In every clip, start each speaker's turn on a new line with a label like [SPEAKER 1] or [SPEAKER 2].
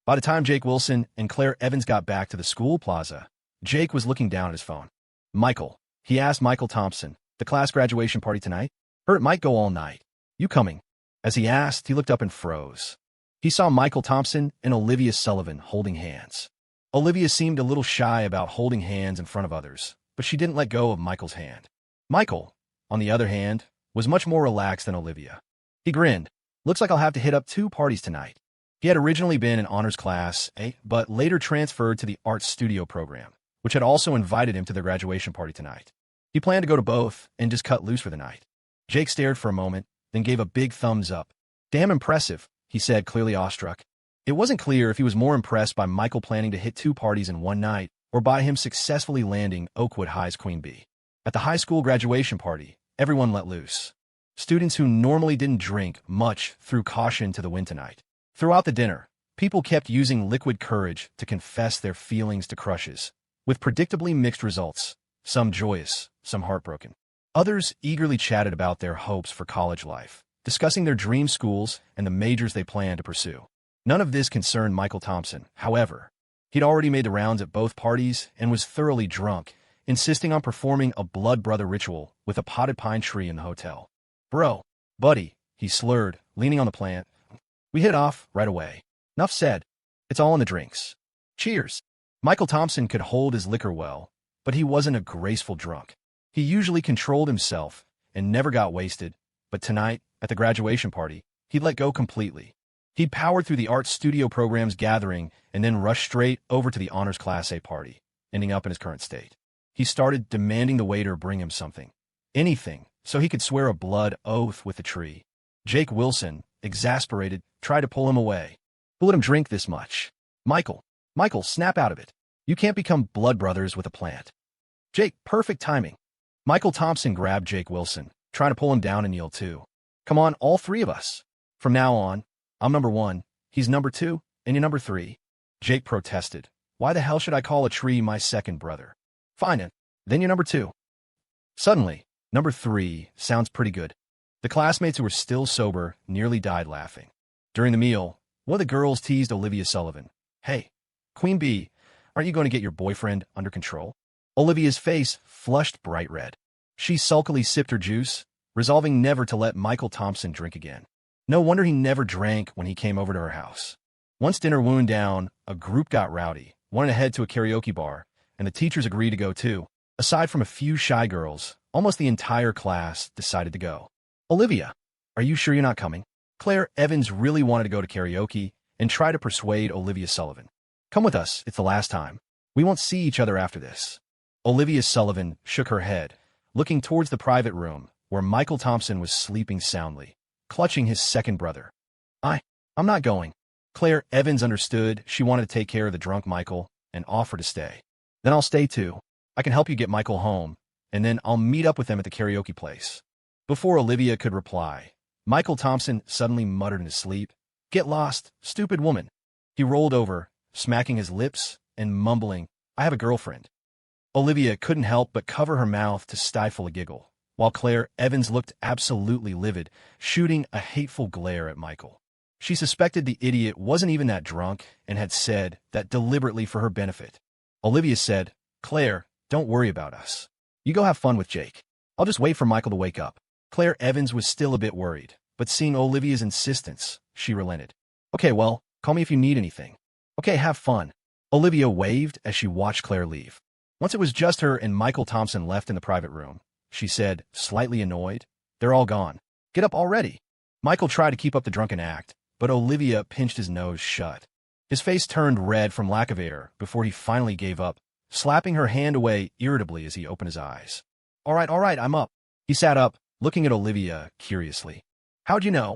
[SPEAKER 1] By the time Jake Wilson and Claire Evans got back to the school plaza, Jake was looking down at his phone. Michael, he asked Michael Thompson, the class graduation party tonight? Heard it might go all night. You coming? As he asked, he looked up and froze. He saw Michael Thompson and Olivia Sullivan holding hands. Olivia seemed a little shy about holding hands in front of others, but she didn't let go of Michael's hand. Michael, on the other hand, was much more relaxed than Olivia. He grinned. Looks like I'll have to hit up 2 parties tonight. He had originally been in honors class A, but later transferred to the art studio program, which had also invited him to their graduation party tonight. He planned to go to both and just cut loose for the night. Jake stared for a moment, then gave a big thumbs up. Damn impressive, he said, clearly awestruck. It wasn't clear if he was more impressed by Michael planning to hit 2 parties in one night or by him successfully landing Oakwood High's Queen Bee. At the high school graduation party, everyone let loose. Students who normally didn't drink much threw caution to the wind tonight. Throughout the dinner, people kept using liquid courage to confess their feelings to crushes, with predictably mixed results, some joyous, some heartbroken. Others eagerly chatted about their hopes for college life, discussing their dream schools and the majors they planned to pursue. None of this concerned Michael Thompson, however. He'd already made the rounds at both parties and was thoroughly drunk, insisting on performing a blood brother ritual with a potted pine tree in the hotel. Bro, buddy, he slurred, leaning on the plant. We hit it off right away. Enough said. It's all in the drinks. Cheers. Michael Thompson could hold his liquor well, but he wasn't a graceful drunk. He usually controlled himself and never got wasted, but tonight, at the graduation party, he'd let go completely. He'd powered through the art studio program's gathering and then rushed straight over to the honors class A party, ending up in his current state. He started demanding the waiter bring him something. Anything, so he could swear a blood oath with the tree. Jake Wilson, exasperated, tried to pull him away. Who let him drink this much? Michael, snap out of it. You can't become blood brothers with a plant. Jake, perfect timing. Michael Thompson grabbed Jake Wilson, trying to pull him down and kneel too. Come on, all 3 of us. From now on, I'm number 1, he's number 2, and you're number 3. Jake protested. Why the hell should I call a tree my second brother? Fine, then you're number 2. Suddenly, number 3 sounds pretty good. The classmates who were still sober nearly died laughing. During the meal, one of the girls teased Olivia Sullivan. Hey, Queen Bee, aren't you going to get your boyfriend under control? Olivia's face flushed bright red. She sulkily sipped her juice, resolving never to let Michael Thompson drink again. No wonder he never drank when he came over to her house. Once dinner wound down, a group got rowdy, wanted to head to a karaoke bar, and the teachers agreed to go too. Aside from a few shy girls, almost the entire class decided to go. Olivia, are you sure you're not coming? Clare Evans really wanted to go to karaoke and try to persuade Olivia Sullivan. Come with us, it's the last time. We won't see each other after this. Olivia Sullivan shook her head, looking towards the private room where Michael Thompson was sleeping soundly, clutching his second brother. I'm not going. Clare Evans understood she wanted to take care of the drunk Michael and offered to stay. Then I'll stay too. I can help you get Michael home, and then I'll meet up with him at the karaoke place. Before Olivia could reply, Michael Thompson suddenly muttered in his sleep, Get lost, stupid woman. He rolled over, smacking his lips and mumbling, I have a girlfriend. Olivia couldn't help but cover her mouth to stifle a giggle, while Clare Evans looked absolutely livid, shooting a hateful glare at Michael. She suspected the idiot wasn't even that drunk and had said that deliberately for her benefit. Olivia said, Claire, don't worry about us. You go have fun with Jake. I'll just wait for Michael to wake up. Clare Evans was still a bit worried, but seeing Olivia's insistence, she relented. Okay, well, call me if you need anything. Okay, have fun. Olivia waved as she watched Claire leave. Once it was just her and Michael Thompson left in the private room, she said, slightly annoyed, They're all gone. Get up already. Michael tried to keep up the drunken act, but Olivia pinched his nose shut. His face turned red from lack of air before he finally gave up, slapping her hand away irritably as he opened his eyes. All right, I'm up. He sat up, looking at Olivia curiously. How'd you know?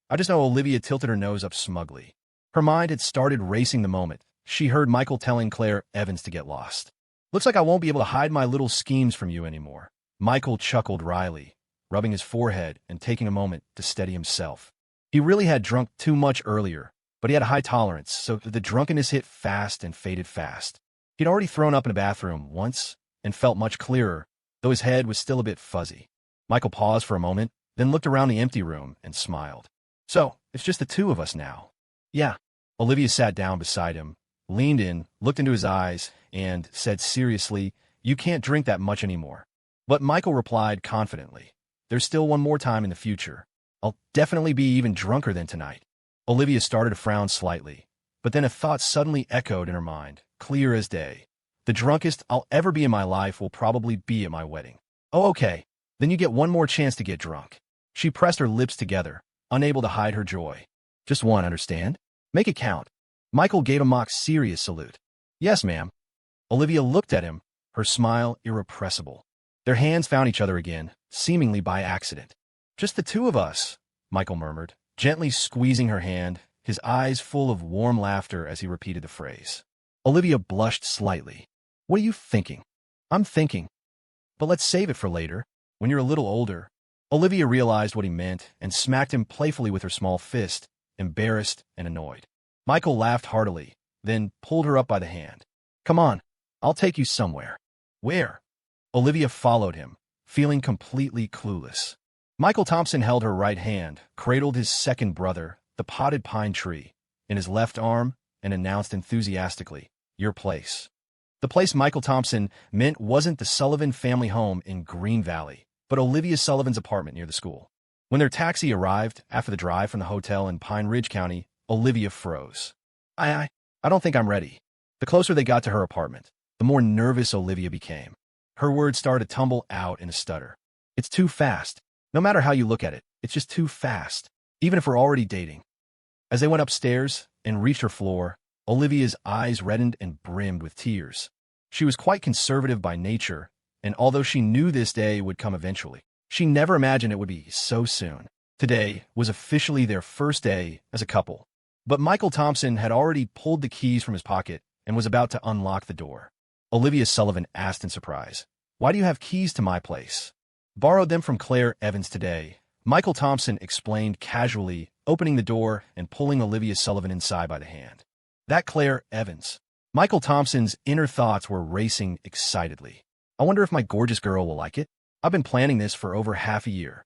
[SPEAKER 1] I just know Olivia tilted her nose up smugly. Her mind had started racing the moment she heard Michael telling Clare Evans to get lost. Looks like I won't be able to hide my little schemes from you anymore. Michael chuckled wryly, rubbing his forehead and taking a moment to steady himself. He really had drunk too much earlier, but he had a high tolerance, so the drunkenness hit fast and faded fast. He'd already thrown up in a bathroom once and felt much clearer, though his head was still a bit fuzzy. Michael paused for a moment, then looked around the empty room and smiled. So, it's just the 2 of us now. Yeah, Olivia sat down beside him, leaned in, looked into his eyes, and said seriously, "You can't drink that much anymore." But Michael replied confidently, "There's still one more time in the future. I'll definitely be even drunker than tonight." Olivia started to frown slightly, but then a thought suddenly echoed in her mind, clear as day. The drunkest I'll ever be in my life will probably be at my wedding. "Oh, okay. Then you get one more chance to get drunk." She pressed her lips together, unable to hide her joy. "Just one, understand? Make it count." Michael gave a mock serious salute. "Yes, ma'am." Olivia looked at him, her smile irrepressible. Their hands found each other again, seemingly by accident. "Just the two of us," Michael murmured, gently squeezing her hand, his eyes full of warm laughter as he repeated the phrase. Olivia blushed slightly. "What are you thinking?" "I'm thinking. But let's save it for later, when you're a little older." Olivia realized what he meant and smacked him playfully with her small fist, embarrassed and annoyed. Michael laughed heartily, then pulled her up by the hand. "Come on, I'll take you somewhere." "Where?" Olivia followed him, feeling completely clueless. Michael Thompson held her right hand, cradled his second brother, the potted pine tree, in his left arm, and announced enthusiastically, "Your place." The place Michael Thompson meant wasn't the Sullivan family home in Green Valley, but Olivia Sullivan's apartment near the school. When their taxi arrived after the drive from the hotel in Pine Ridge County, Olivia froze. I don't think I'm ready." The closer they got to her apartment, the more nervous Olivia became. Her words started to tumble out in a stutter. "It's too fast. No matter how you look at it, it's just too fast, even if we're already dating." As they went upstairs and reached her floor, Olivia's eyes reddened and brimmed with tears. She was quite conservative by nature, and although she knew this day would come eventually, she never imagined it would be so soon. Today was officially their first day as a couple. But Michael Thompson had already pulled the keys from his pocket and was about to unlock the door. Olivia Sullivan asked in surprise, "Why do you have keys to my place?" "Borrowed them from Clare Evans today," Michael Thompson explained casually, opening the door and pulling Olivia Sullivan inside by the hand. That Clare Evans. Michael Thompson's inner thoughts were racing excitedly. "I wonder if my gorgeous girl will like it. I've been planning this for over half a year."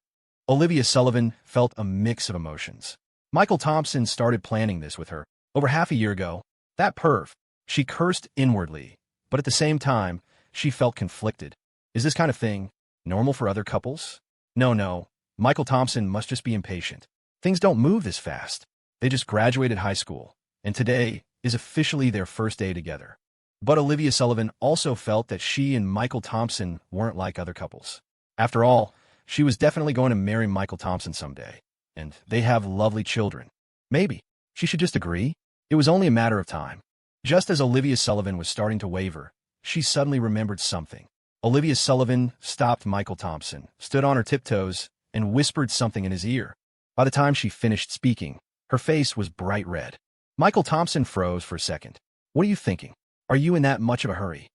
[SPEAKER 1] Olivia Sullivan felt a mix of emotions. Michael Thompson started planning this with her over half a year ago. That perv. She cursed inwardly, but at the same time, she felt conflicted. Is this kind of thing normal for other couples? No. Michael Thompson must just be impatient. Things don't move this fast. They just graduated high school, and today is officially their first day together. But Olivia Sullivan also felt that she and Michael Thompson weren't like other couples. After all, she was definitely going to marry Michael Thompson someday, and they have lovely children. Maybe she should just agree. It was only a matter of time. Just as Olivia Sullivan was starting to waver, she suddenly remembered something. Olivia Sullivan stopped Michael Thompson, stood on her tiptoes, and whispered something in his ear. By the time she finished speaking, her face was bright red. Michael Thompson froze for a second. "What are you thinking? Are you in that much of a hurry?"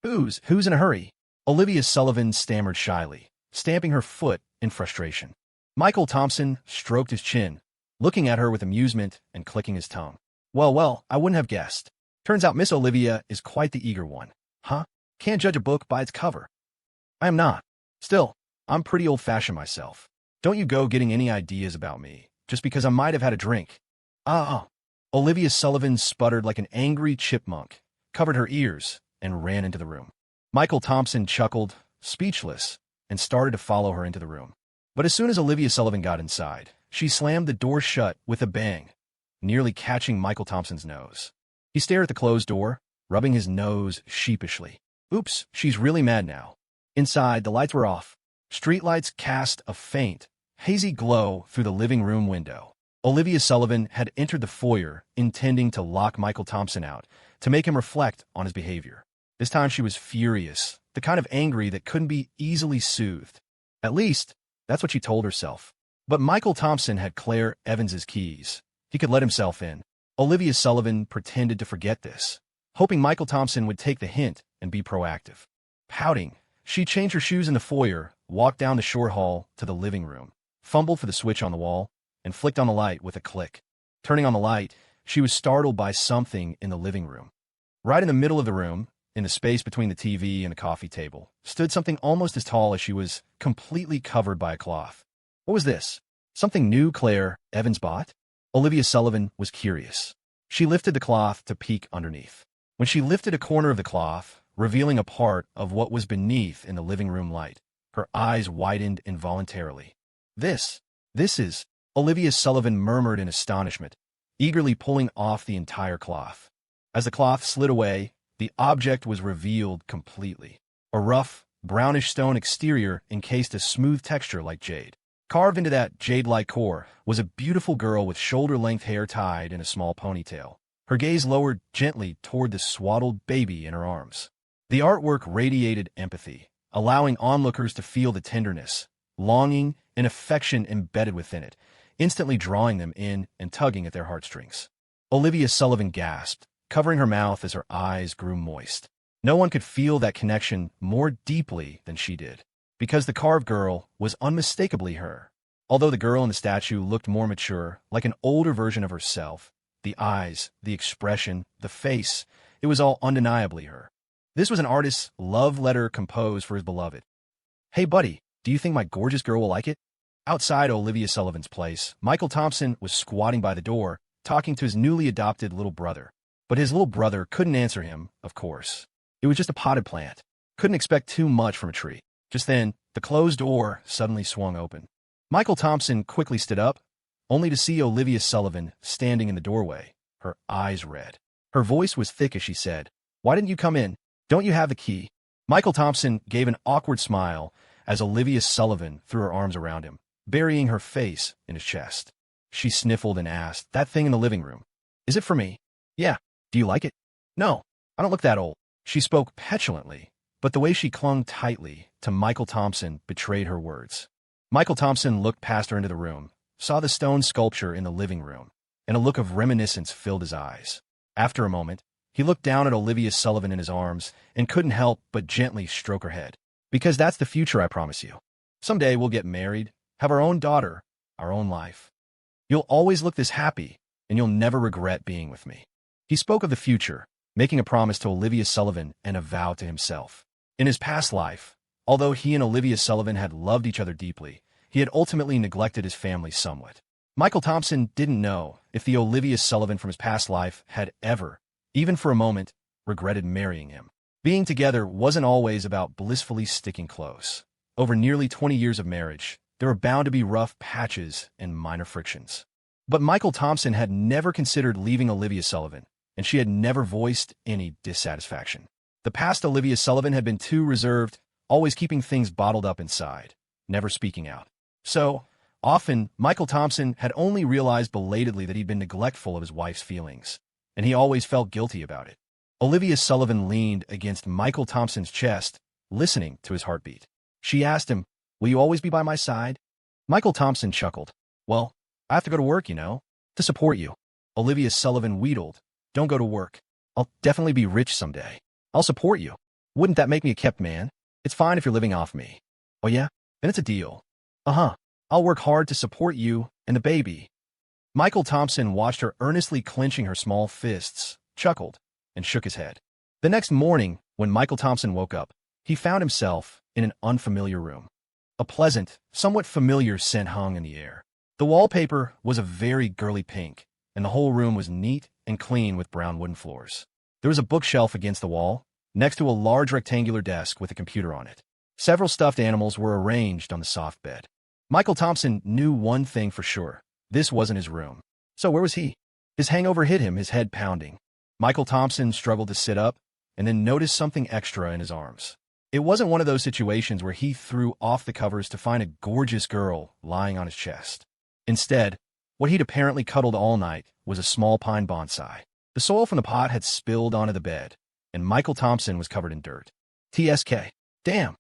[SPEAKER 1] Who's in a hurry?" Olivia Sullivan stammered shyly, stamping her foot in frustration. Michael Thompson stroked his chin, looking at her with amusement and clicking his tongue. Well, I wouldn't have guessed. Turns out Miss Olivia is quite the eager one. Huh? Can't judge a book by its cover." "I am not. Still, I'm pretty old-fashioned myself. Don't you go getting any ideas about me, just because I might have had a drink." Olivia Sullivan sputtered like an angry chipmunk, covered her ears, and ran into the room. Michael Thompson chuckled, speechless, and started to follow her into the room. But as soon as Olivia Sullivan got inside, she slammed the door shut with a bang, nearly catching Michael Thompson's nose. He stared at the closed door, rubbing his nose sheepishly. Oops, she's really mad now. Inside, the lights were off. Streetlights cast a faint, hazy glow through the living room window. Olivia Sullivan had entered the foyer, intending to lock Michael Thompson out, to make him reflect on his behavior. This time she was furious, the kind of angry that couldn't be easily soothed. At least, that's what she told herself. But Michael Thompson had Clare Evans's keys. He could let himself in. Olivia Sullivan pretended to forget this, hoping Michael Thompson would take the hint and be proactive. Pouting, she changed her shoes in the foyer, walked down the short hall to the living room, fumbled for the switch on the wall, and flicked on the light with a click. Turning on the light, she was startled by something in the living room. Right in the middle of the room, in the space between the TV and the coffee table, stood something almost as tall as she was, completely covered by a cloth. What was this? Something new Clare Evans bought? Olivia Sullivan was curious. She lifted the cloth to peek underneath. When she lifted a corner of the cloth, revealing a part of what was beneath in the living room light, her eyes widened involuntarily. This is, Olivia Sullivan murmured in astonishment, eagerly pulling off the entire cloth. As the cloth slid away, the object was revealed completely. A rough, brownish stone exterior encased a smooth texture like jade. Carved into that jade-like core was a beautiful girl with shoulder-length hair tied in a small ponytail. Her gaze lowered gently toward the swaddled baby in her arms. The artwork radiated empathy, allowing onlookers to feel the tenderness, longing, and affection embedded within it, instantly drawing them in and tugging at their heartstrings. Olivia Sullivan gasped, covering her mouth as her eyes grew moist. No one could feel that connection more deeply than she did, because the carved girl was unmistakably her. Although the girl in the statue looked more mature, like an older version of herself, the eyes, the expression, the face, it was all undeniably her. This was an artist's love letter composed for his beloved. "Hey buddy, do you think my gorgeous girl will like it?" Outside Olivia Sullivan's place, Michael Thompson was squatting by the door, talking to his newly adopted little brother. But his little brother couldn't answer him, of course. It was just a potted plant. Couldn't expect too much from a tree. Just then, the closed door suddenly swung open. Michael Thompson quickly stood up, only to see Olivia Sullivan standing in the doorway, her eyes red. Her voice was thick as she said, "Why didn't you come in? Don't you have the key?" Michael Thompson gave an awkward smile as Olivia Sullivan threw her arms around him, burying her face in his chest. She sniffled and asked, "That thing in the living room, is it for me?" "Yeah. Do you like it?" "No, I don't look that old." She spoke petulantly, but the way she clung tightly to Michael Thompson betrayed her words. Michael Thompson looked past her into the room, saw the stone sculpture in the living room, and a look of reminiscence filled his eyes. After a moment, he looked down at Olivia Sullivan in his arms and couldn't help but gently stroke her head. "Because that's the future, I promise you. Someday we'll get married, have our own daughter, our own life. You'll always look this happy, and you'll never regret being with me." He spoke of the future, making a promise to Olivia Sullivan and a vow to himself. In his past life, although he and Olivia Sullivan had loved each other deeply, he had ultimately neglected his family somewhat. Michael Thompson didn't know if the Olivia Sullivan from his past life had ever, even for a moment, regretted marrying him. Being together wasn't always about blissfully sticking close. Over nearly 20 years of marriage, there were bound to be rough patches and minor frictions. But Michael Thompson had never considered leaving Olivia Sullivan, and she had never voiced any dissatisfaction. The past Olivia Sullivan had been too reserved, always keeping things bottled up inside, never speaking out. So, often, Michael Thompson had only realized belatedly that he'd been neglectful of his wife's feelings, and he always felt guilty about it. Olivia Sullivan leaned against Michael Thompson's chest, listening to his heartbeat. She asked him, "Will you always be by my side?" Michael Thompson chuckled. "Well, I have to go to work, to support you." Olivia Sullivan wheedled, "Don't go to work. I'll definitely be rich someday. I'll support you. Wouldn't that make me a kept man? It's fine if you're living off me." "Oh yeah? Then it's a deal." "Uh-huh. I'll work hard to support you and the baby." Michael Thompson watched her earnestly clenching her small fists, chuckled, and shook his head. The next morning, when Michael Thompson woke up, he found himself in an unfamiliar room. A pleasant, somewhat familiar scent hung in the air. The wallpaper was a very girly pink, and the whole room was neat and clean with brown wooden floors. There was a bookshelf against the wall, next to a large rectangular desk with a computer on it. Several stuffed animals were arranged on the soft bed. Michael Thompson knew one thing for sure. This wasn't his room. So where was he? His hangover hit him, his head pounding. Michael Thompson struggled to sit up, and then noticed something extra in his arms. It wasn't one of those situations where he threw off the covers to find a gorgeous girl lying on his chest. Instead, what he'd apparently cuddled all night was a small pine bonsai. The soil from the pot had spilled onto the bed, and Michael Thompson was covered in dirt. TSK. Damn.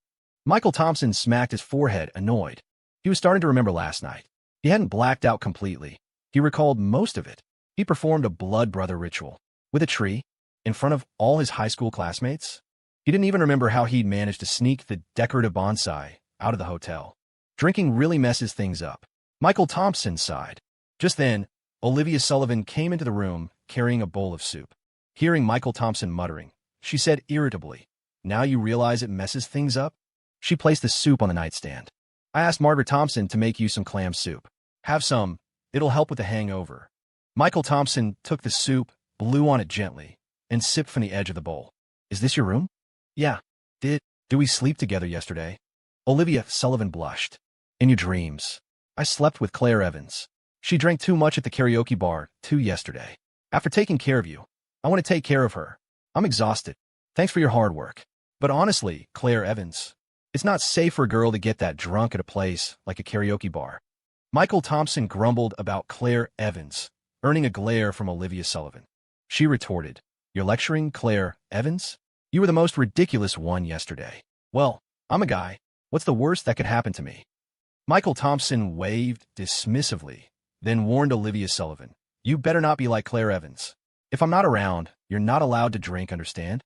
[SPEAKER 1] Michael Thompson smacked his forehead, annoyed. He was starting to remember last night. He hadn't blacked out completely. He recalled most of it. He performed a blood brother ritual. With a tree, in front of all his high school classmates. He didn't even remember how he'd managed to sneak the decorative bonsai out of the hotel. Drinking really messes things up. Michael Thompson sighed. Just then, Olivia Sullivan came into the room carrying a bowl of soup. Hearing Michael Thompson muttering, she said irritably, "Now you realize it messes things up?" She placed the soup on the nightstand. "I asked Margaret Thompson to make you some clam soup. Have some. It'll help with the hangover." Michael Thompson took the soup blew on it gently, and sipped from the edge of the bowl. Is this your room? Yeah. Did we sleep together yesterday? Olivia Sullivan blushed. In your dreams. I slept with Clare Evans. She drank too much at the karaoke bar, too, yesterday. After taking care of you, I want to take care of her. I'm exhausted. Thanks for your hard work. But honestly, Clare Evans, it's not safe for a girl to get that drunk at a place like a karaoke bar. Michael Thompson grumbled about Clare Evans, earning a glare from Olivia Sullivan. She retorted, You're lecturing Clare Evans? You were the most ridiculous one yesterday. Well, I'm a guy. What's the worst that could happen to me? Michael Thompson waved dismissively, then warned Olivia Sullivan, You better not be like Clare Evans. If I'm not around, you're not allowed to drink, understand?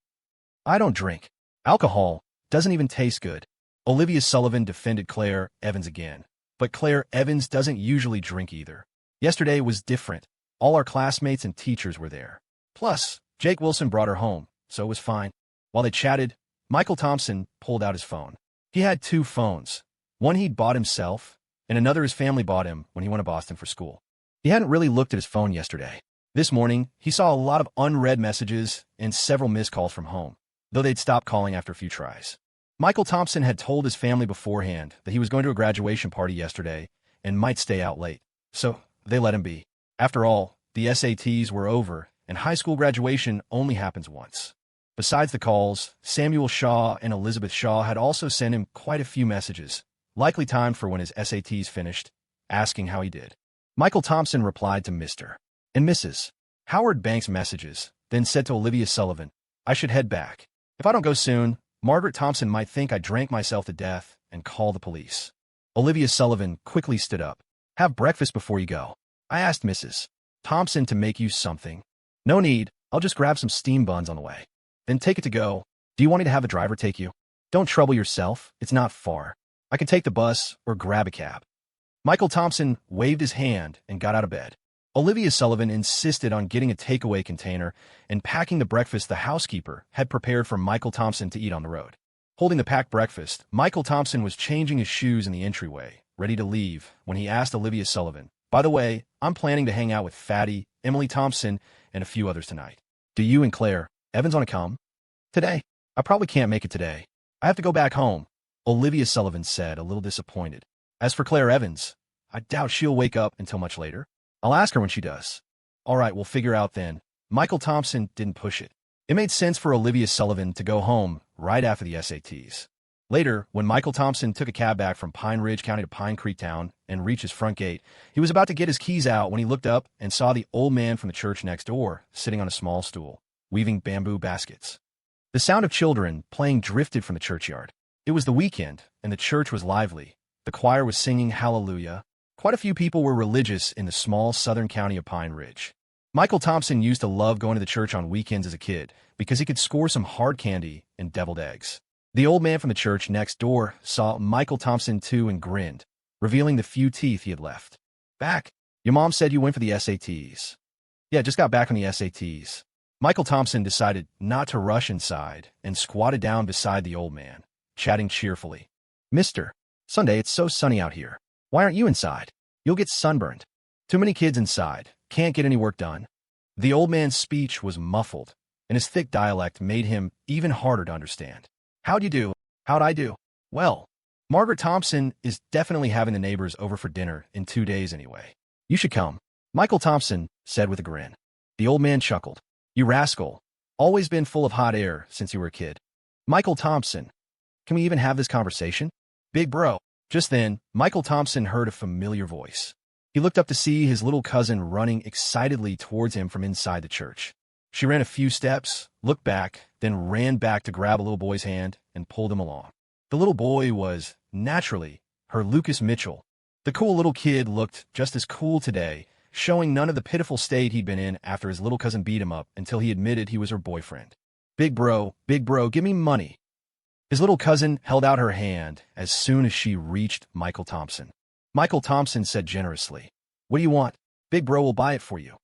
[SPEAKER 1] I don't drink. Alcohol doesn't even taste good. Olivia Sullivan defended Clare Evans again. But Clare Evans doesn't usually drink either. Yesterday was different. All our classmates and teachers were there. Plus, Jake Wilson brought her home, so it was fine. While they chatted, Michael Thompson pulled out his phone. He had 2 phones. One he'd bought himself, and another his family bought him when he went to Boston for school. He hadn't really looked at his phone yesterday. This morning, he saw a lot of unread messages and several missed calls from home, though they'd stopped calling after a few tries. Michael Thompson had told his family beforehand that he was going to a graduation party yesterday and might stay out late, so they let him be. After all, the SATs were over, and high school graduation only happens once. Besides the calls, Samuel Shaw and Elizabeth Shaw had also sent him quite a few messages, likely timed for when his SATs finished, asking how he did. Michael Thompson replied to Mr. and Mrs. Howard Banks' messages, then said to Olivia Sullivan, I should head back. If I don't go soon, Margaret Thompson might think I drank myself to death and call the police. Olivia Sullivan quickly stood up. Have breakfast before you go. I asked Mrs. Thompson to make you something. No need. I'll just grab some steam buns on the way. Then take it to go. Do you want me to have a driver take you? Don't trouble yourself. It's not far. I can take the bus or grab a cab. Michael Thompson waved his hand and got out of bed. Olivia Sullivan insisted on getting a takeaway container and packing the breakfast the housekeeper had prepared for Michael Thompson to eat on the road. Holding the packed breakfast, Michael Thompson was changing his shoes in the entryway, ready to leave, when he asked Olivia Sullivan, By the way, I'm planning to hang out with Fatty, Emily Thompson, and a few others tonight. Do you and Clare Evans want to come? Today? I probably can't make it today. I have to go back home, Olivia Sullivan said, a little disappointed. As for Clare Evans, I doubt she'll wake up until much later. I'll ask her when she does. All right, we'll figure out then. Michael Thompson didn't push it. It made sense for Olivia Sullivan to go home right after the SATs. Later, when Michael Thompson took a cab back from Pine Ridge County to Pine Creek Town and reached his front gate, he was about to get his keys out when he looked up and saw the old man from the church next door sitting on a small stool, weaving bamboo baskets. The sound of children playing drifted from the churchyard. It was the weekend, and the church was lively. The choir was singing Hallelujah. Quite a few people were religious in the small southern county of Pine Ridge. Michael Thompson used to love going to the church on weekends as a kid because he could score some hard candy and deviled eggs. The old man from the church next door saw Michael Thompson too and grinned, revealing the few teeth he had left. Back? Your mom said you went for the SATs. Yeah, just got back from the SATs. Michael Thompson decided not to rush inside and squatted down beside the old man, chatting cheerfully. Mister, Sunday, it's so sunny out here. Why aren't you inside? You'll get sunburned. Too many kids inside. Can't get any work done. The old man's speech was muffled, and his thick dialect made him even harder to understand. How'd you do? How'd I do? Well, Margaret Thompson is definitely having the neighbors over for dinner in 2 days anyway. You should come, Michael Thompson said with a grin. The old man chuckled. You rascal. Always been full of hot air since you were a kid. Michael Thompson. Can we even have this conversation? Big bro. Just then, Michael Thompson heard a familiar voice. He looked up to see his little cousin running excitedly towards him from inside the church. She ran a few steps, looked back, then ran back to grab a little boy's hand and pulled him along. The little boy was, naturally, her Lucas Mitchell. The cool little kid looked just as cool today, showing none of the pitiful state he'd been in after his little cousin beat him up until he admitted he was her boyfriend. Big bro, give me money. His little cousin held out her hand as soon as she reached Michael Thompson. Michael Thompson said generously, What do you want? Big bro will buy it for you.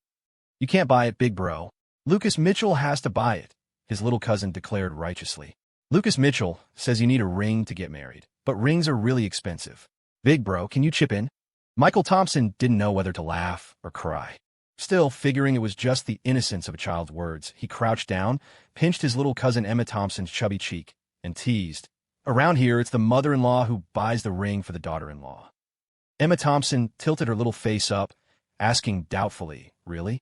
[SPEAKER 1] You can't buy it, big bro. Lucas Mitchell has to buy it, his little cousin declared righteously. Lucas Mitchell says you need a ring to get married, but rings are really expensive. Big bro, can you chip in? Michael Thompson didn't know whether to laugh or cry. Still, figuring it was just the innocence of a child's words, he crouched down, pinched his little cousin Emma Thompson's chubby cheek, and teased, "Around here, it's the mother-in-law who buys the ring for the daughter-in-law." Emma Thompson tilted her little face up, asking doubtfully, "Really?"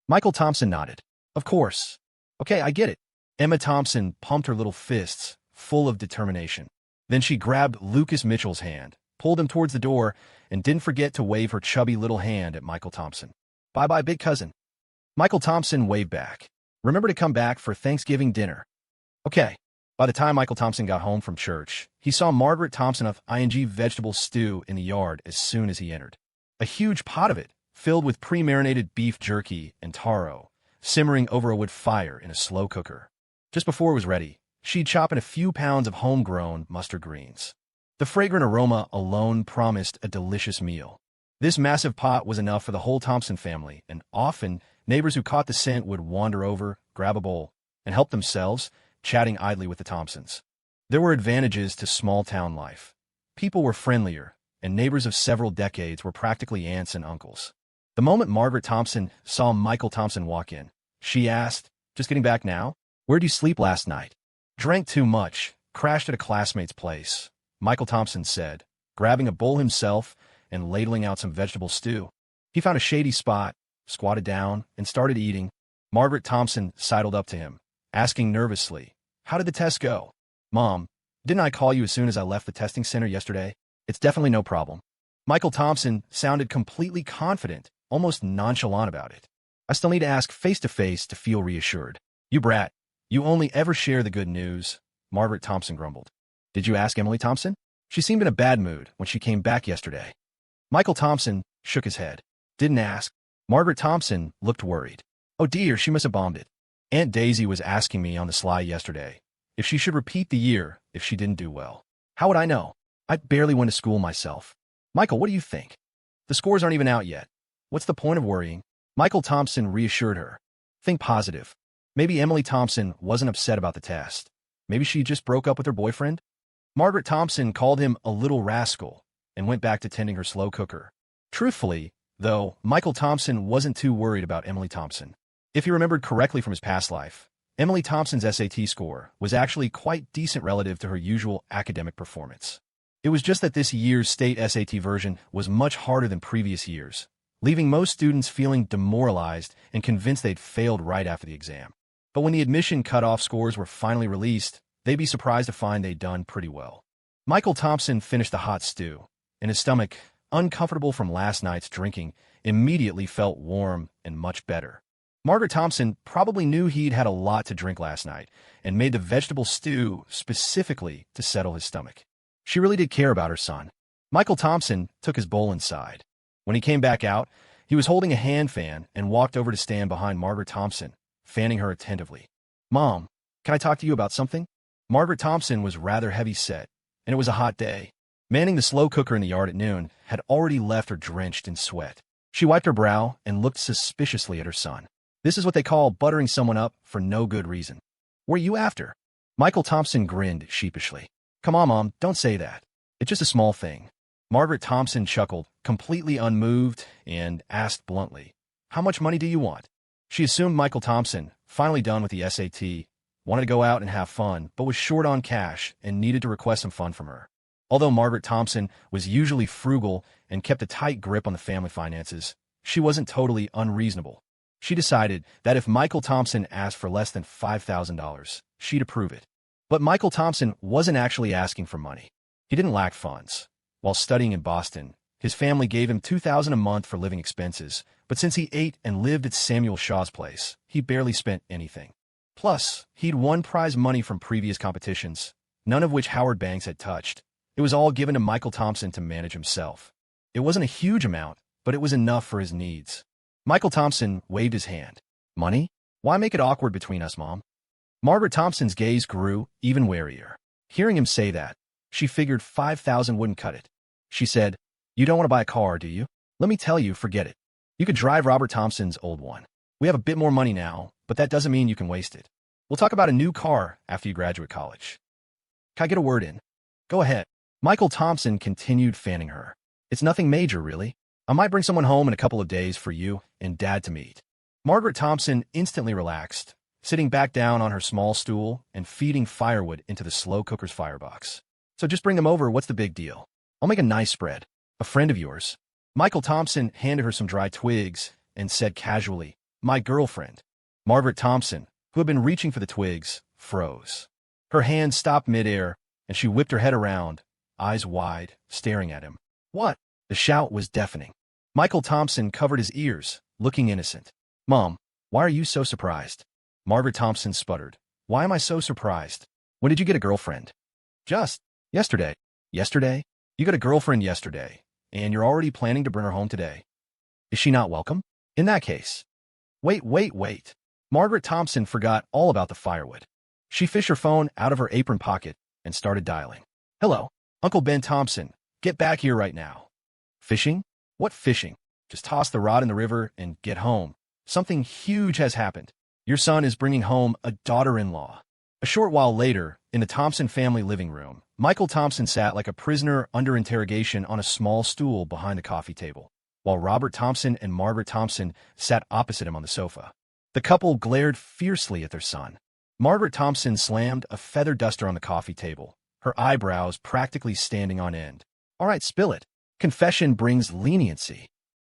[SPEAKER 1] Michael Thompson nodded. "Of course. Okay, I get it." Emma Thompson pumped her little fists, full of determination. Then she grabbed Lucas Mitchell's hand, pulled him towards the door, and didn't forget to wave her chubby little hand at Michael Thompson. "Bye-bye, big cousin." Michael Thompson waved back. "Remember to come back for Thanksgiving dinner." Okay. By the time Michael Thompson got home from church, he saw Margaret Thompson of ING vegetable stew in the yard as soon as he entered. A huge pot of it, filled with pre-marinated beef jerky and taro, simmering over a wood fire in a slow cooker. Just before it was ready, she'd chop in a few pounds of homegrown mustard greens. The fragrant aroma alone promised a delicious meal. This massive pot was enough for the whole Thompson family, and often neighbors who caught the scent would wander over, grab a bowl, and help themselves, chatting idly with the Thompsons. There were advantages to small-town life. People were friendlier, and neighbors of several decades were practically aunts and uncles. The moment Margaret Thompson saw Michael Thompson walk in, she asked, "Just getting back now? Where'd you sleep last night?" "Drank too much, crashed at a classmate's place," Michael Thompson said, grabbing a bowl himself and ladling out some vegetable stew. He found a shady spot, squatted down, and started eating. Margaret Thompson sidled up to him, asking nervously, "How did the test go?" "Mom, didn't I call you as soon as I left the testing center yesterday? It's definitely no problem." Michael Thompson sounded completely confident, almost nonchalant about it. "I still need to ask face-to-face to feel reassured." "You brat. You only ever share the good news," Margaret Thompson grumbled. "Did you ask Emily Thompson? She seemed in a bad mood when she came back yesterday." Michael Thompson shook his head. "Didn't ask." Margaret Thompson looked worried. "Oh dear, she must have bombed it. Aunt Daisy was asking me on the sly yesterday if she should repeat the year if she didn't do well. How would I know? I barely went to school myself." "Michael, what do you think?" "The scores aren't even out yet. What's the point of worrying?" Michael Thompson reassured her. "Think positive. Maybe Emily Thompson wasn't upset about the test. Maybe she just broke up with her boyfriend." Margaret Thompson called him a little rascal and went back to tending her slow cooker. Truthfully, though, Michael Thompson wasn't too worried about Emily Thompson. If he remembered correctly from his past life, Emily Thompson's SAT score was actually quite decent relative to her usual academic performance. It was just that this year's state SAT version was much harder than previous years, leaving most students feeling demoralized and convinced they'd failed right after the exam. But when the admission cutoff scores were finally released, they'd be surprised to find they'd done pretty well. Michael Thompson finished the hot stew, and his stomach, uncomfortable from last night's drinking, immediately felt warm and much better. Margaret Thompson probably knew he'd had a lot to drink last night and made the vegetable stew specifically to settle his stomach. She really did care about her son. Michael Thompson took his bowl inside. When he came back out, he was holding a hand fan and walked over to stand behind Margaret Thompson, fanning her attentively. "Mom, can I talk to you about something?" Margaret Thompson was rather heavy-set, and it was a hot day. Manning the slow cooker in the yard at noon had already left her drenched in sweat. She wiped her brow and looked suspiciously at her son. "This is what they call buttering someone up for no good reason. What are you after?" Michael Thompson grinned sheepishly. "Come on, Mom, don't say that. It's just a small thing." Margaret Thompson chuckled, completely unmoved, and asked bluntly, "How much money do you want?" She assumed Michael Thompson, finally done with the SAT, wanted to go out and have fun, but was short on cash and needed to request some fun from her. Although Margaret Thompson was usually frugal and kept a tight grip on the family finances, she wasn't totally unreasonable. She decided that if Michael Thompson asked for less than $5,000, she'd approve it. But Michael Thompson wasn't actually asking for money. He didn't lack funds. While studying in Boston, his family gave him $2,000 a month for living expenses, but since he ate and lived at Samuel Shaw's place, he barely spent anything. Plus, he'd won prize money from previous competitions, none of which Howard Banks had touched. It was all given to Michael Thompson to manage himself. It wasn't a huge amount, but it was enough for his needs. Michael Thompson waved his hand. "Money? Why make it awkward between us, Mom?" Margaret Thompson's gaze grew even warier. Hearing him say that, she figured $5,000 wouldn't cut it. She said, "You don't want to buy a car, do you? Let me tell you, forget it. You could drive Robert Thompson's old one. We have a bit more money now, but that doesn't mean you can waste it. We'll talk about a new car after you graduate college." "Can I get a word in?" "Go ahead." Michael Thompson continued fanning her. "It's nothing major, really. I might bring someone home in a couple of days for you and Dad to meet. Margaret Thompson instantly relaxed, sitting back down on her small stool and feeding firewood into the slow cooker's firebox. So just bring them over, what's the big deal? I'll make a nice spread. A friend of yours? Michael Thompson handed her some dry twigs and said casually, my girlfriend. Margaret Thompson, who had been reaching for the twigs, froze. Her hand stopped midair, and she whipped her head around, eyes wide, staring at him. What? The shout was deafening. Michael Thompson covered his ears, looking innocent. Mom, why are you so surprised? Margaret Thompson sputtered. Why am I so surprised? When did you get a girlfriend? Just yesterday. Yesterday? You got a girlfriend yesterday, and you're already planning to bring her home today. Is she not welcome? In that case. Wait. Margaret Thompson forgot all about the firewood. She fished her phone out of her apron pocket and started dialing. Hello, Uncle Ben Thompson. Get back here right now. Fishing? What fishing? Just toss the rod in the river and get home. Something huge has happened. Your son is bringing home a daughter-in-law. A short while later, in the Thompson family living room, Michael Thompson sat like a prisoner under interrogation on a small stool behind the coffee table, while Robert Thompson and Margaret Thompson sat opposite him on the sofa. The couple glared fiercely at their son. Margaret Thompson slammed a feather duster on the coffee table, her eyebrows practically standing on end. All right, spill it. Confession brings leniency.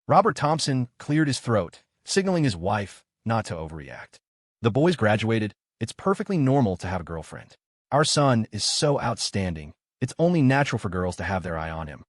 [SPEAKER 1] Robert Thompson cleared his throat, signaling his wife not to overreact. The boys graduated. It's perfectly normal to have a girlfriend. Our son is so outstanding, it's only natural for girls to have their eye on him.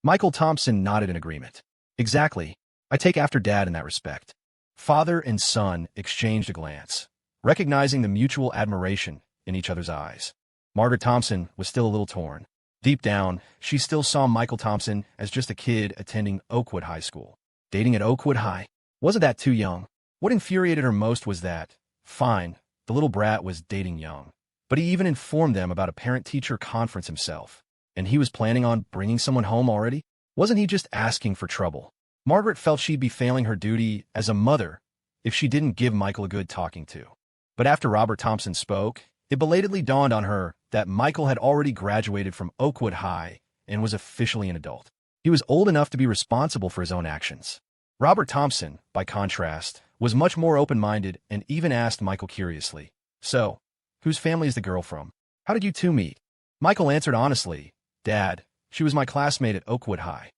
[SPEAKER 1] Michael Thompson nodded in agreement. Exactly. I take after Dad in that respect. Father and son exchanged a glance, recognizing the mutual admiration in each other's eyes. Margaret Thompson was still a little torn. Deep down, she still saw Michael Thompson as just a kid attending Oakwood High School. Dating at Oakwood High? Wasn't that too young? What infuriated her most was that, fine, the little brat was dating young, but he even informed them about a parent-teacher conference himself, and he was planning on bringing someone home already? Wasn't he just asking for trouble? Margaret felt she'd be failing her duty as a mother if she didn't give Michael a good talking to. But after Robert Thompson spoke, it belatedly dawned on her that Michael had already graduated from Oakwood High and was officially an adult. He was old enough to be responsible for his own actions. Robert Thompson, by contrast, was much more open-minded and even asked Michael curiously, So, whose family is the girl from? How did you two meet? Michael answered honestly, Dad, she was my classmate at Oakwood High.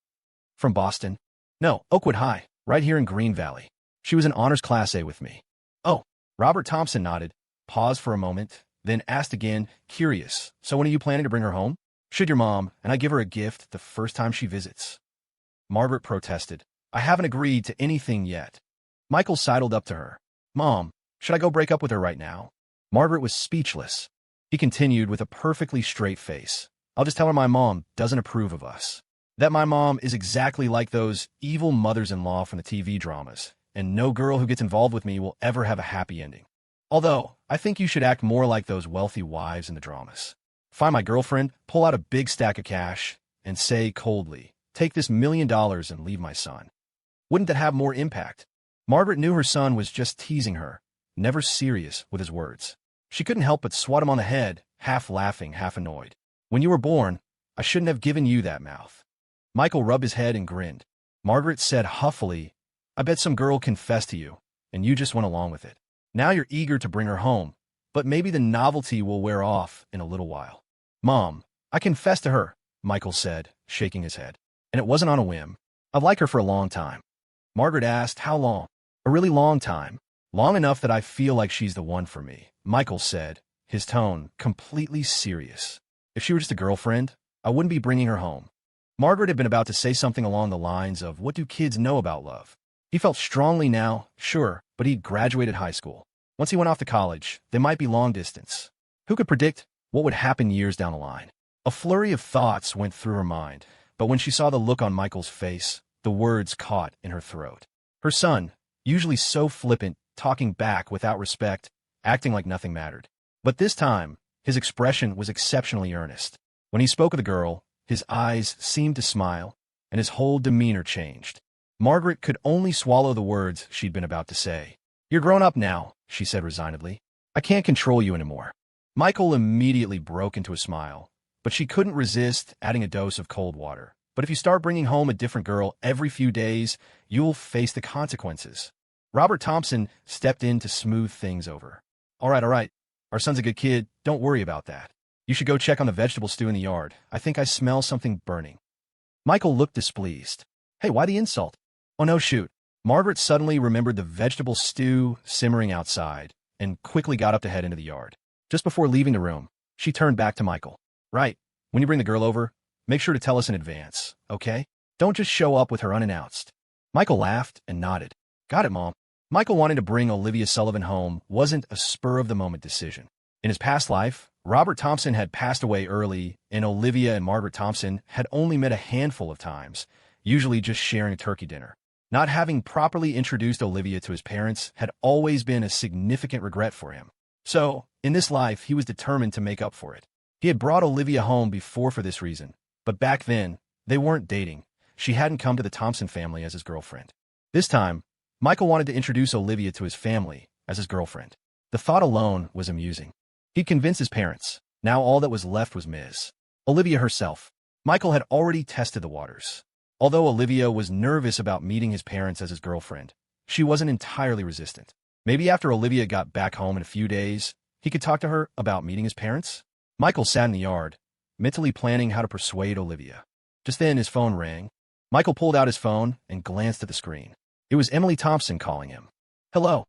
[SPEAKER 1] From Boston? No, Oakwood High, right here in Green Valley. She was in honors class A with me. Oh, Robert Thompson nodded, paused for a moment, then asked again, curious, so when are you planning to bring her home? Should your mom and I give her a gift the first time she visits? Margaret protested. I haven't agreed to anything yet. Michael sidled up to her. Mom, should I go break up with her right now? Margaret was speechless. He continued with a perfectly straight face. I'll just tell her my mom doesn't approve of us. That my mom is exactly like those evil mothers-in-law from the TV dramas, and no girl who gets involved with me will ever have a happy ending. Although, I think you should act more like those wealthy wives in the dramas. Find my girlfriend, pull out a big stack of cash, and say coldly, take this $1 million and leave my son. Wouldn't that have more impact? Margaret knew her son was just teasing her, never serious with his words. She couldn't help but swat him on the head, half laughing, half annoyed. When you were born, I shouldn't have given you that mouth. Michael rubbed his head and grinned. Margaret said huffily, I bet some girl confessed to you, and you just went along with it. Now you're eager to bring her home, but maybe the novelty will wear off in a little while. Mom, I confessed to her, Michael said, shaking his head. And it wasn't on a whim. I've liked her for a long time. Margaret asked, how long? A really long time. Long enough that I feel like she's the one for me, Michael said, his tone completely serious. If she were just a girlfriend, I wouldn't be bringing her home. Margaret had been about to say something along the lines of, what do kids know about love? He felt strongly now, sure, but he'd graduated high school. Once he went off to college, they might be long distance. Who could predict what would happen years down the line? A flurry of thoughts went through her mind, but when she saw the look on Michael's face, the words caught in her throat. Her son, usually so flippant, talking back without respect, acting like nothing mattered. But this time, his expression was exceptionally earnest. When he spoke of the girl, his eyes seemed to smile, and his whole demeanor changed. Margaret could only swallow the words she'd been about to say. You're grown up now, she said resignedly. I can't control you anymore. Michael immediately broke into a smile, but she couldn't resist adding a dose of cold water. But if you start bringing home a different girl every few days, you'll face the consequences. Robert Thompson stepped in to smooth things over. All right. Our son's a good kid. Don't worry about that. You should go check on the vegetable stew in the yard. I think I smell something burning. Michael looked displeased. Hey, why the insult? Oh no, shoot. Margaret suddenly remembered the vegetable stew simmering outside and quickly got up to head into the yard. Just before leaving the room, she turned back to Michael. Right, when you bring the girl over, make sure to tell us in advance, okay? Don't just show up with her unannounced. Michael laughed and nodded. Got it, Mom. Michael wanting to bring Olivia Sullivan home wasn't a spur-of-the-moment decision. In his past life, Robert Thompson had passed away early, and Olivia and Margaret Thompson had only met a handful of times, usually just sharing a turkey dinner. Not having properly introduced Olivia to his parents had always been a significant regret for him. So, in this life, he was determined to make up for it. He had brought Olivia home before for this reason, but back then, they weren't dating. She hadn't come to the Thompson family as his girlfriend. This time, Michael wanted to introduce Olivia to his family as his girlfriend. The thought alone was amusing. He'd convinced his parents. Now all that was left was Ms. Olivia herself. Michael had already tested the waters. Although Olivia was nervous about meeting his parents as his girlfriend, she wasn't entirely resistant. Maybe after Olivia got back home in a few days, he could talk to her about meeting his parents? Michael sat in the yard, mentally planning how to persuade Olivia. Just then his phone rang. Michael pulled out his phone and glanced at the screen. It was Emily Thompson calling him. Hello.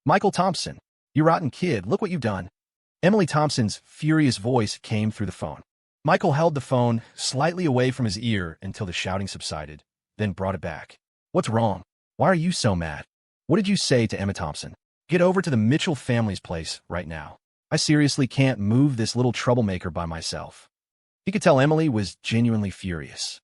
[SPEAKER 1] Michael Thompson. You rotten kid, look what you've done. Emily Thompson's furious voice came through the phone. Michael held the phone slightly away from his ear until the shouting subsided, then brought it back. What's wrong? Why are you so mad? What did you say to Emma Thompson? Get over to the Mitchell family's place right now. I seriously can't move this little troublemaker by myself. He could tell Emily was genuinely furious.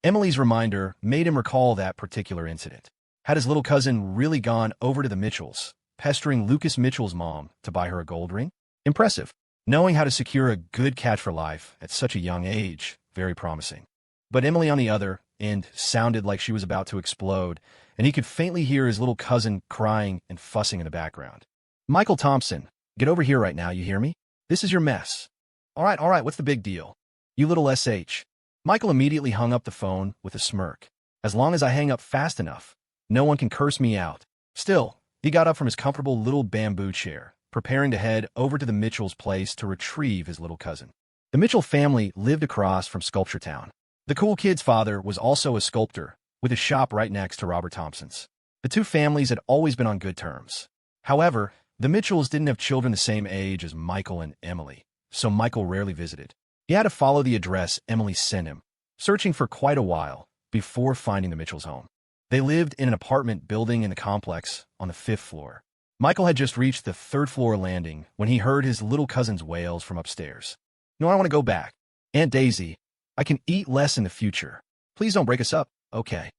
[SPEAKER 1] Emily's reminder made him recall that particular incident. Had his little cousin really gone over to the Mitchells, pestering Lucas Mitchell's mom to buy her a gold ring? Impressive. Knowing how to secure a good catch for life at such a young age, very promising. But Emily, on the other end, sounded like she was about to explode, and he could faintly hear his little cousin crying and fussing in the background. Michael Thompson, get over here right now, you hear me? This is your mess. All right, what's the big deal? You little SH. Michael immediately hung up the phone with a smirk. As long as I hang up fast enough, no one can curse me out. Still, he got up from his comfortable little bamboo chair, preparing to head over to the Mitchell's place to retrieve his little cousin. The Mitchell family lived across from Sculpture Town. The cool kid's father was also a sculptor, with a shop right next to Robert Thompson's. The two families had always been on good terms. However, the Mitchells didn't have children the same age as Michael and Emily, so Michael rarely visited. He had to follow the address Emily sent him, searching for quite a while before finding the Mitchells' home. They lived in an apartment building in the complex on the 5th floor. Michael had just reached the 3rd-floor landing when he heard his little cousin's wails from upstairs. No, I want to go back. Aunt Daisy, I can eat less in the future. Please don't break us up, okay?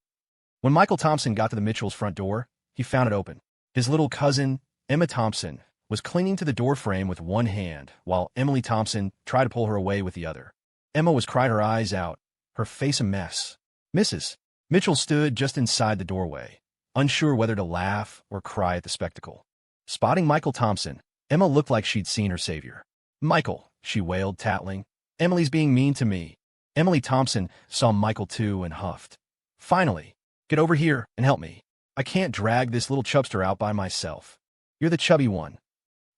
[SPEAKER 1] When Michael Thompson got to the Mitchell's front door, he found it open. His little cousin, Emma Thompson, was clinging to the door frame with one hand, while Emily Thompson tried to pull her away with the other. Emma was crying her eyes out, her face a mess. Mrs. Mitchell stood just inside the doorway, unsure whether to laugh or cry at the spectacle. Spotting Michael Thompson, Emma looked like she'd seen her savior. Michael, she wailed, tattling. Emily's being mean to me. Emily Thompson saw Michael too and huffed. Finally, get over here and help me. I can't drag this little chubster out by myself. You're the chubby one.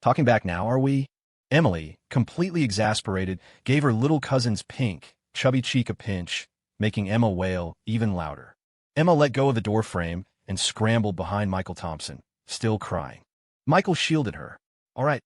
[SPEAKER 1] Talking back now, are we? Emily, completely exasperated, gave her little cousin's pink, chubby cheek a pinch, making Emma wail even louder. Emma let go of the door frame and scrambled behind Michael Thompson, still crying. Michael shielded her. All right,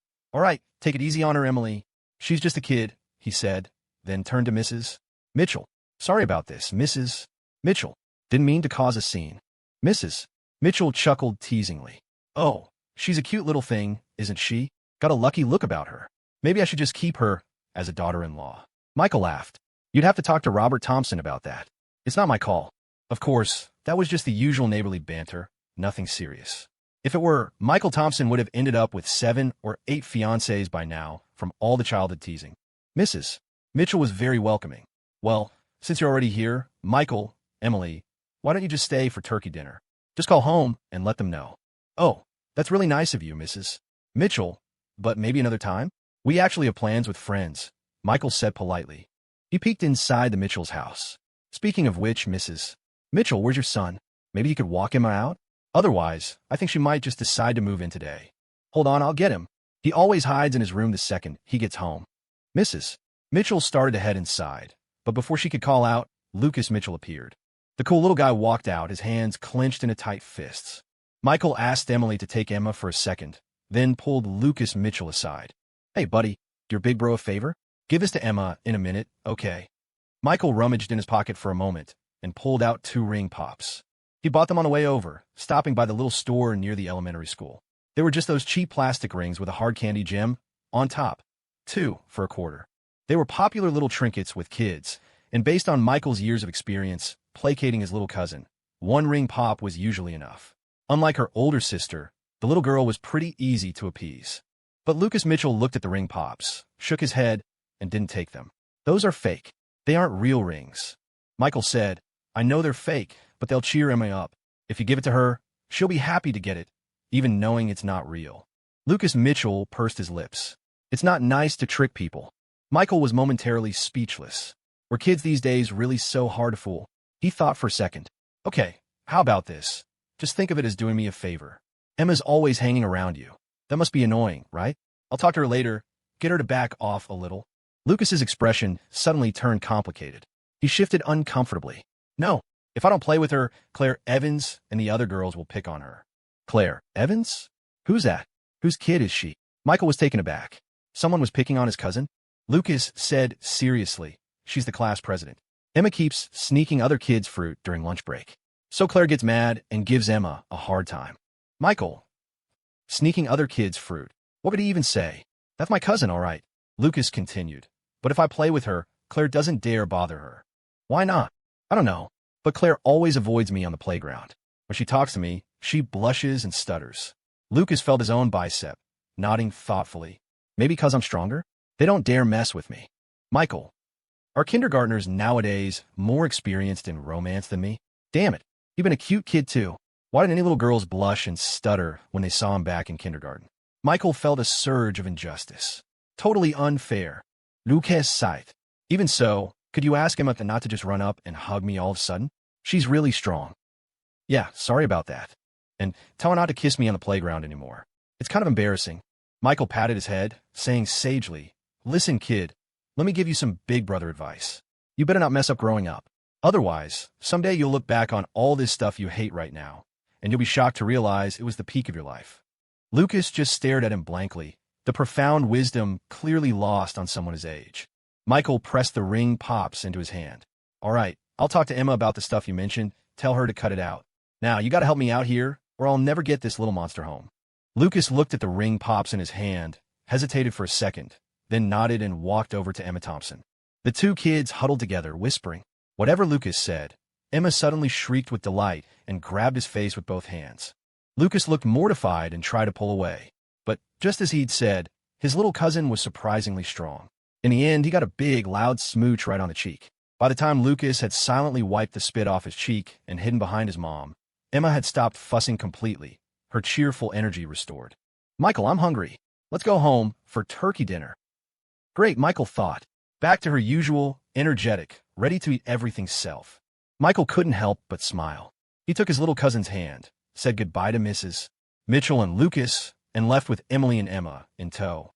[SPEAKER 1] take it easy on her, Emily. She's just a kid, he said, then turned to Mrs. Mitchell. Sorry about this, Mrs. Mitchell. Didn't mean to cause a scene. Mrs. Mitchell chuckled teasingly. Oh, she's a cute little thing, isn't she? Got a lucky look about her. Maybe I should just keep her as a daughter-in-law. Michael laughed. You'd have to talk to Robert Thompson about that. It's not my call. Of course, that was just the usual neighborly banter, nothing serious. If it were, Michael Thompson would have ended up with 7 or 8 fiancés by now from all the childhood teasing. Mrs. Mitchell was very welcoming. Well, since you're already here, Michael, Emily, why don't you just stay for turkey dinner? Just call home and let them know. Oh, that's really nice of you, Mrs. Mitchell, but maybe another time? We actually have plans with friends, Michael said politely. He peeked inside the Mitchell's house. Speaking of which, Mrs. Mitchell, where's your son? Maybe you could walk him out? Otherwise, I think she might just decide to move in today. Hold on, I'll get him. He always hides in his room the second he gets home. Mrs. Mitchell started to head inside, but before she could call out, Lucas Mitchell appeared. The cool little guy walked out, his hands clenched into tight fists. Michael asked Emily to take Emma for a second, then pulled Lucas Mitchell aside. Hey, buddy, do your big bro a favor? Give this to Emma in a minute, okay? Michael rummaged in his pocket for a moment and pulled out 2 ring pops. He bought them on the way over, stopping by the little store near the elementary school. They were just those cheap plastic rings with a hard candy gem on top. 2 for a quarter. They were popular little trinkets with kids, and based on Michael's years of experience placating his little cousin, 1 ring pop was usually enough. Unlike her older sister, the little girl was pretty easy to appease. But Lucas Mitchell looked at the ring pops, shook his head, and didn't take them. Those are fake. They aren't real rings. Michael said, I know they're fake, but they'll cheer Emma up. If you give it to her, she'll be happy to get it, even knowing it's not real. Lucas Mitchell pursed his lips. It's not nice to trick people. Michael was momentarily speechless. Were kids these days really so hard to fool? He thought for a second. Okay, how about this? Just think of it as doing me a favor. Emma's always hanging around you. That must be annoying, right? I'll talk to her later. Get her to back off a little. Lucas's expression suddenly turned complicated. He shifted uncomfortably. No, if I don't play with her, Clare Evans and the other girls will pick on her. Clare Evans? Who's that? Whose kid is she? Michael was taken aback. Someone was picking on his cousin? Lucas said seriously, she's the class president. Emma keeps sneaking other kids' fruit during lunch break. So Clare gets mad and gives Emma a hard time. Michael, sneaking other kids' fruit. What would he even say? That's my cousin, all right. Lucas continued. But if I play with her, Clare doesn't dare bother her. Why not? I don't know. But Clare always avoids me on the playground. When she talks to me, she blushes and stutters. Lucas felt his own bicep, nodding thoughtfully. Maybe because I'm stronger? They don't dare mess with me. Michael, are kindergartners nowadays more experienced in romance than me? Damn it, you've been a cute kid too. Why did any little girls blush and stutter when they saw him back in kindergarten? Michael felt a surge of injustice. Totally unfair. Lucas sighed. Even so, could you ask Emma not to just run up and hug me all of a sudden? She's really strong. Yeah, sorry about that. And tell her not to kiss me on the playground anymore. It's kind of embarrassing. Michael patted his head, saying sagely, Listen, kid, let me give you some big brother advice. You better not mess up growing up. Otherwise, someday you'll look back on all this stuff you hate right now, and you'll be shocked to realize it was the peak of your life. Lucas just stared at him blankly, the profound wisdom clearly lost on someone his age. Michael pressed the ring pops into his hand. All right, I'll talk to Emma about the stuff you mentioned. Tell her to cut it out. Now, you gotta help me out here, or I'll never get this little monster home. Lucas looked at the ring pops in his hand, hesitated for a second, then nodded and walked over to Emma Thompson. The 2 kids huddled together, whispering. Whatever Lucas said, Emma suddenly shrieked with delight and grabbed his face with both hands. Lucas looked mortified and tried to pull away. But just as he'd said, his little cousin was surprisingly strong. In the end, he got a big, loud smooch right on the cheek. By the time Lucas had silently wiped the spit off his cheek and hidden behind his mom, Emma had stopped fussing completely, her cheerful energy restored. Michael, I'm hungry. Let's go home for turkey dinner. Great, Michael thought. Back to her usual, energetic, ready to eat everything self. Michael couldn't help but smile. He took his little cousin's hand, said goodbye to Mrs. Mitchell and Lucas, and left with Emily and Emma in tow.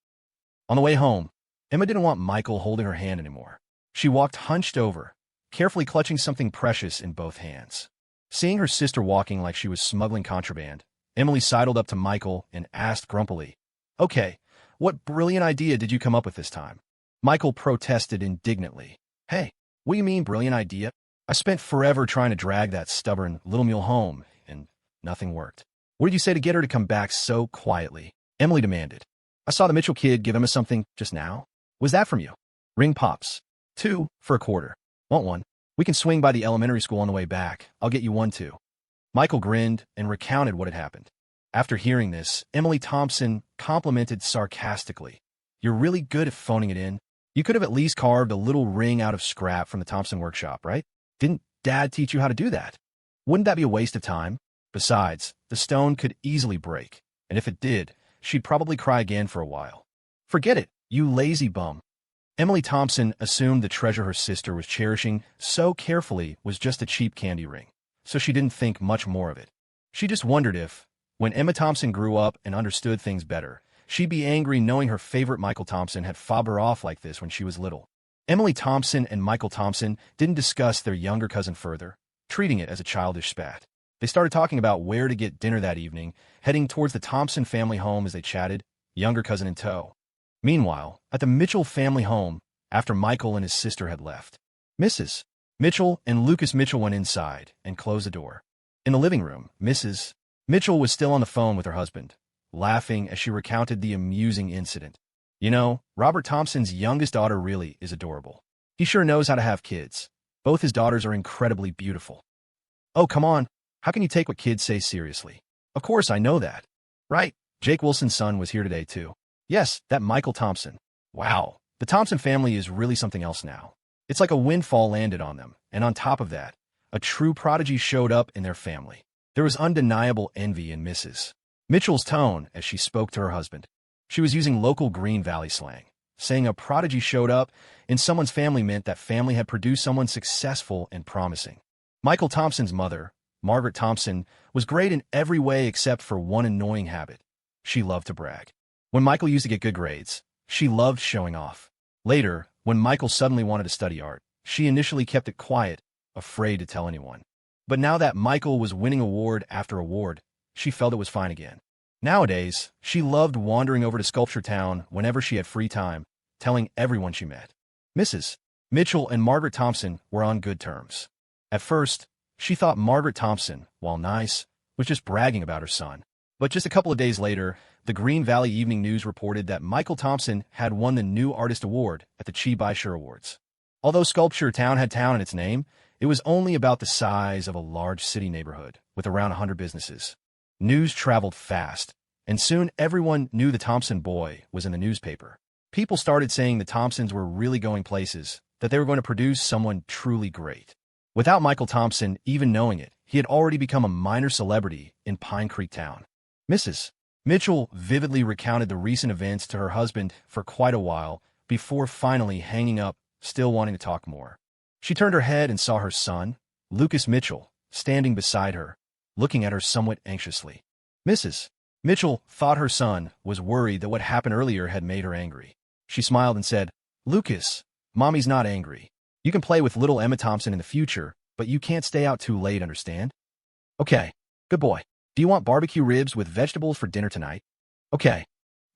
[SPEAKER 1] On the way home, Emma didn't want Michael holding her hand anymore. She walked hunched over, carefully clutching something precious in both hands. Seeing her sister walking like she was smuggling contraband, Emily sidled up to Michael and asked grumpily, Okay, what brilliant idea did you come up with this time? Michael protested indignantly. Hey, what do you mean brilliant idea? I spent forever trying to drag that stubborn little mule home, and nothing worked. What did you say to get her to come back so quietly? Emily demanded. I saw the Mitchell kid give Emma something just now. Was that from you? Ring pops. 2 for a quarter. Want one? We can swing by the elementary school on the way back. I'll get you one too. Michael grinned and recounted what had happened. After hearing this, Emily Thompson complimented sarcastically. You're really good at phoning it in. You could have at least carved a little ring out of scrap from the Thompson workshop, right? Didn't Dad teach you how to do that? Wouldn't that be a waste of time? Besides, the stone could easily break, and if it did, she'd probably cry again for a while. Forget it, you lazy bum. Emily Thompson assumed the treasure her sister was cherishing so carefully was just a cheap candy ring, so she didn't think much more of it. She just wondered if, when Emma Thompson grew up and understood things better, she'd be angry knowing her favorite Michael Thompson had fobbed her off like this when she was little. Emily Thompson and Michael Thompson didn't discuss their younger cousin further, treating it as a childish spat. They started talking about where to get dinner that evening, heading towards the Thompson family home as they chatted, younger cousin in tow. Meanwhile, at the Mitchell family home, after Michael and his sister had left, Mrs. Mitchell and Lucas Mitchell went inside and closed the door. In the living room, Mrs. Mitchell was still on the phone with her husband, laughing as she recounted the amusing incident. You know, Robert Thompson's youngest daughter really is adorable. He sure knows how to have kids. Both his daughters are incredibly beautiful. Oh, come on. How can you take what kids say seriously? Of course, I know that. Right? Jake Wilson's son was here today, too. Yes, that Michael Thompson. Wow. The Thompson family is really something else now. It's like a windfall landed on them, and on top of that, a true prodigy showed up in their family. There was undeniable envy in Mrs. Mitchell's tone as she spoke to her husband. She was using local Green Valley slang, saying a prodigy showed up in someone's family meant that family had produced someone successful and promising. Michael Thompson's mother, Margaret Thompson, was great in every way except for one annoying habit. She loved to brag. When Michael used to get good grades, she loved showing off. Later, when Michael suddenly wanted to study art, she initially kept it quiet, afraid to tell anyone. But now that Michael was winning award after award, she felt it was fine again. Nowadays, she loved wandering over to Sculpture Town whenever she had free time, telling everyone she met. Mrs. Mitchell and Margaret Thompson were on good terms. At first, she thought Margaret Thompson, while nice, was just bragging about her son. But just a couple of days later, the Green Valley Evening News reported that Michael Thompson had won the New Artist Award at the Chi-Bai-Shur Awards. Although Sculpture Town had town in its name, it was only about the size of a large city neighborhood with around 100 businesses. News traveled fast, and soon everyone knew the Thompson boy was in the newspaper. People started saying the Thompsons were really going places, that they were going to produce someone truly great. Without Michael Thompson even knowing it, he had already become a minor celebrity in Pine Creek Town. Mrs. Mitchell vividly recounted the recent events to her husband for quite a while before finally hanging up, still wanting to talk more. She turned her head and saw her son, Lucas Mitchell, standing beside her, looking at her somewhat anxiously. Mrs. Mitchell thought her son was worried that what happened earlier had made her angry. She smiled and said, "Lucas, Mommy's not angry. You can play with little Emma Thompson in the future, but you can't stay out too late, understand? Okay, good boy. Do you want barbecue ribs with vegetables for dinner tonight? Okay."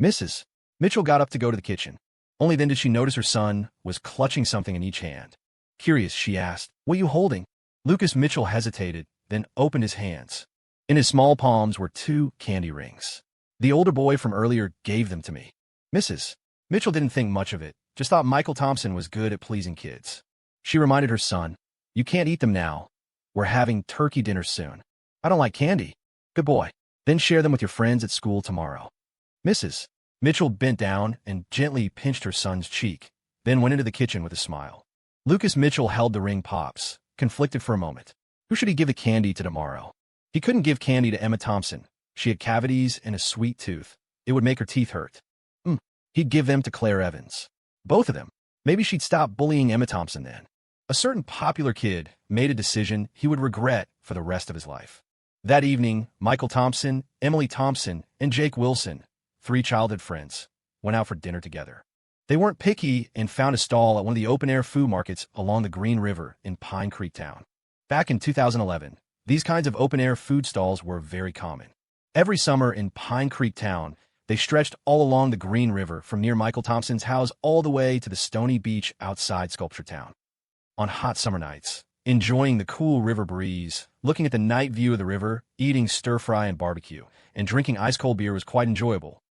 [SPEAKER 1] Mrs. Mitchell got up to go to the kitchen. Only then did she notice her son was clutching something in each hand. Curious, she asked, "What are you holding?" Lucas Mitchell hesitated, then opened his hands. In his small palms were 2 candy rings. The older boy from earlier gave them to me. Mrs. Mitchell didn't think much of it, just thought Michael Thompson was good at pleasing kids. She reminded her son, "You can't eat them now. We're having turkey dinner soon." "I don't like candy." "Good boy. Then share them with your friends at school tomorrow." Mrs. Mitchell bent down and gently pinched her son's cheek, then went into the kitchen with a smile. Lucas Mitchell held the ring pops, conflicted for a moment. Who should he give the candy to tomorrow? He couldn't give candy to Emma Thompson. She had cavities and a sweet tooth. It would make her teeth hurt. He'd give them to Clare Evans. Both of them. Maybe she'd stop bullying Emma Thompson then. A certain popular kid made a decision he would regret for the rest of his life. That evening, Michael Thompson, Emily Thompson, and Jake Wilson, 3 childhood friends, went out for dinner together. They weren't picky and found a stall at one of the open-air food markets along the Green River in Pine Creek Town. Back in 2011, these kinds of open-air food stalls were very common. Every summer in Pine Creek Town, they stretched all along the Green River from near Michael Thompson's house all the way to the stony beach outside Sculpture Town. On hot summer nights, enjoying the cool river breeze, looking at the night view of the river, eating stir-fry and barbecue, and drinking ice-cold beer was quite enjoyable.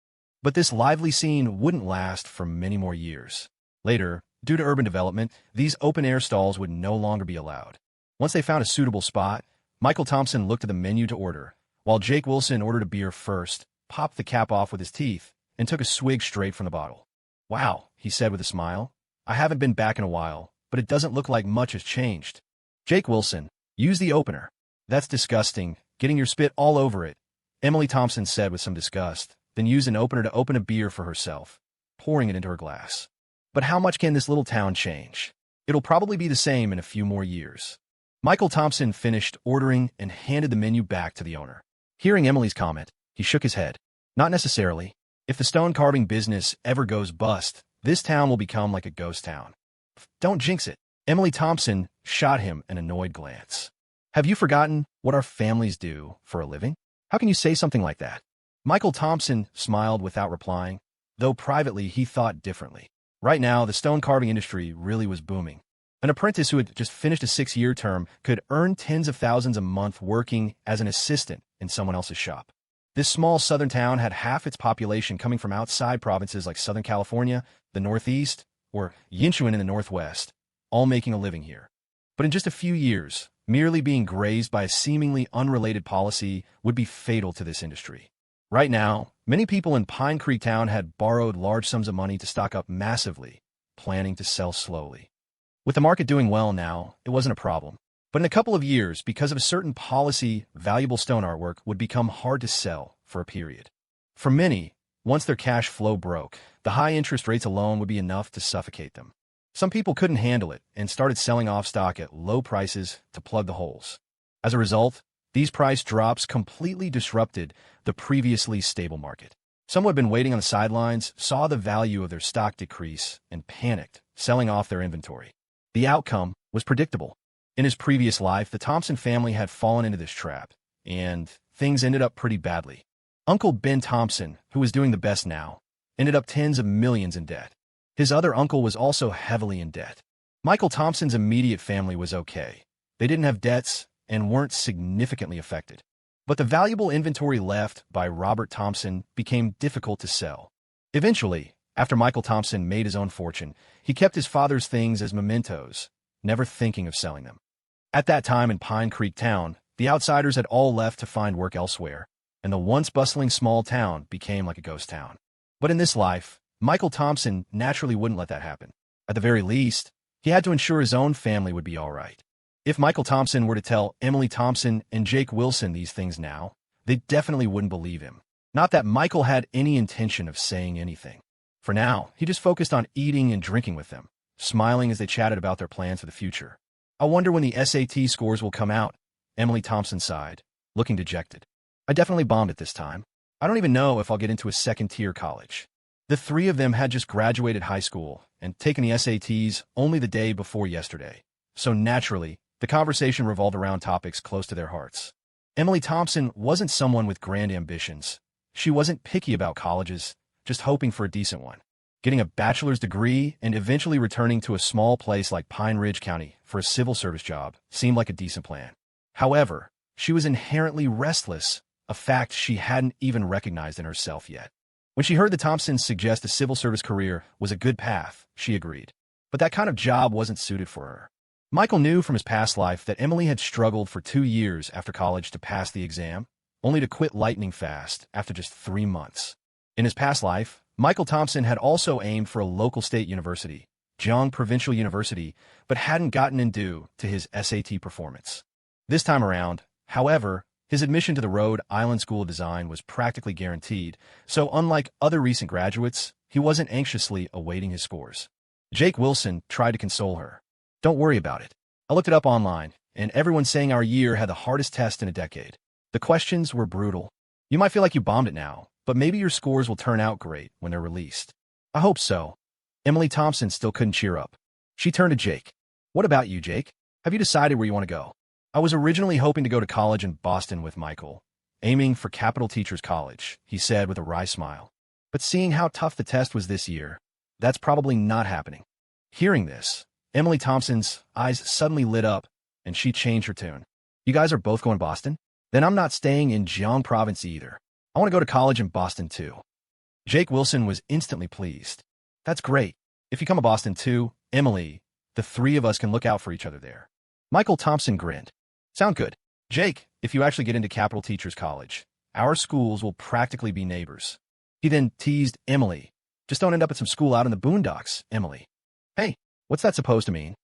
[SPEAKER 1] But this lively scene wouldn't last for many more years. Later, due to urban development, these open-air stalls would no longer be allowed. Once they found a suitable spot, Michael Thompson looked at the menu to order, while Jake Wilson ordered a beer first, popped the cap off with his teeth, and took a swig straight from the bottle. "Wow," he said with a smile. "I haven't been back in a while, but it doesn't look like much has changed." Jake Wilson, "Use the opener." "That's disgusting, getting your spit all over it," Emily Thompson said with some disgust, then used an opener to open a beer for herself, pouring it into her glass. But how much can this little town change? It'll probably be the same in a few more years. Michael Thompson finished ordering and handed the menu back to the owner. Hearing Emily's comment, he shook his head. Not necessarily. If the stone carving business ever goes bust, this town will become like a ghost town. Don't jinx it. Emily Thompson shot him an annoyed glance. Have you forgotten what our families do for a living? How can you say something like that? Michael Thompson smiled without replying, though privately he thought differently. Right now, the stone carving industry really was booming. An apprentice who had just finished a 6-year term could earn tens of thousands a month working as an assistant in someone else's shop. This small southern town had half its population coming from outside provinces like Southern California, the Northeast, or Yinchuan in the Northwest, all making a living here. But in just a few years, merely being grazed by a seemingly unrelated policy would be fatal to this industry. Right now, many people in Pine Creek Town had borrowed large sums of money to stock up massively, planning to sell slowly. With the market doing well now, it wasn't a problem. But in a couple of years, because of a certain policy, valuable stone artwork would become hard to sell for a period. For many, once their cash flow broke, the high interest rates alone would be enough to suffocate them. Some people couldn't handle it and started selling off stock at low prices to plug the holes. As a result, these price drops completely disrupted the previously stable market. Some who had been waiting on the sidelines saw the value of their stock decrease and panicked, selling off their inventory. The outcome was predictable. In his previous life, the Thompson family had fallen into this trap, and things ended up pretty badly. Uncle Ben Thompson, who was doing the best now, ended up tens of millions in debt. His other uncle was also heavily in debt. Michael Thompson's immediate family was okay. They didn't have debts and weren't significantly affected. But the valuable inventory left by Robert Thompson became difficult to sell. Eventually, after Michael Thompson made his own fortune, he kept his father's things as mementos, never thinking of selling them. At that time in Pine Creek Town, the outsiders had all left to find work elsewhere, and the once bustling small town became like a ghost town. But in this life, Michael Thompson naturally wouldn't let that happen. At the very least, he had to ensure his own family would be all right. If Michael Thompson were to tell Emily Thompson and Jake Wilson these things now, they definitely wouldn't believe him. Not that Michael had any intention of saying anything. For now, he just focused on eating and drinking with them, smiling as they chatted about their plans for the future. I wonder when the SAT scores will come out, Emily Thompson sighed, looking dejected. I definitely bombed it this time. I don't even know if I'll get into a second-tier college. The three of them had just graduated high school and taken the SATs only the day before yesterday. So naturally, the conversation revolved around topics close to their hearts. Emily Thompson wasn't someone with grand ambitions. She wasn't picky about colleges, just hoping for a decent one. Getting a bachelor's degree and eventually returning to a small place like Pine Ridge County for a civil service job seemed like a decent plan. However, she was inherently restless, a fact she hadn't even recognized in herself yet. When she heard the Thompsons suggest a civil service career was a good path, she agreed. But that kind of job wasn't suited for her. Michael knew from his past life that Emily had struggled for 2 years after college to pass the exam, only to quit lightning fast after just 3 months. In his past life, Michael Thompson had also aimed for a local state university, Jiang Provincial University, but hadn't gotten in due to his SAT performance. This time around, however, his admission to the Rhode Island School of Design was practically guaranteed, so unlike other recent graduates, he wasn't anxiously awaiting his scores. Jake Wilson tried to console her. Don't worry about it. I looked it up online, and everyone's saying our year had the hardest test in a decade. The questions were brutal. You might feel like you bombed it now, but maybe your scores will turn out great when they're released. I hope so. Emily Thompson still couldn't cheer up. She turned to Jake. What about you, Jake? Have you decided where you want to go? I was originally hoping to go to college in Boston with Michael, aiming for Capital Teachers College, he said with a wry smile. But seeing how tough the test was this year, that's probably not happening. Hearing this, Emily Thompson's eyes suddenly lit up, and she changed her tune. You guys are both going to Boston? Then I'm not staying in Jiang Province either. I want to go to college in Boston too. Jake Wilson was instantly pleased. That's great. If you come to Boston too, Emily, the three of us can look out for each other there. Michael Thompson grinned. Sound good. Jake, if you actually get into Capital Teachers College, our schools will practically be neighbors. He then teased Emily. Just don't end up at some school out in the boondocks, Emily. Hey, what's that supposed to mean?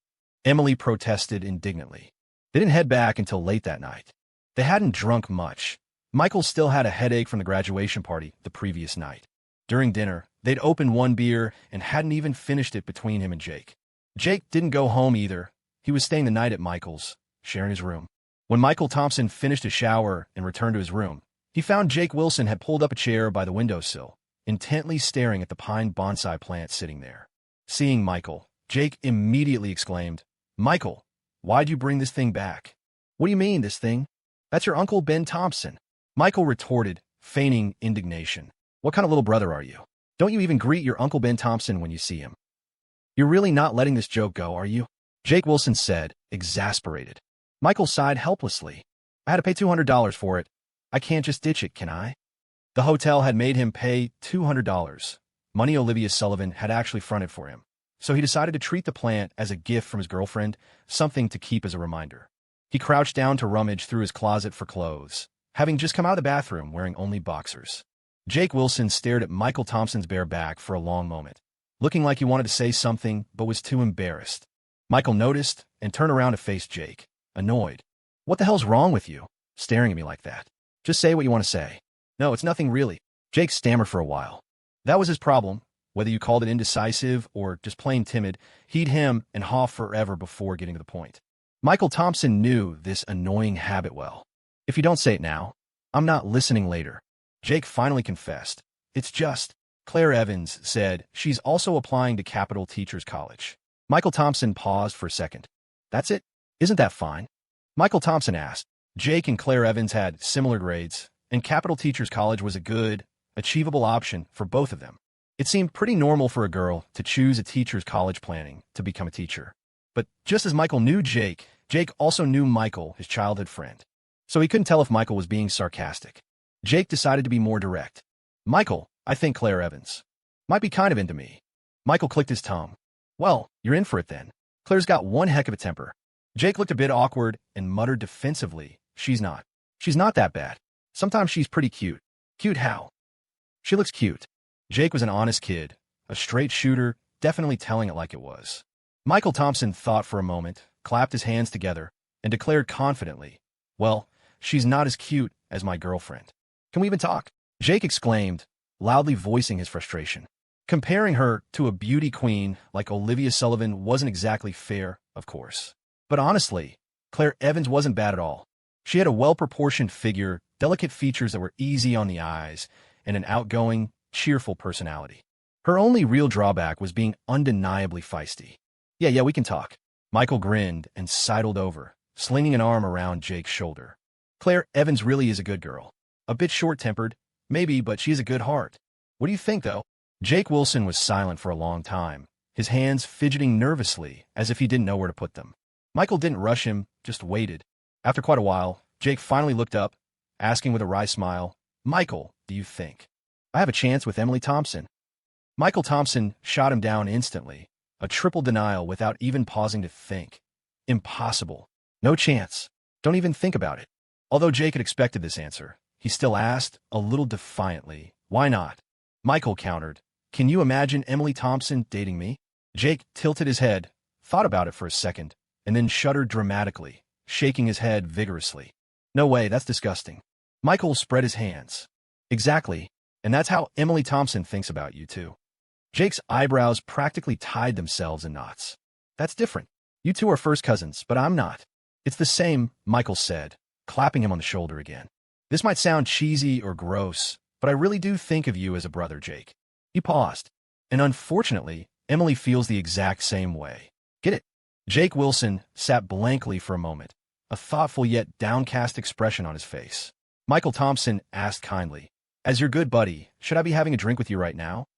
[SPEAKER 1] Emily protested indignantly. They didn't head back until late that night. They hadn't drunk much. Michael still had a headache from the graduation party the previous night. During dinner, They'd opened one beer and hadn't even finished it between him and Jake. Jake didn't go home either. He was staying the night at Michael's, sharing his room. When Michael Thompson finished his shower and returned to his room, he found Jake Wilson had pulled up a chair by the windowsill, intently staring at the pine bonsai plant sitting there. Seeing Michael, Jake immediately exclaimed, "Michael, why'd you bring this thing back?" "What do you mean, this thing?" "That's your Uncle Ben Thompson." Michael retorted, feigning indignation. "What kind of little brother are you? Don't you even greet your Uncle Ben Thompson when you see him?" "You're really not letting this joke go, are you?" Jake Wilson said, exasperated. Michael sighed helplessly. "I had to pay $200 for it. I can't just ditch it, can I?" The hotel had made him pay $200, money Olivia Sullivan had actually fronted for him. So he decided to treat the plant as a gift from his girlfriend, something to keep as a reminder. He crouched down to rummage through his closet for clothes, having just come out of the bathroom wearing only boxers. Jake Wilson stared at Michael Thompson's bare back for a long moment, looking like he wanted to say something but was too embarrassed. Michael noticed and turned around to face Jake, annoyed. "What the hell's wrong with you, staring at me like that? Just say what you want to say." "No, it's nothing really." Jake stammered for a while. That was his problem. Whether you called it indecisive or just plain timid, he'd hem and haw forever before getting to the point. Michael Thompson knew this annoying habit well. "If you don't say it now, I'm not listening later." Jake finally confessed. "It's just," Clare Evans said, "she's also applying to Capital Teachers College." Michael Thompson paused for a second. "That's it? Isn't that fine?" Michael Thompson asked. Jake and Clare Evans had similar grades, and Capital Teachers College was a good, achievable option for both of them. It seemed pretty normal for a girl to choose a teacher's college planning to become a teacher. But just as Michael knew Jake, Jake also knew Michael, his childhood friend. So he couldn't tell if Michael was being sarcastic. Jake decided to be more direct. "Michael, I think Clare Evans might be kind of into me." Michael clicked his tongue. "Well, you're in for it then. Claire's got one heck of a temper." Jake looked a bit awkward and muttered defensively, She's not that bad. Sometimes she's pretty cute." "Cute how?" "She looks cute." Jake was an honest kid, a straight shooter, definitely telling it like it was. Michael Thompson thought for a moment, clapped his hands together, and declared confidently, "Well, she's not as cute as my girlfriend." "Can we even talk?" Jake exclaimed, loudly voicing his frustration. Comparing her to a beauty queen like Olivia Sullivan wasn't exactly fair, of course. But honestly, Clare Evans wasn't bad at all. She had a well-proportioned figure, delicate features that were easy on the eyes, and an outgoing, cheerful personality. Her only real drawback was being undeniably feisty. Yeah, we can talk." Michael grinned and sidled over, slinging an arm around Jake's shoulder. "Clare Evans really is a good girl. A bit short-tempered, maybe, but she has a good heart. What do you think, though?" Jake Wilson was silent for a long time, his hands fidgeting nervously as if he didn't know where to put them. Michael didn't rush him, just waited. After quite a while, Jake finally looked up, asking with a wry smile, "Michael, do you think I have a chance with Emily Thompson?" Michael Thompson shot him down instantly, a triple denial without even pausing to think. "Impossible. No chance. Don't even think about it." Although Jake had expected this answer, he still asked, a little defiantly, "Why not?" Michael countered, "Can you imagine Emily Thompson dating me?" Jake tilted his head, thought about it for a second, and then shuddered dramatically, shaking his head vigorously. "No way, that's disgusting." Michael spread his hands. "Exactly, and that's how Emily Thompson thinks about you, too." Jake's eyebrows practically tied themselves in knots. "That's different. You two are first cousins, but I'm not." "It's the same," Michael said, clapping him on the shoulder again. "This might sound cheesy or gross, but I really do think of you as a brother, Jake." He paused. "And unfortunately, Emily feels the exact same way. Get it?" Jake Wilson sat blankly for a moment, a thoughtful yet downcast expression on his face. Michael Thompson asked kindly, "As your good buddy, should I be having a drink with you right now?"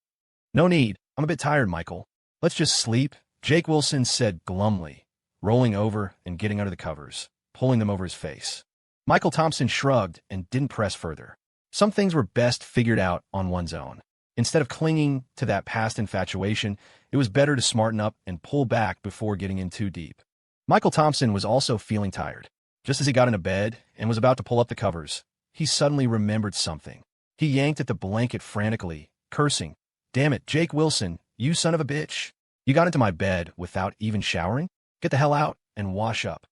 [SPEAKER 1] "No need. I'm a bit tired, Michael. Let's just sleep," Jake Wilson said glumly, rolling over and getting under the covers, pulling them over his face. Michael Thompson shrugged and didn't press further. Some things were best figured out on one's own. Instead of clinging to that past infatuation, it was better to smarten up and pull back before getting in too deep. Michael Thompson was also feeling tired. Just as he got into bed and was about to pull up the covers, he suddenly remembered something. He yanked at the blanket frantically, cursing, "Damn it, Jake Wilson, you son of a bitch. You got into my bed without even showering? Get the hell out and wash up."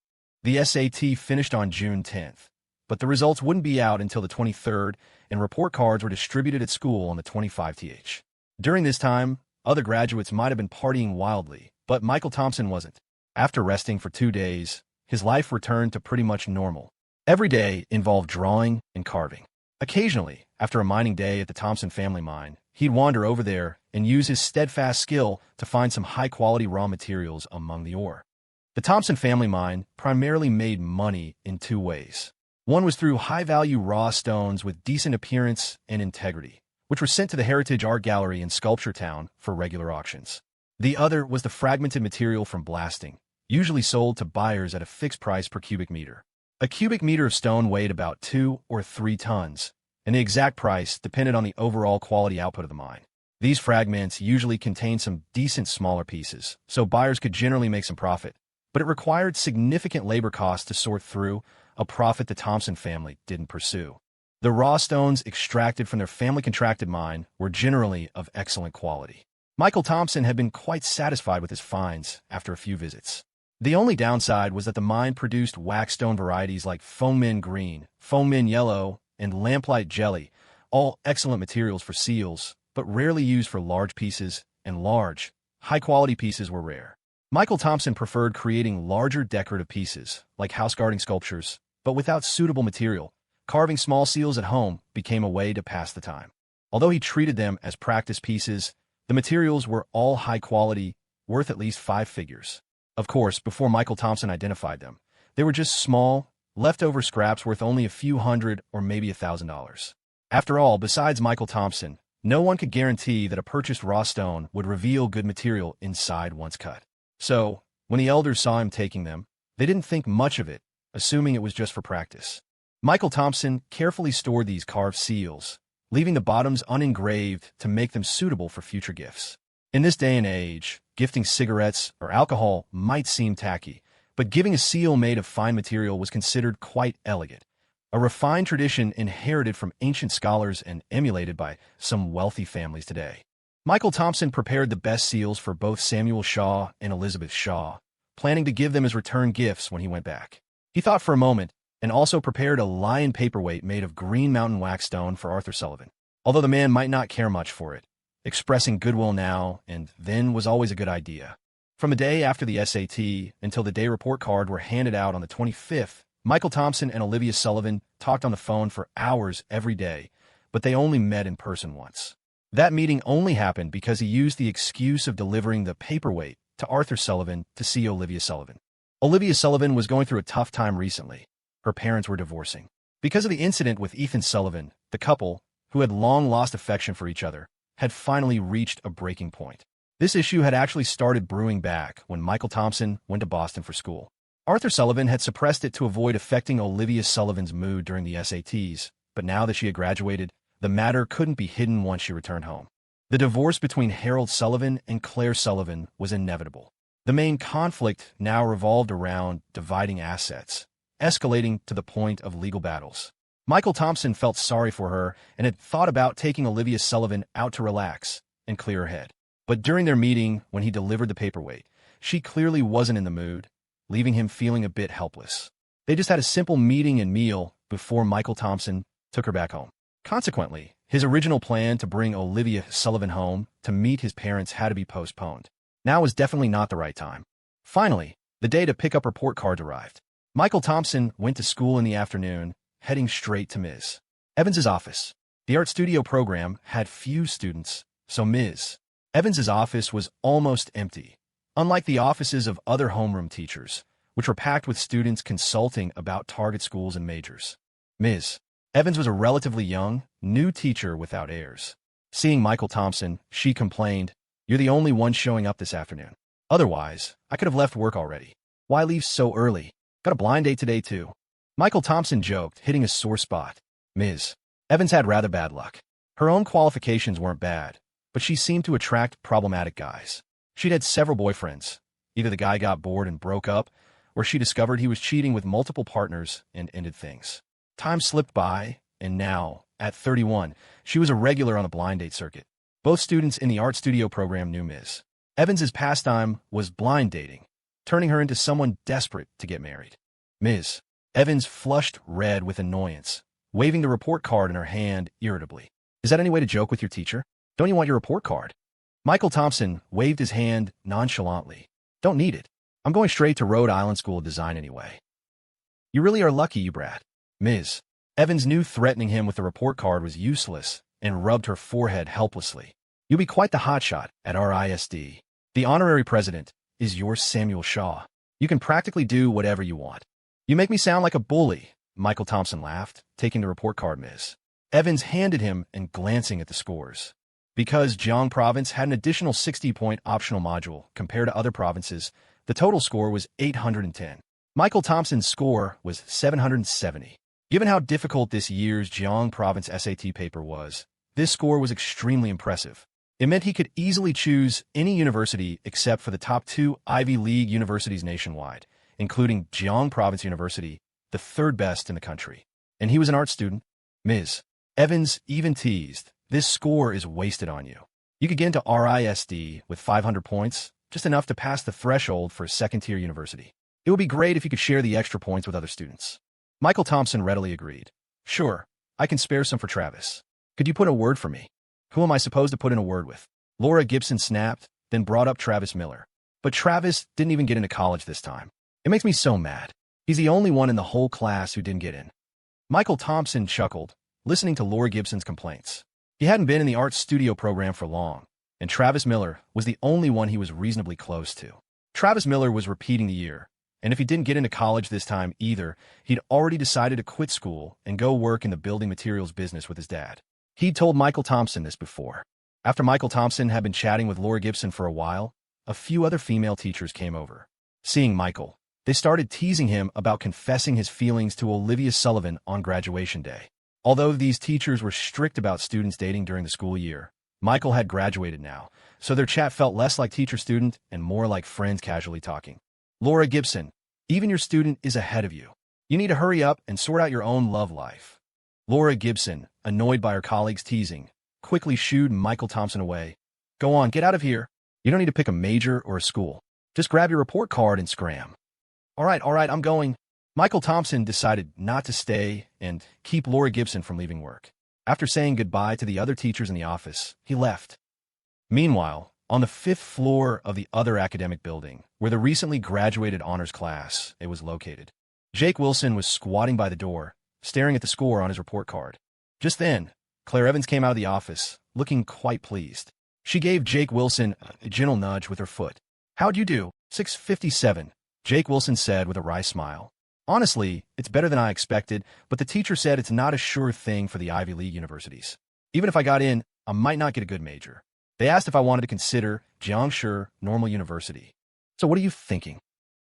[SPEAKER 1] The SAT finished on June 10th, but the results wouldn't be out until the 23rd, and report cards were distributed at school on the 25th. During this time, other graduates might have been partying wildly, but Michael Thompson wasn't. After resting for 2 days, his life returned to pretty much normal. Every day involved drawing and carving. Occasionally, after a mining day at the Thompson family mine, he'd wander over there and use his steadfast skill to find some high-quality raw materials among the ore. The Thompson family mine primarily made money in 2 ways. One was through high-value raw stones with decent appearance and integrity, which were sent to the Heritage Art Gallery in Sculpture Town for regular auctions. The other was the fragmented material from blasting, usually sold to buyers at a fixed price per cubic meter. A cubic meter of stone weighed about 2 or 3 tons, and the exact price depended on the overall quality output of the mine. These fragments usually contained some decent smaller pieces, so buyers could generally make some profit, but it required significant labor costs to sort through, a profit the Thompson family didn't pursue. The raw stones extracted from their family-contracted mine were generally of excellent quality. Michael Thompson had been quite satisfied with his finds after a few visits. The only downside was that the mine produced wax stone varieties like foam-min green, foam-min yellow, and lamplight jelly, all excellent materials for seals, but rarely used for large pieces, and large, high-quality pieces were rare. Michael Thompson preferred creating larger decorative pieces, like house-guarding sculptures, but without suitable material. Carving small seals at home became a way to pass the time. Although he treated them as practice pieces, the materials were all high quality, worth at least 5 figures. Of course, before Michael Thompson identified them, they were just small, leftover scraps worth only a few hundred or maybe $1,000. After all, besides Michael Thompson, no one could guarantee that a purchased raw stone would reveal good material inside once cut. So, when the elders saw him taking them, they didn't think much of it, assuming it was just for practice. Michael Thompson carefully stored these carved seals, leaving the bottoms unengraved to make them suitable for future gifts. In this day and age, gifting cigarettes or alcohol might seem tacky, but giving a seal made of fine material was considered quite elegant, a refined tradition inherited from ancient scholars and emulated by some wealthy families today. Michael Thompson prepared the best seals for both Samuel Shaw and Elizabeth Shaw, planning to give them as return gifts when he went back. He thought for a moment, and also prepared a lion paperweight made of Green Mountain wax stone for Arthur Sullivan. Although the man might not care much for it, expressing goodwill now and then was always a good idea. From the day after the SAT until the day report card were handed out on the 25th, Michael Thompson and Olivia Sullivan talked on the phone for hours every day, but they only met in person once. That meeting only happened because he used the excuse of delivering the paperweight to Arthur Sullivan to see Olivia Sullivan. Olivia Sullivan was going through a tough time recently. Her parents were divorcing. Because of the incident with Ethan Sullivan, the couple, who had long lost affection for each other, had finally reached a breaking point. This issue had actually started brewing back when Michael Thompson went to Boston for school. Arthur Sullivan had suppressed it to avoid affecting Olivia Sullivan's mood during the SATs, but now that she had graduated, the matter couldn't be hidden once she returned home. The divorce between Harold Sullivan and Clare Sullivan was inevitable. The main conflict now revolved around dividing assets, escalating to the point of legal battles. Michael Thompson felt sorry for her and had thought about taking Olivia Sullivan out to relax and clear her head. But during their meeting, when he delivered the paperweight, she clearly wasn't in the mood, leaving him feeling a bit helpless. They just had a simple meeting and meal before Michael Thompson took her back home. Consequently, his original plan to bring Olivia Sullivan home to meet his parents had to be postponed. Now was definitely not the right time. Finally, the day to pick up report cards arrived. Michael Thompson went to school in the afternoon, heading straight to Ms. Evans's office. The art studio program had few students, so Ms. Evans's office was almost empty, unlike the offices of other homeroom teachers, which were packed with students consulting about target schools and majors. Ms. Evans was a relatively young, new teacher without airs. Seeing Michael Thompson, she complained, "You're the only one showing up this afternoon. Otherwise, I could have left work already. Why leave so early? Got a blind date today, too." Michael Thompson joked, hitting a sore spot. Ms. Evans had rather bad luck. Her own qualifications weren't bad, but she seemed to attract problematic guys. She'd had several boyfriends. Either the guy got bored and broke up, or she discovered he was cheating with multiple partners and ended things. Time slipped by, and now, at 31, she was a regular on the blind date circuit. Both students in the art studio program knew Ms. Evans's pastime was blind dating, turning her into someone desperate to get married. Ms. Evans flushed red with annoyance, waving the report card in her hand irritably. "Is that any way to joke with your teacher?" Don't you want your report card? Michael Thompson waved his hand nonchalantly. Don't need it. I'm going straight to Rhode Island School of Design anyway. You really are lucky, you brat. Ms. Evans knew threatening him with the report card was useless and rubbed her forehead helplessly. You'll be quite the hotshot at RISD. The honorary president is your Samuel Shaw. You can practically do whatever you want. You make me sound like a bully, Michael Thompson laughed, taking the report card. Ms. Evans handed him and glancing at the scores. Because Jiang province had an additional 60-point optional module compared to other provinces, the total score was 810. Michael Thompson's score was 770. Given how difficult this year's Jiang province SAT paper was, this score was extremely impressive. It meant he could easily choose any university except for the top 2 Ivy League universities nationwide, including Jiang Province University, the 3rd best in the country. And he was an art student. Ms. Evans even teased, this score is wasted on you. You could get into RISD with 500 points, just enough to pass the threshold for a second-tier university. It would be great if you could share the extra points with other students. Michael Thompson readily agreed. Sure, I can spare some for Travis. Could you put a word for me? Who am I supposed to put in a word with? Laura Gibson snapped, then brought up Travis Miller. But Travis didn't even get into college this time. It makes me so mad. He's the only one in the whole class who didn't get in. Michael Thompson chuckled, listening to Laura Gibson's complaints. He hadn't been in the art studio program for long, and Travis Miller was the only one he was reasonably close to. Travis Miller was repeating the year, and if he didn't get into college this time either, he'd already decided to quit school and go work in the building materials business with his dad. He'd told Michael Thompson this before. After Michael Thompson had been chatting with Laura Gibson for a while, a few other female teachers came over. Seeing Michael, they started teasing him about confessing his feelings to Olivia Sullivan on graduation day. Although these teachers were strict about students dating during the school year, Michael had graduated now, so their chat felt less like teacher-student and more like friends casually talking. Laura Gibson, even your student is ahead of you. You need to hurry up and sort out your own love life. Laura Gibson, annoyed by her colleagues' teasing, quickly shooed Michael Thompson away. Go on, get out of here. You don't need to pick a major or a school. Just grab your report card and scram. All right, I'm going. Michael Thompson decided not to stay and keep Laura Gibson from leaving work. After saying goodbye to the other teachers in the office, he left. Meanwhile, on the 5th floor of the other academic building, where the recently graduated honors class was located, Jake Wilson was squatting by the door, staring at the score on his report card. Just then, Clare Evans came out of the office, looking quite pleased. She gave Jake Wilson a gentle nudge with her foot. How'd you do? 657, Jake Wilson said with a wry smile. Honestly, it's better than I expected, but the teacher said it's not a sure thing for the Ivy League universities. Even if I got in, I might not get a good major. They asked if I wanted to consider Jiangshi Normal University. So what are you thinking?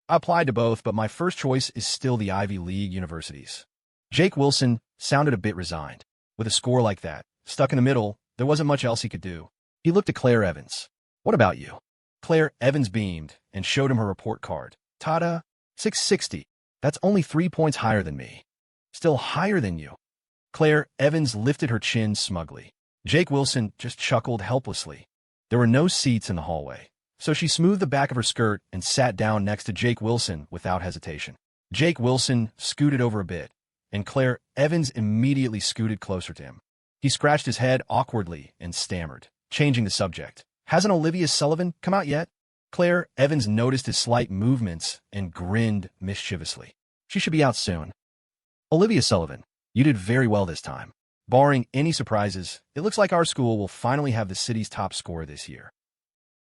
[SPEAKER 1] I applied to both, but my first choice is still the Ivy League universities. Jake Wilson sounded a bit resigned. With a score like that, stuck in the middle, there wasn't much else he could do. He looked at Clare Evans. What about you? Clare Evans beamed and showed him her report card. Ta-da! 660. That's only 3 points higher than me. Still higher than you. Clare Evans lifted her chin smugly. Jake Wilson just chuckled helplessly. There were no seats in the hallway, so she smoothed the back of her skirt and sat down next to Jake Wilson without hesitation. Jake Wilson scooted over a bit, and Clare Evans immediately scooted closer to him. He scratched his head awkwardly and stammered, changing the subject. Hasn't Olivia Sullivan come out yet? Clare Evans noticed his slight movements and grinned mischievously. She should be out soon. Olivia Sullivan, you did very well this time. Barring any surprises, it looks like our school will finally have the city's top score this year.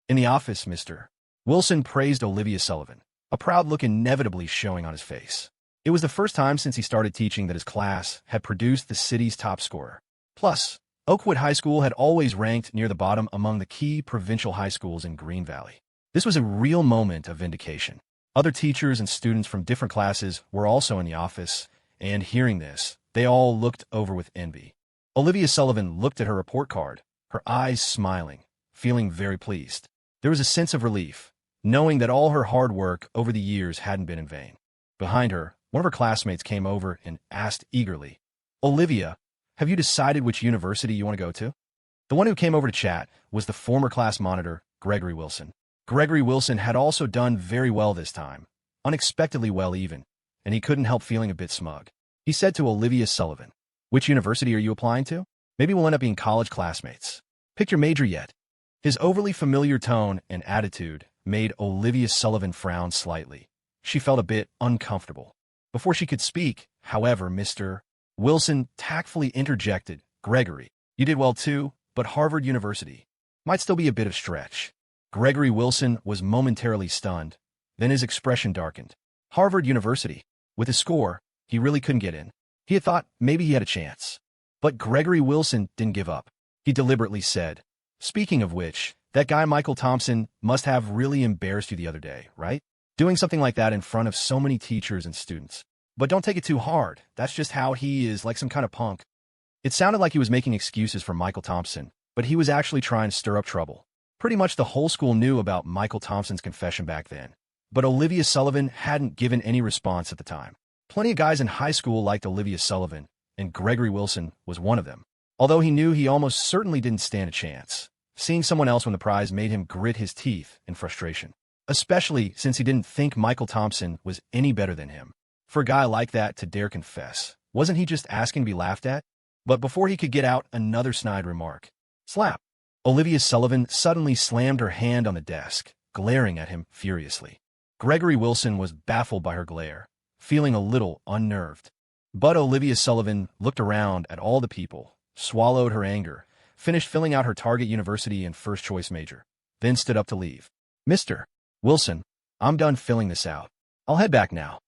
[SPEAKER 1] In the office, Mr. Wilson praised Olivia Sullivan, a proud look inevitably showing on his face. It was the first time since he started teaching that his class had produced the city's top scorer. Plus, Oakwood High School had always ranked near the bottom among the key provincial high schools in Green Valley. This was a real moment of vindication. Other teachers and students from different classes were also in the office, and hearing this, they all looked over with envy. Olivia Sullivan looked at her report card, her eyes smiling, feeling very pleased. There was a sense of relief, knowing that all her hard work over the years hadn't been in vain. Behind her, one of her classmates came over and asked eagerly, Olivia, have you decided which university you want to go to? The one who came over to chat was the former class monitor, Gregory Wilson. Gregory Wilson had also done very well this time, unexpectedly well even, and he couldn't help feeling a bit smug. He said to Olivia Sullivan, which university are you applying to? Maybe we'll end up being college classmates. Picked your major yet? His overly familiar tone and attitude made Olivia Sullivan frown slightly. She felt a bit uncomfortable. Before she could speak, however, Mr. Wilson tactfully interjected, Gregory, you did well too, but Harvard University might still be a bit of stretch. Gregory Wilson was momentarily stunned, then his expression darkened. Harvard University. With his score, he really couldn't get in. He had thought maybe he had a chance. But Gregory Wilson didn't give up. He deliberately said, speaking of which, that guy Michael Thompson must have really embarrassed you the other day, right? Doing something like that in front of so many teachers and students. But don't take it too hard. That's just how he is, like some kind of punk. It sounded like he was making excuses for Michael Thompson, but he was actually trying to stir up trouble. Pretty much the whole school knew about Michael Thompson's confession back then. But Olivia Sullivan hadn't given any response at the time. Plenty of guys in high school liked Olivia Sullivan, and Gregory Wilson was one of them. Although he knew he almost certainly didn't stand a chance. Seeing someone else win the prize made him grit his teeth in frustration. Especially since he didn't think Michael Thompson was any better than him. For a guy like that to dare confess, wasn't he just asking to be laughed at? But before he could get out another snide remark, slap! Olivia Sullivan suddenly slammed her hand on the desk, glaring at him furiously. Gregory Wilson was baffled by her glare, feeling a little unnerved. But Olivia Sullivan looked around at all the people, swallowed her anger, finished filling out her target university and first-choice major, then stood up to leave. Mr. Wilson, I'm done filling this out. I'll head back now.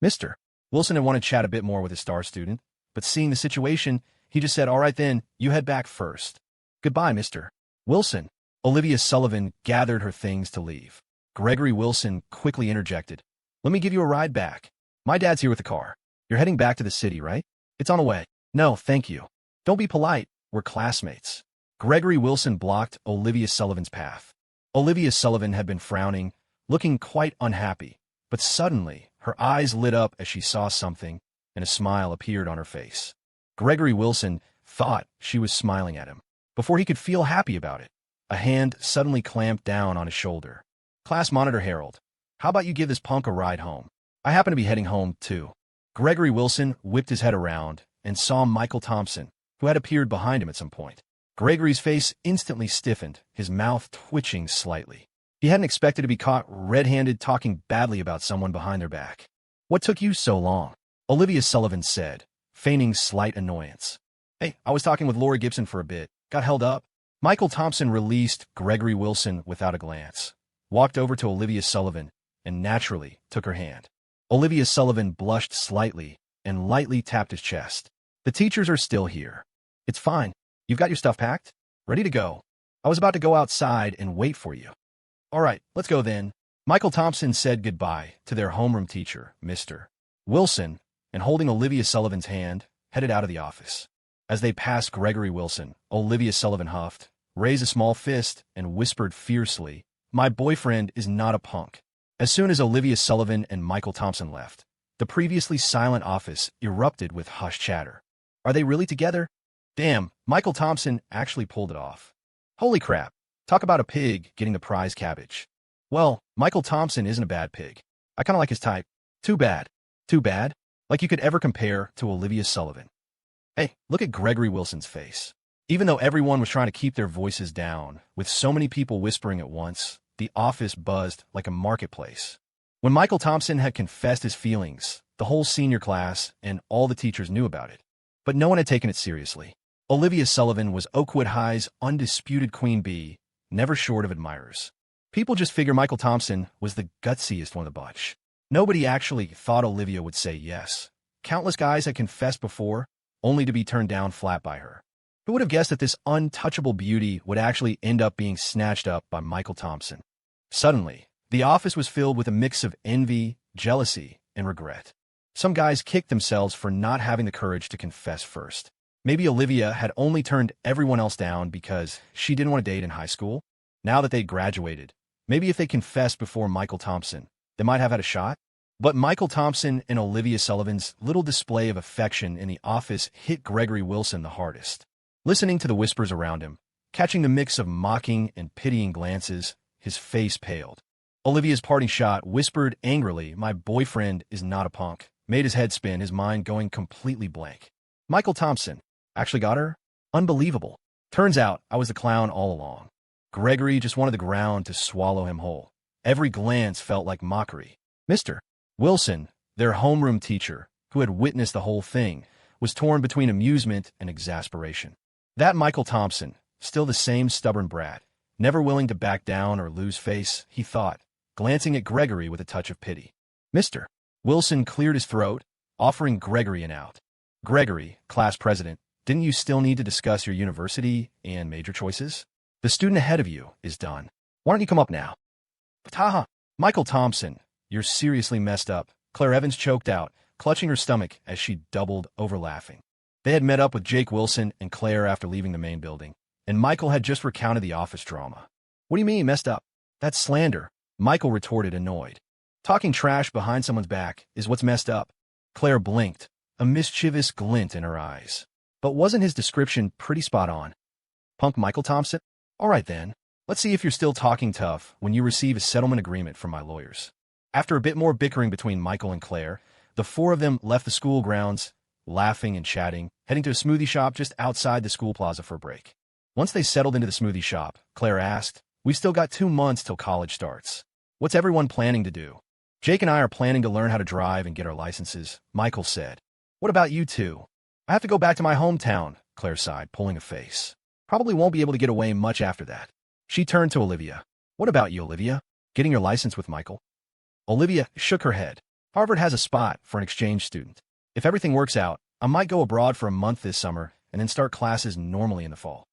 [SPEAKER 1] Mr. Wilson had wanted to chat a bit more with his star student, but seeing the situation, he just said, all right then, you head back first. Goodbye, Mr. Wilson. Olivia Sullivan gathered her things to leave. Gregory Wilson quickly interjected. Let me give you a ride back. My dad's here with the car. You're heading back to the city, right? It's on the way. No, thank you. Don't be polite. We're classmates. Gregory Wilson blocked Olivia Sullivan's path. Olivia Sullivan had been frowning, looking quite unhappy, but suddenly her eyes lit up as she saw something, and a smile appeared on her face. Gregory Wilson thought she was smiling at him. Before he could feel happy about it, a hand suddenly clamped down on his shoulder. Class monitor Harold, how about you give this punk a ride home? I happen to be heading home, too. Gregory Wilson whipped his head around and saw Michael Thompson, who had appeared behind him at some point. Gregory's face instantly stiffened, his mouth twitching slightly. He hadn't expected to be caught red-handed talking badly about someone behind their back. What took you so long? Olivia Sullivan said, feigning slight annoyance. Hey, I was talking with Laura Gibson for a bit. Got held up. Michael Thompson released Gregory Wilson without a glance, walked over to Olivia Sullivan, and naturally took her hand. Olivia Sullivan blushed slightly and lightly tapped his chest. The teachers are still here. It's fine. You've got your stuff packed? Ready to go. I was about to go outside and wait for you. All right, let's go then. Michael Thompson said goodbye to their homeroom teacher, Mr. Wilson, and holding Olivia Sullivan's hand, headed out of the office. As they passed Gregory Wilson, Olivia Sullivan huffed, raised a small fist, and whispered fiercely, My boyfriend is not a punk. As soon as Olivia Sullivan and Michael Thompson left, the previously silent office erupted with hushed chatter. Are they really together? Damn, Michael Thompson actually pulled it off. Holy crap, talk about a pig getting the prize cabbage. Well, Michael Thompson isn't a bad pig. I kind of like his type. Too bad. Too bad? Like you could ever compare to Olivia Sullivan. Hey, look at Gregory Wilson's face. Even though everyone was trying to keep their voices down, with so many people whispering at once, the office buzzed like a marketplace. When Michael Thompson had confessed his feelings, the whole senior class and all the teachers knew about it. But no one had taken it seriously. Olivia Sullivan was Oakwood High's undisputed queen bee, never short of admirers. People just figure Michael Thompson was the gutsiest one of the bunch. Nobody actually thought Olivia would say yes. Countless guys had confessed before, only to be turned down flat by her. Who would have guessed that this untouchable beauty would actually end up being snatched up by Michael Thompson? Suddenly, the office was filled with a mix of envy, jealousy, and regret. Some guys kicked themselves for not having the courage to confess first. Maybe Olivia had only turned everyone else down because she didn't want to date in high school. Now that they'd graduated, maybe if they confessed before Michael Thompson, they might have had a shot. But Michael Thompson and Olivia Sullivan's little display of affection in the office hit Gregory Wilson the hardest. Listening to the whispers around him, catching the mix of mocking and pitying glances, his face paled. Olivia's parting shot whispered angrily, My boyfriend is not a punk, made his head spin, his mind going completely blank. Michael Thompson actually got her? Unbelievable. Turns out I was the clown all along. Gregory just wanted the ground to swallow him whole. Every glance felt like mockery. Mr. Wilson, their homeroom teacher, who had witnessed the whole thing, was torn between amusement and exasperation. That Michael Thompson, still the same stubborn brat, never willing to back down or lose face, he thought, glancing at Gregory with a touch of pity. Mr. Wilson cleared his throat, offering Gregory an out. Gregory, class president, didn't you still need to discuss your university and major choices? The student ahead of you is done. Why don't you come up now? Pataha! Michael Thompson, you're seriously messed up. Clare Evans choked out, clutching her stomach as she doubled over laughing. They had met up with Jake Wilson and Clare after leaving the main building, and Michael had just recounted the office drama. What do you mean, messed up? That's slander, Michael retorted, annoyed. Talking trash behind someone's back is what's messed up. Clare blinked, a mischievous glint in her eyes. But wasn't his description pretty spot on? Punk Michael Thompson? All right then, let's see if you're still talking tough when you receive a settlement agreement from my lawyers. After a bit more bickering between Michael and Clare, the four of them left the school grounds, laughing and chatting, heading to a smoothie shop just outside the school plaza for a break. Once they settled into the smoothie shop, Clare asked, "We've still got 2 months till college starts. What's everyone planning to do?" "Jake and I are planning to learn how to drive and get our licenses," Michael said. "What about you two?" "I have to go back to my hometown," Clare sighed, pulling a face. "Probably won't be able to get away much after that." She turned to Olivia. "What about you, Olivia? Getting your license with Michael?" Olivia shook her head. "Harvard has a spot for an exchange student. If everything works out, I might go abroad for a month this summer and then start classes normally in the fall."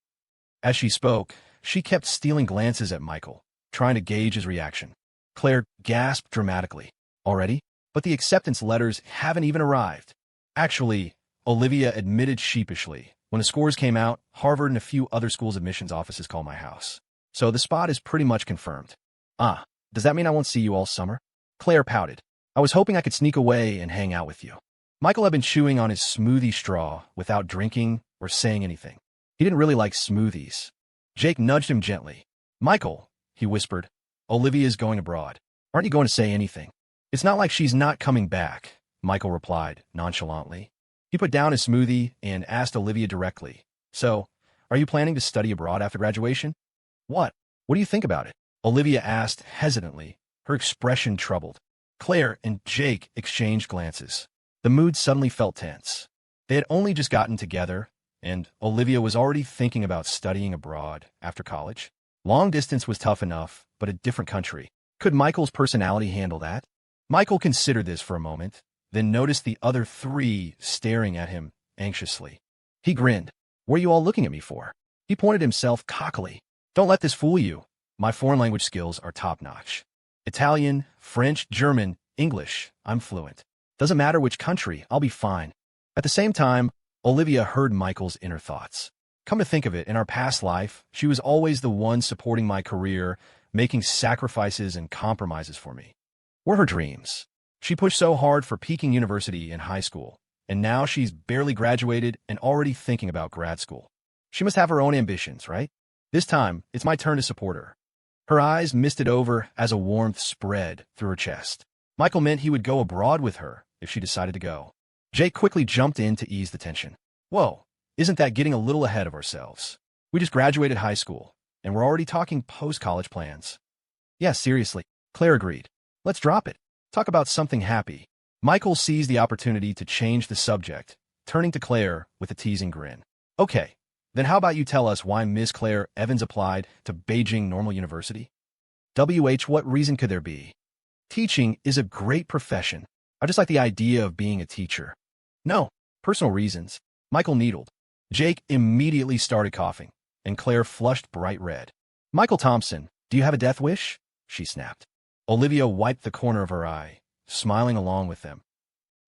[SPEAKER 1] As she spoke, she kept stealing glances at Michael, trying to gauge his reaction. Clare gasped dramatically. "Already? But the acceptance letters haven't even arrived." "Actually," Olivia admitted sheepishly, "when the scores came out, Harvard and a few other schools' admissions offices called my house. So the spot is pretty much confirmed." "Ah, does that mean I won't see you all summer?" Clare pouted. "I was hoping I could sneak away and hang out with you." Michael had been chewing on his smoothie straw without drinking or saying anything. He didn't really like smoothies. Jake nudged him gently. "Michael," he whispered, "Olivia's going abroad. Aren't you going to say anything?" "It's not like she's not coming back," Michael replied nonchalantly. He put down his smoothie and asked Olivia directly, "So, are you planning to study abroad after graduation?" What do you think about it?" Olivia asked hesitantly, her expression troubled. Clare and Jake exchanged glances. The mood suddenly felt tense. They had only just gotten together, and Olivia was already thinking about studying abroad after college. Long distance was tough enough, but a different country. Could Michael's personality handle that? Michael considered this for a moment, then noticed the other 3 staring at him anxiously. He grinned. "What are you all looking at me for?" He pointed himself cockily. "Don't let this fool you. My foreign language skills are top-notch. Italian, French, German, English, I'm fluent. Doesn't matter which country, I'll be fine." At the same time, Olivia heard Michael's inner thoughts. Come to think of it, in our past life, she was always the one supporting my career, making sacrifices and compromises for me. Were her dreams. She pushed so hard for Peking University in high school, and now she's barely graduated and already thinking about grad school. She must have her own ambitions, right? This time, it's my turn to support her. Her eyes misted over as a warmth spread through her chest. Michael meant he would go abroad with her if she decided to go. Jake quickly jumped in to ease the tension. "Whoa, isn't that getting a little ahead of ourselves? We just graduated high school, and we're already talking post-college plans." "Yeah, seriously," Clare agreed. "Let's drop it. Talk about something happy." Michael seized the opportunity to change the subject, turning to Clare with a teasing grin. "Okay, then how about you tell us why Miss Clare Evans applied to Beijing Normal University?" What reason could there be? Teaching is a great profession. I just like the idea of being a teacher." "No, personal reasons." Michael needled. Jake immediately started coughing, and Clare flushed bright red. "Michael Thompson, do you have a death wish?" she snapped. Olivia wiped the corner of her eye, smiling along with them.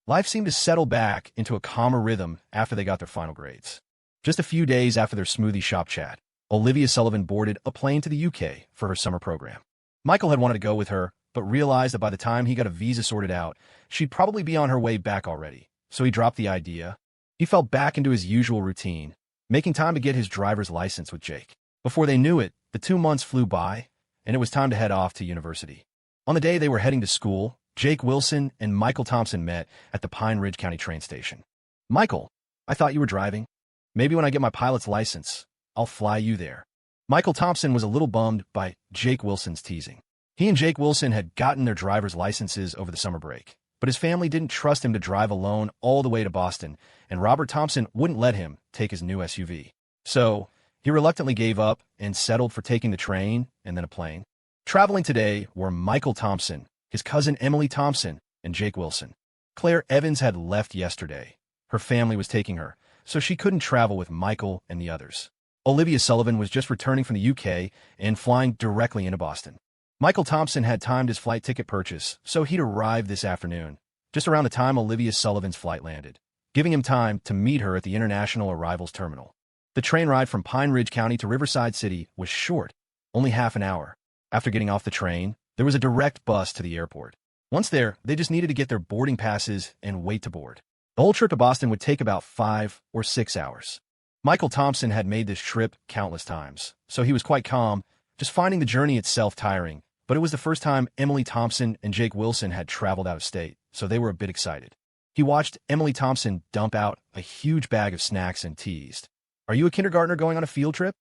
[SPEAKER 1] Life seemed to settle back into a calmer rhythm after they got their final grades. Just a few days after their smoothie shop chat, Olivia Sullivan boarded a plane to the UK for her summer program. Michael had wanted to go with her, but realized that by the time he got a visa sorted out, she'd probably be on her way back already, so he dropped the idea. He fell back into his usual routine, making time to get his driver's license with Jake. Before they knew it, the 2 months flew by, and it was time to head off to university. On the day they were heading to school, Jake Wilson and Michael Thompson met at the Pine Ridge County train station. "Michael, I thought you were driving. Maybe when I get my pilot's license, I'll fly you there. Michael Thompson was a little bummed by Jake Wilson's teasing. He and Jake Wilson had gotten their driver's licenses over the summer break, but his family didn't trust him to drive alone all the way to Boston, and Robert Thompson wouldn't let him take his new SUV. So, he reluctantly gave up and settled for taking the train and then a plane. Traveling today were Michael Thompson, his cousin Emily Thompson, and Jake Wilson. Clare Evans had left yesterday. Her family was taking her, so she couldn't travel with Michael and the others. Olivia Sullivan was just returning from the UK and flying directly into Boston. Michael Thompson had timed his flight ticket purchase, so he'd arrive this afternoon, just around the time Olivia Sullivan's flight landed, giving him time to meet her at the International Arrivals Terminal. The train ride from Pine Ridge County to Riverside City was short, only half an hour. After getting off the train, there was a direct bus to the airport. Once there, they just needed to get their boarding passes and wait to board. The whole trip to Boston would take about 5 or 6 hours. Michael Thompson had made this trip countless times, so he was quite calm, just finding the journey itself tiring. But it was the first time Emily Thompson and Jake Wilson had traveled out of state, so they were a bit excited. He watched Emily Thompson dump out a huge bag of snacks and teased, "Are you a kindergartner going on a field trip?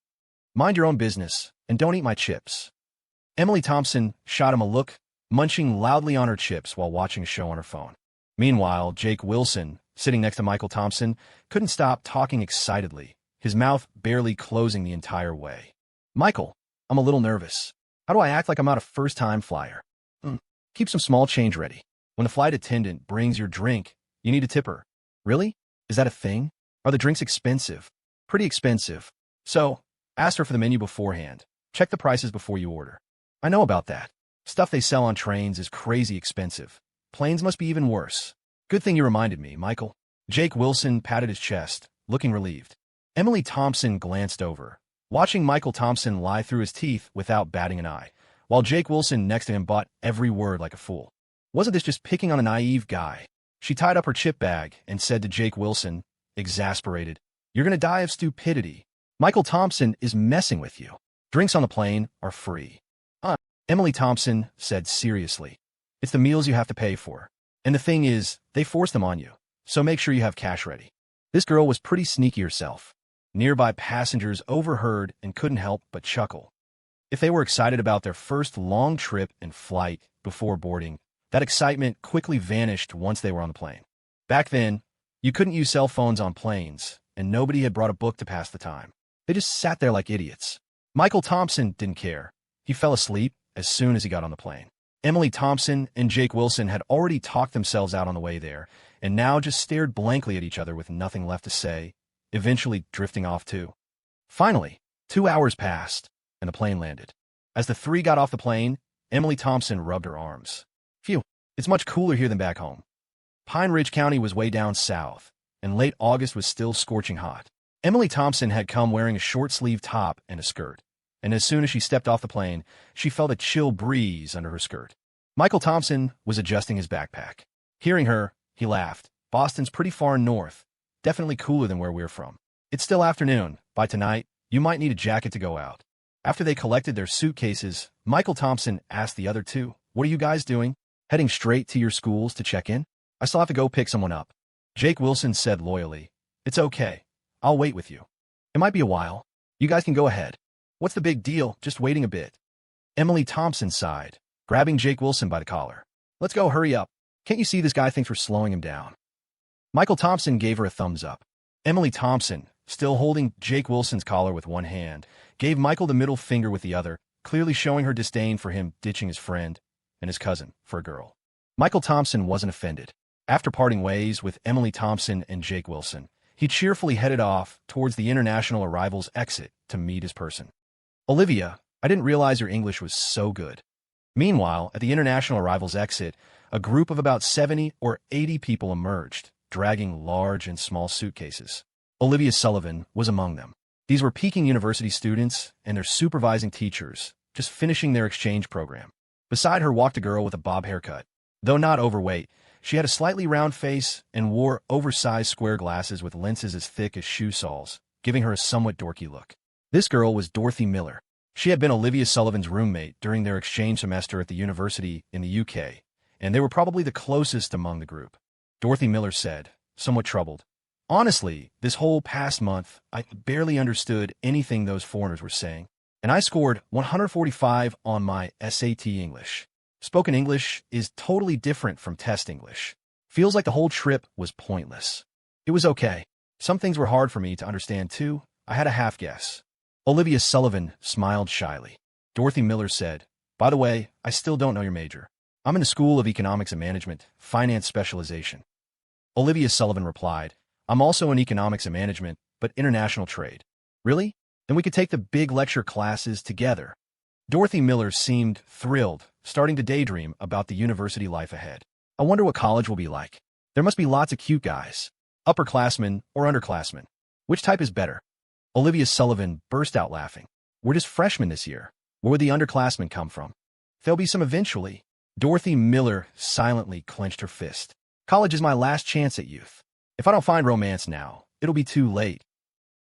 [SPEAKER 1] Mind your own business, and don't eat my chips." Emily Thompson shot him a look, munching loudly on her chips while watching a show on her phone. Meanwhile, Jake Wilson, sitting next to Michael Thompson, couldn't stop talking excitedly, his mouth barely closing the entire way. "Michael, I'm a little nervous. How do I act like I'm not a first-time flyer? Keep some small change ready. When the flight attendant brings your drink, you need to tip her." "Really? Is that a thing? Are the drinks expensive?" "Pretty expensive. So, ask her for the menu beforehand. Check the prices before you order." "I know about that. Stuff they sell on trains is crazy expensive. Planes must be even worse." "Good thing you reminded me, Michael." Jake Wilson patted his chest, looking relieved. Emily Thompson glanced over, watching Michael Thompson lie through his teeth without batting an eye, while Jake Wilson next to him bought every word like a fool. Wasn't this just picking on a naive guy? She tied up her chip bag and said to Jake Wilson, exasperated, "You're going to die of stupidity. Michael Thompson is messing with you. Drinks on the plane are free." Emily Thompson said seriously, "It's the meals you have to pay for. And the thing is, they force them on you, so make sure you have cash ready." This girl was pretty sneaky herself. Nearby passengers overheard and couldn't help but chuckle. If they were excited about their first long trip and flight before boarding, that excitement quickly vanished once they were on the plane. Back then, you couldn't use cell phones on planes, and nobody had brought a book to pass the time. They just sat there like idiots. Michael Thompson didn't care. He fell asleep as soon as he got on the plane. Emily Thompson and Jake Wilson had already talked themselves out on the way there, and now just stared blankly at each other with nothing left to say, eventually drifting off too. Finally, 2 hours passed, and the plane landed. As the three got off the plane, Emily Thompson rubbed her arms. "Phew, it's much cooler here than back home." Pine Ridge County was way down south, and late August was still scorching hot. Emily Thompson had come wearing a short-sleeved top and a skirt, and as soon as she stepped off the plane, she felt a chill breeze under her skirt. Michael Thompson was adjusting his backpack. Hearing her, he laughed. "Boston's pretty far north. Definitely cooler than where we're from. It's still afternoon. By tonight, you might need a jacket to go out." After they collected their suitcases, Michael Thompson asked the other two, "What are you guys doing? Heading straight to your schools to check in?" "I still have to go pick someone up." Jake Wilson said loyally, "It's okay. I'll wait with you. It might be a while. You guys can go ahead." "What's the big deal? Just waiting a bit." Emily Thompson sighed, grabbing Jake Wilson by the collar. "Let's go, hurry up. Can't you see this guy thinks we're slowing him down?" Michael Thompson gave her a thumbs up. Emily Thompson, still holding Jake Wilson's collar with one hand, gave Michael the middle finger with the other, clearly showing her disdain for him ditching his friend and his cousin for a girl. Michael Thompson wasn't offended. After parting ways with Emily Thompson and Jake Wilson, he cheerfully headed off towards the International Arrivals exit to meet his person. "Olivia, I didn't realize your English was so good." Meanwhile, at the International Arrivals exit, a group of about 70 or 80 people emerged, dragging large and small suitcases. Olivia Sullivan was among them. These were Peking University students and their supervising teachers, just finishing their exchange program. Beside her walked a girl with a bob haircut. Though not overweight, she had a slightly round face and wore oversized square glasses with lenses as thick as shoe soles, giving her a somewhat dorky look. This girl was Dorothy Miller. She had been Olivia Sullivan's roommate during their exchange semester at the university in the UK, and they were probably the closest among the group. Dorothy Miller said, somewhat troubled, Honestly, this whole past month, I barely understood anything those foreigners were saying, and I scored 145 on my SAT English. Spoken English is totally different from test English. Feels like the whole trip was pointless. It was okay. Some things were hard for me to understand too. I had a half guess. Olivia Sullivan smiled shyly. Dorothy Miller said, "By the way, I still don't know your major. I'm in the School of Economics and Management, Finance Specialization." Olivia Sullivan replied, "I'm also in Economics and Management, but International Trade." "Really? Then we could take the big lecture classes together." Dorothy Miller seemed thrilled, starting to daydream about the university life ahead. "I wonder what college will be like. There must be lots of cute guys. Upperclassmen or underclassmen. Which type is better?" Olivia Sullivan burst out laughing. "We're just freshmen this year. Where would the underclassmen come from?" "There'll be some eventually." Dorothy Miller silently clenched her fist. "College is my last chance at youth. If I don't find romance now, it'll be too late."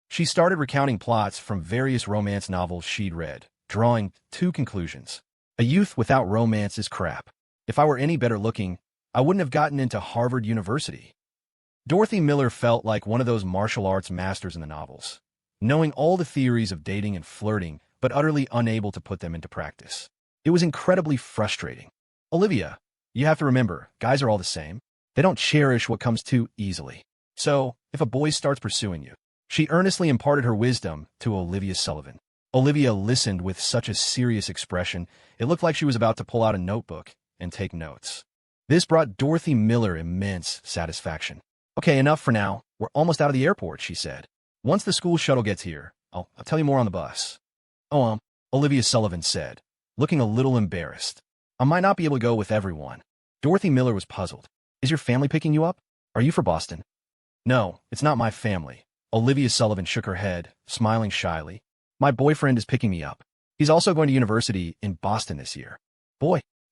[SPEAKER 1] She started recounting plots from various romance novels she'd read, drawing two conclusions. A youth without romance is crap. If I were any better looking, I wouldn't have gotten into Harvard University. Dorothy Miller felt like one of those martial arts masters in the novels, knowing all the theories of dating and flirting, but utterly unable to put them into practice. It was incredibly frustrating. "Olivia, you have to remember, guys are all the same. They don't cherish what comes too easily. So, if a boy starts pursuing you..." She earnestly imparted her wisdom to Olivia Sullivan. Olivia listened with such a serious expression, it looked like she was about to pull out a notebook and take notes. This brought Dorothy Miller immense satisfaction. "Okay, enough for now. We're almost out of the airport," she said. "Once the school shuttle gets here, I'll tell you more on the bus." "Oh, Olivia Sullivan said, looking a little embarrassed. "I might not be able to go with everyone." Dorothy Miller was puzzled. "Is your family picking you up? Are you for Boston?" "No, it's not my family." Olivia Sullivan shook her head, smiling shyly. "My boyfriend is picking me up. He's also going to university in Boston this year."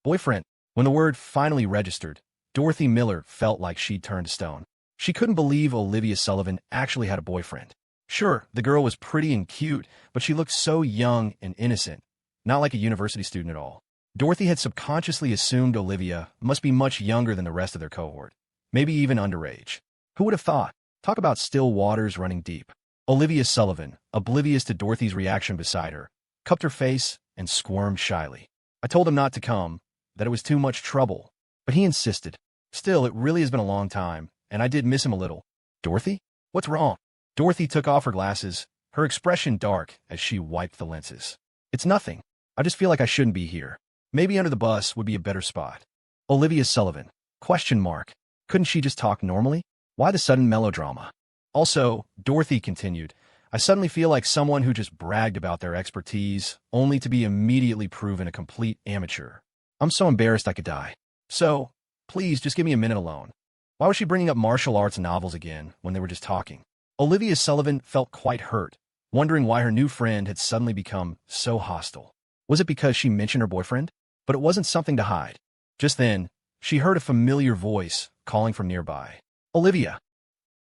[SPEAKER 1] Boyfriend. When the word finally registered, Dorothy Miller felt like she'd turned to stone. She couldn't believe Olivia Sullivan actually had a boyfriend. Sure, the girl was pretty and cute, but she looked so young and innocent, not like a university student at all. Dorothy had subconsciously assumed Olivia must be much younger than the rest of their cohort, maybe even underage. Who would have thought? Talk about still waters running deep. Olivia Sullivan, oblivious to Dorothy's reaction beside her, cupped her face and squirmed shyly. "I told him not to come, that it was too much trouble, but he insisted. Still, it really has been a long time, and I did miss him a little." "Dorothy? What's wrong?" Dorothy took off her glasses, her expression dark as she wiped the lenses. "It's nothing. I just feel like I shouldn't be here. Maybe under the bus would be a better spot." Olivia Sullivan. Question mark. Couldn't she just talk normally? Why the sudden melodrama? Also, Dorothy continued, "I suddenly feel like someone who just bragged about their expertise, only to be immediately proven a complete amateur. I'm so embarrassed I could die. So, please just give me a minute alone." Why was she bringing up martial arts novels again when they were just talking? Olivia Sullivan felt quite hurt, wondering why her new friend had suddenly become so hostile. Was it because she mentioned her boyfriend? But it wasn't something to hide. Just then, she heard a familiar voice calling from nearby. "Olivia."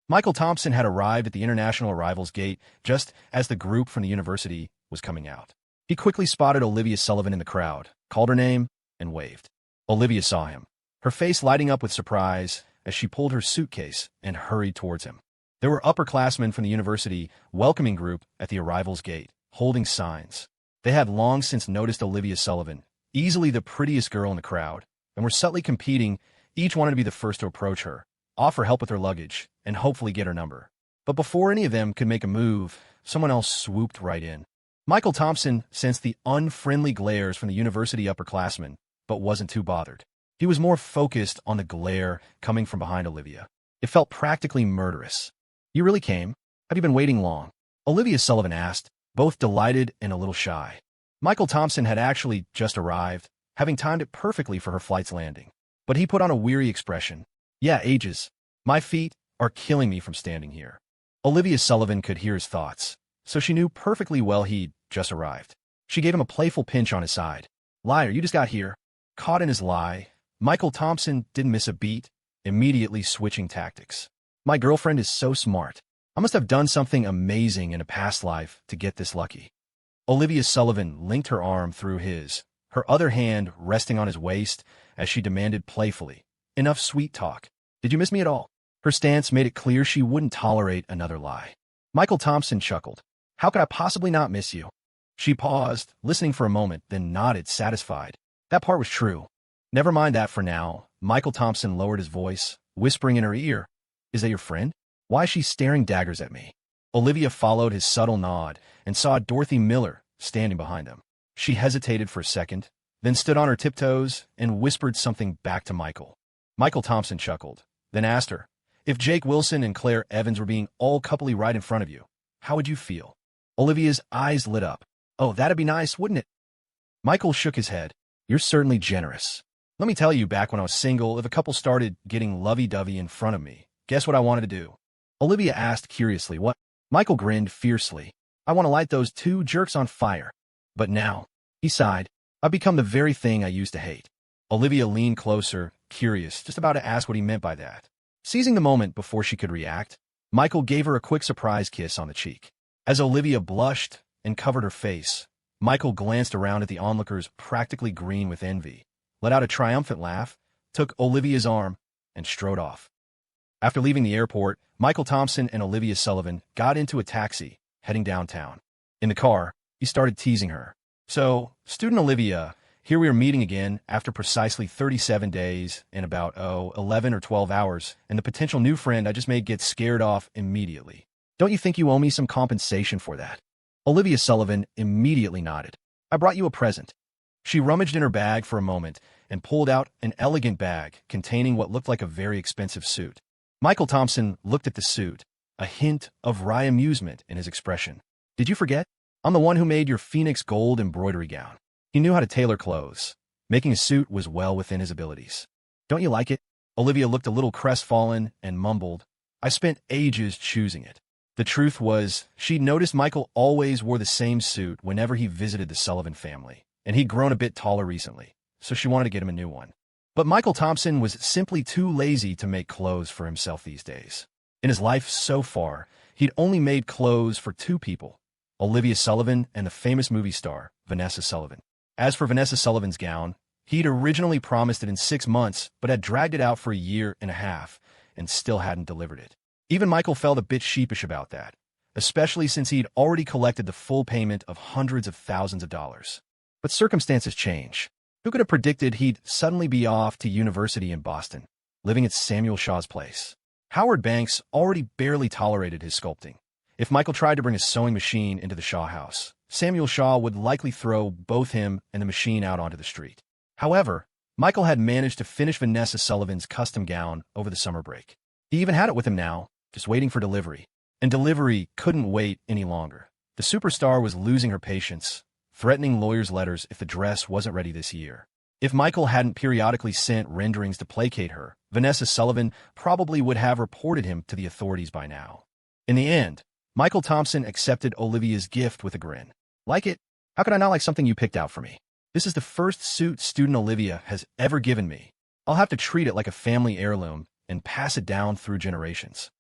[SPEAKER 1] Michael Thompson had arrived at the international arrivals gate just as the group from the university was coming out. He quickly spotted Olivia Sullivan in the crowd, called her name, and waved. Olivia saw him, her face lighting up with surprise as she pulled her suitcase and hurried towards him. There were upperclassmen from the university welcoming group at the arrivals gate, holding signs. They had long since noticed Olivia Sullivan, easily the prettiest girl in the crowd, and were subtly competing. Each wanted to be the first to approach her, offer help with her luggage, and hopefully get her number. But before any of them could make a move, someone else swooped right in. Michael Thompson sensed the unfriendly glares from the university upperclassmen, but wasn't too bothered. He was more focused on the glare coming from behind Olivia. It felt practically murderous. "You really came? Have you been waiting long?" Olivia Sullivan asked, both delighted and a little shy. Michael Thompson had actually just arrived, having timed it perfectly for her flight's landing. But he put on a weary expression. "Yeah, ages. My feet are killing me from standing here." Olivia Sullivan could hear his thoughts, so she knew perfectly well he'd just arrived. She gave him a playful pinch on his side. "Liar, you just got here." Caught in his lie, Michael Thompson didn't miss a beat, immediately switching tactics. "My girlfriend is so smart. I must have done something amazing in a past life to get this lucky." Olivia Sullivan linked her arm through his, her other hand resting on his waist as she demanded playfully, "Enough sweet talk. Did you miss me at all?" Her stance made it clear she wouldn't tolerate another lie. Michael Thompson chuckled. How could I possibly not miss you? She paused, listening for a moment, then nodded, satisfied. That part was true. Never mind that for now. Michael Thompson lowered his voice, whispering in her ear. Is that your friend? Why is she staring daggers at me? Olivia followed his subtle nod and saw Dorothy Miller standing behind them. She hesitated for a second, then stood on her tiptoes and whispered something back to Michael. Michael Thompson chuckled, then asked her, if Jake Wilson and Clare Evans were being all coupley right in front of you, how would you feel? Olivia's eyes lit up. Oh, that'd be nice, wouldn't it? Michael shook his head. You're certainly generous. Let me tell you, back when I was single, if a couple started getting lovey-dovey in front of me, guess what I wanted to do? Olivia asked curiously. What? Michael grinned fiercely. I want to light those two jerks on fire. But now, he sighed, I've become the very thing I used to hate. Olivia leaned closer, curious, just about to ask what he meant by that. Seizing the moment before she could react, Michael gave her a quick surprise kiss on the cheek. As Olivia blushed and covered her face, Michael glanced around at the onlookers practically green with envy, let out a triumphant laugh, took Olivia's arm, and strode off. After leaving the airport, Michael Thompson and Olivia Sullivan got into a taxi, heading downtown. In the car, he started teasing her. So, student Olivia, here we are meeting again after precisely 37 days and about, 11 or 12 hours, and the potential new friend I just made gets scared off immediately. Don't you think you owe me some compensation for that? Olivia Sullivan immediately nodded. I brought you a present. She rummaged in her bag for a moment and pulled out an elegant bag containing what looked like a very expensive suit. Michael Thompson looked at the suit, a hint of wry amusement in his expression. Did you forget? I'm the one who made your Phoenix gold embroidery gown. He knew how to tailor clothes. Making a suit was well within his abilities. Don't you like it? Olivia looked a little crestfallen and mumbled, I spent ages choosing it. The truth was, she'd noticed Michael always wore the same suit whenever he visited the Sullivan family, and he'd grown a bit taller recently, so she wanted to get him a new one. But Michael Thompson was simply too lazy to make clothes for himself these days. In his life so far, he'd only made clothes for two people, Olivia Sullivan and the famous movie star, Vanessa Sullivan. As for Vanessa Sullivan's gown, he'd originally promised it in 6 months, but had dragged it out for a year and a half, and still hadn't delivered it. Even Michael felt a bit sheepish about that, especially since he'd already collected the full payment of hundreds of thousands of dollars. But circumstances change. Who could have predicted he'd suddenly be off to university in Boston, living at Samuel Shaw's place? Howard Banks already barely tolerated his sculpting. If Michael tried to bring a sewing machine into the Shaw house, Samuel Shaw would likely throw both him and the machine out onto the street. However, Michael had managed to finish Vanessa Sullivan's custom gown over the summer break. He even had it with him now, just waiting for delivery. And delivery couldn't wait any longer. The superstar was losing her patience, threatening lawyers' letters if the dress wasn't ready this year. If Michael hadn't periodically sent renderings to placate her, Vanessa Sullivan probably would have reported him to the authorities by now. In the end, Michael Thompson accepted Olivia's gift with a grin. Like it? How could I not like something you picked out for me? This is the first suit student Olivia has ever given me. I'll have to treat it like a family heirloom and pass it down through generations.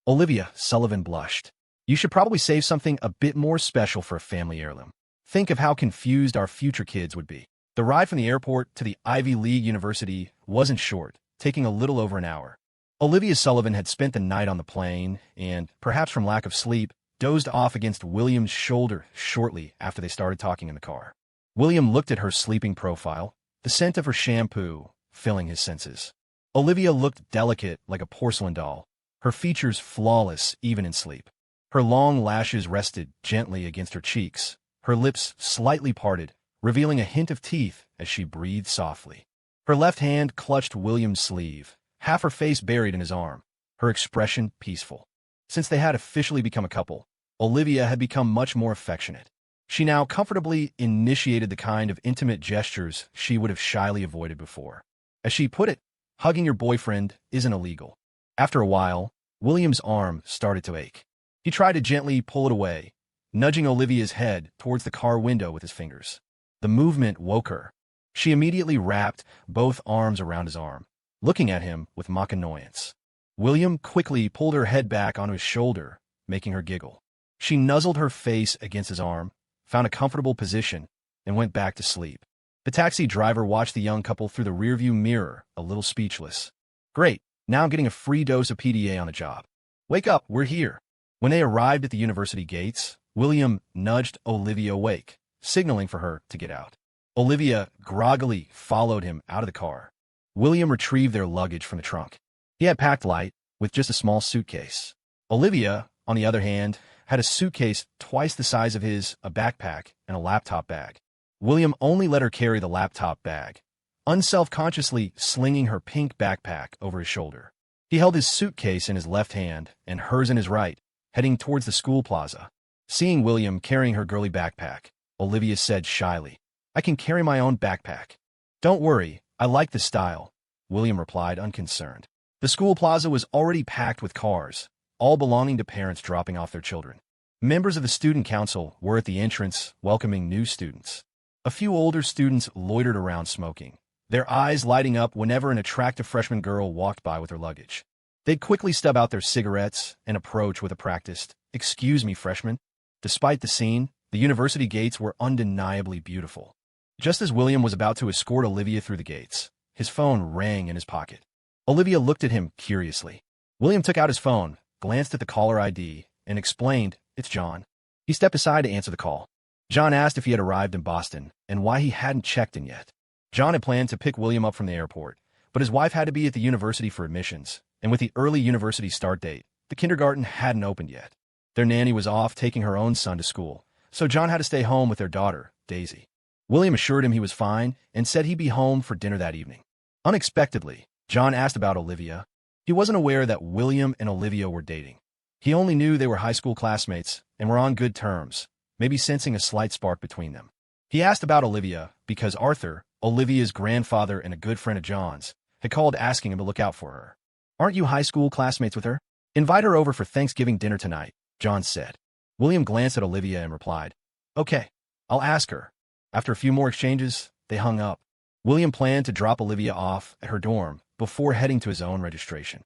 [SPEAKER 1] Olivia Sullivan blushed. You should probably save something a bit more special for a family heirloom. Think of how confused our future kids would be. The ride from the airport to the Ivy League University wasn't short, taking a little over an hour. Olivia Sullivan had spent the night on the plane and, perhaps from lack of sleep, dozed off against William's shoulder shortly after they started talking in the car. William looked at her sleeping profile, the scent of her shampoo filling his senses. Olivia looked delicate like a porcelain doll, her features flawless even in sleep. Her long lashes rested gently against her cheeks, her lips slightly parted, revealing a hint of teeth as she breathed softly. Her left hand clutched William's sleeve, half her face buried in his arm, her expression peaceful. Since they had officially become a couple, Olivia had become much more affectionate. She now comfortably initiated the kind of intimate gestures she would have shyly avoided before. As she put it, hugging your boyfriend isn't illegal. After a while, William's arm started to ache. He tried to gently pull it away, nudging Olivia's head towards the car window with his fingers. The movement woke her. She immediately wrapped both arms around his arm, looking at him with mock annoyance. William quickly pulled her head back onto his shoulder, making her giggle. She nuzzled her face against his arm, found a comfortable position, and went back to sleep. The taxi driver watched the young couple through the rearview mirror, a little speechless. Great, Now I'm getting a free dose of PDA on the job. Wake up, we're here. When they arrived at the university gates, William nudged Olivia awake, signaling for her to get out. Olivia groggily followed him out of the car. William retrieved their luggage from the trunk. He had packed light, with just a small suitcase. Olivia, on the other hand, had a suitcase twice the size of his, a backpack, and a laptop bag. William only let her carry the laptop bag, unselfconsciously slinging her pink backpack over his shoulder. He held his suitcase in his left hand and hers in his right, heading towards the school plaza. Seeing William carrying her girly backpack, Olivia said shyly, "I can carry my own backpack." "Don't worry, I like the style," William replied, unconcerned. The school plaza was already packed with cars, all belonging to parents dropping off their children. Members of the student council were at the entrance, welcoming new students. A few older students loitered around smoking, their eyes lighting up whenever an attractive freshman girl walked by with her luggage. They'd quickly stub out their cigarettes and approach with a practiced, "Excuse me, freshman." Despite the scene, the university gates were undeniably beautiful. Just as William was about to escort Olivia through the gates, his phone rang in his pocket. Olivia looked at him curiously. William took out his phone, glanced at the caller ID, and explained, "It's John." He stepped aside to answer the call. John asked if he had arrived in Boston and why he hadn't checked in yet. John had planned to pick William up from the airport, but his wife had to be at the university for admissions, and with the early university start date, the kindergarten hadn't opened yet. Their nanny was off taking her own son to school, so John had to stay home with their daughter, Daisy. William assured him he was fine and said he'd be home for dinner that evening. Unexpectedly, John asked about Olivia. He wasn't aware that William and Olivia were dating. He only knew they were high school classmates and were on good terms, maybe sensing a slight spark between them. He asked about Olivia because Arthur, Olivia's grandfather and a good friend of John's, had called asking him to look out for her. "Aren't you high school classmates with her? Invite her over for Thanksgiving dinner tonight," John said. William glanced at Olivia and replied, "Okay, I'll ask her." After a few more exchanges, they hung up. William planned to drop Olivia off at her dorm before heading to his own registration.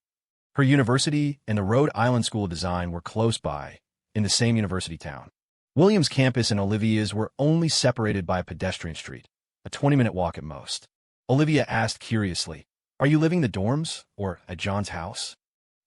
[SPEAKER 1] Her university and the Rhode Island School of Design were close by, in the same university town. William's campus and Olivia's were only separated by a pedestrian street, a 20-minute walk at most. Olivia asked curiously, "Are you living in the dorms or at John's house?"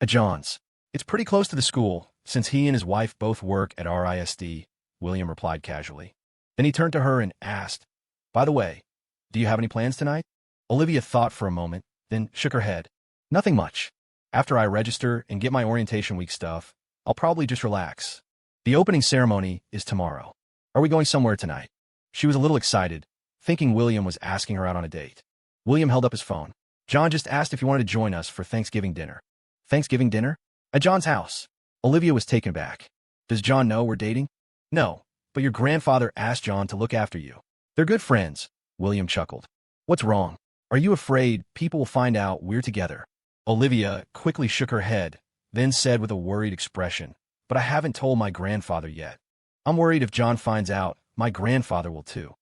[SPEAKER 1] "At John's. It's pretty close to the school, since he and his wife both work at RISD," William replied casually. Then he turned to her and asked, "By the way, do you have any plans tonight?" Olivia thought for a moment, then shook her head. "Nothing much. After I register and get my orientation week stuff, I'll probably just relax. The opening ceremony is tomorrow. Are we going somewhere tonight?" She was a little excited, thinking William was asking her out on a date. William held up his phone. "John just asked if you wanted to join us for Thanksgiving dinner." "Thanksgiving dinner? At John's house?" Olivia was taken aback. "Does John know we're dating?" "No, but your grandfather asked John to look after you. They're good friends," William chuckled. "What's wrong? Are you afraid people will find out we're together?" Olivia quickly shook her head, then said with a worried expression, "But I haven't told my grandfather yet. I'm worried if John finds out, my grandfather will too."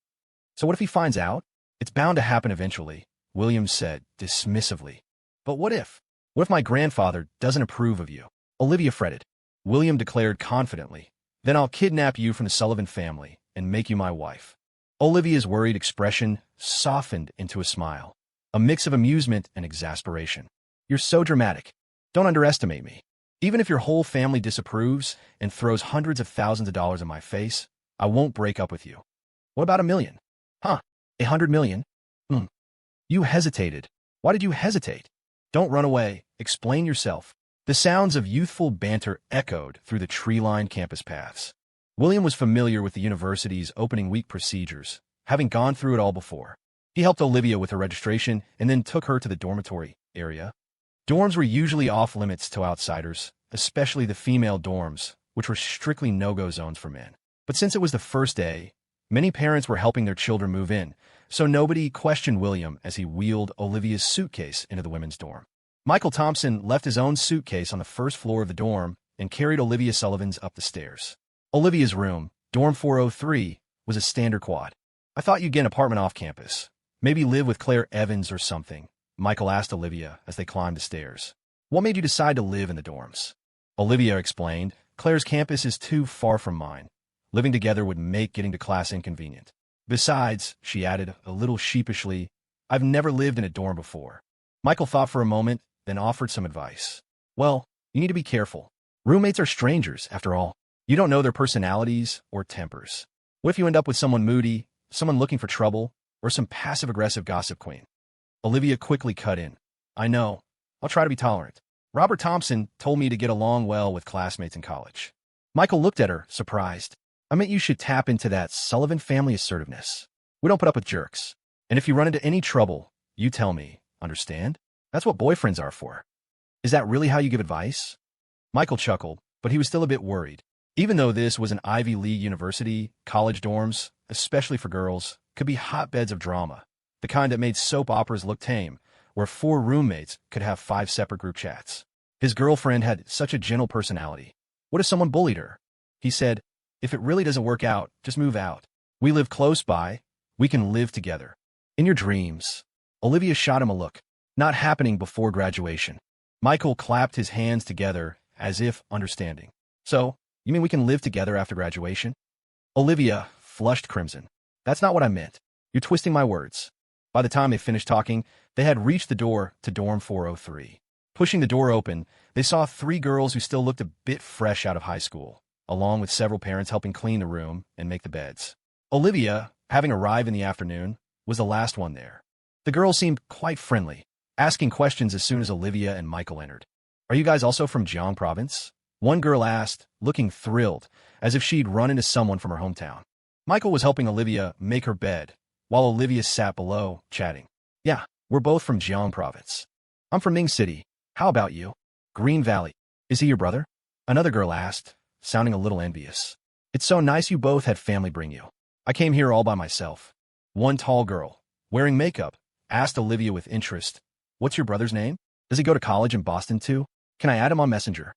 [SPEAKER 1] "So what if he finds out?" "It's bound to happen eventually," William said dismissively. "But what if? What if my grandfather doesn't approve of you?" Olivia fretted. William declared confidently, "Then I'll kidnap you from the Sullivan family and make you my wife." Olivia's worried expression softened into a smile, a mix of amusement and exasperation. "You're so dramatic. Don't underestimate me. Even if your whole family disapproves and throws hundreds of thousands of dollars in my face, I won't break up with you." "What about $1 million?" "Huh, $100 million? You hesitated. Why did you hesitate?" "Don't run away. Explain yourself." The sounds of youthful banter echoed through the tree-lined campus paths. William was familiar with the university's opening week procedures, having gone through it all before. He helped Olivia with her registration and then took her to the dormitory area. Dorms were usually off-limits to outsiders, especially the female dorms, which were strictly no-go zones for men. But since it was the first day, many parents were helping their children move in, so nobody questioned William as he wheeled Olivia's suitcase into the women's dorm. Michael Thompson left his own suitcase on the first floor of the dorm and carried Olivia Sullivan's up the stairs. Olivia's room, dorm 403, was a standard quad. "I thought you'd get an apartment off campus. Maybe live with Clare Evans or something," Michael asked Olivia as they climbed the stairs. "What made you decide to live in the dorms?" Olivia explained, "Clare's campus is too far from mine. Living together would make getting to class inconvenient. Besides," she added, a little sheepishly, "I've never lived in a dorm before." Michael thought for a moment, then offered some advice. Well, you need to be careful. Roommates are strangers, after all. You don't know their personalities or tempers. What if you end up with someone moody, someone looking for trouble, or some passive-aggressive gossip queen? Olivia quickly cut in. I know. I'll try to be tolerant. Robert Thompson told me to get along well with classmates in college. Michael looked at her, surprised. I meant you should tap into that Sullivan family assertiveness. We don't put up with jerks. And if you run into any trouble, you tell me. Understand? That's what boyfriends are for. Is that really how you give advice? Michael chuckled, but he was still a bit worried. Even though this was an Ivy League university, college dorms, especially for girls, could be hotbeds of drama, the kind that made soap operas look tame, where 4 roommates could have 5 separate group chats. His girlfriend had such a gentle personality. What if someone bullied her? He said, if it really doesn't work out, just move out. We live close by. We can live together. In your dreams. Olivia shot him a look. Not happening before graduation. Michael clapped his hands together as if understanding. So, you mean we can live together after graduation? Olivia flushed crimson. That's not what I meant. You're twisting my words. By the time they finished talking, they had reached the door to dorm 403. Pushing the door open, they saw 3 girls who still looked a bit fresh out of high school, along with several parents helping clean the room and make the beds. Olivia, having arrived in the afternoon, was the last one there. The girls seemed quite friendly, asking questions as soon as Olivia and Michael entered. Are you guys also from Jiang province? One girl asked, looking thrilled, as if she'd run into someone from her hometown. Michael was helping Olivia make her bed, while Olivia sat below, chatting. Yeah, we're both from Jiang province. I'm from Ming City. How about you? Green Valley. Is he your brother? Another girl asked, sounding a little envious. It's so nice you both had family bring you. I came here all by myself. One tall girl, wearing makeup, asked Olivia with interest. What's your brother's name? Does he go to college in Boston too? Can I add him on Messenger?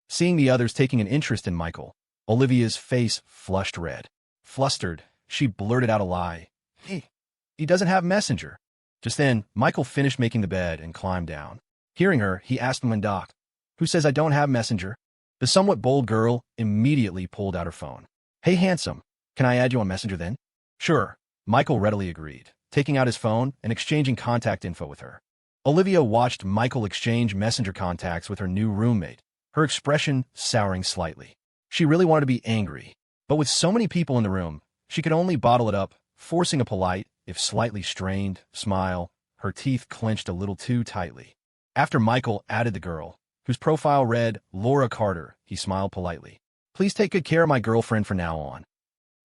[SPEAKER 1] Seeing the others taking an interest in Michael, Olivia's face flushed red. Flustered, she blurted out a lie. He doesn't have Messenger. Just then, Michael finished making the bed and climbed down. Hearing her, he asked Lindoc, who says I don't have Messenger? The somewhat bold girl immediately pulled out her phone. Hey, handsome, can I add you on Messenger then? Sure, Michael readily agreed, taking out his phone and exchanging contact info with her. Olivia watched Michael exchange Messenger contacts with her new roommate, her expression souring slightly. She really wanted to be angry, but with so many people in the room, she could only bottle it up, forcing a polite, if slightly strained, smile, her teeth clenched a little too tightly. After Michael added the girl, whose profile read Laura Carter, he smiled politely. Please take good care of my girlfriend from now on.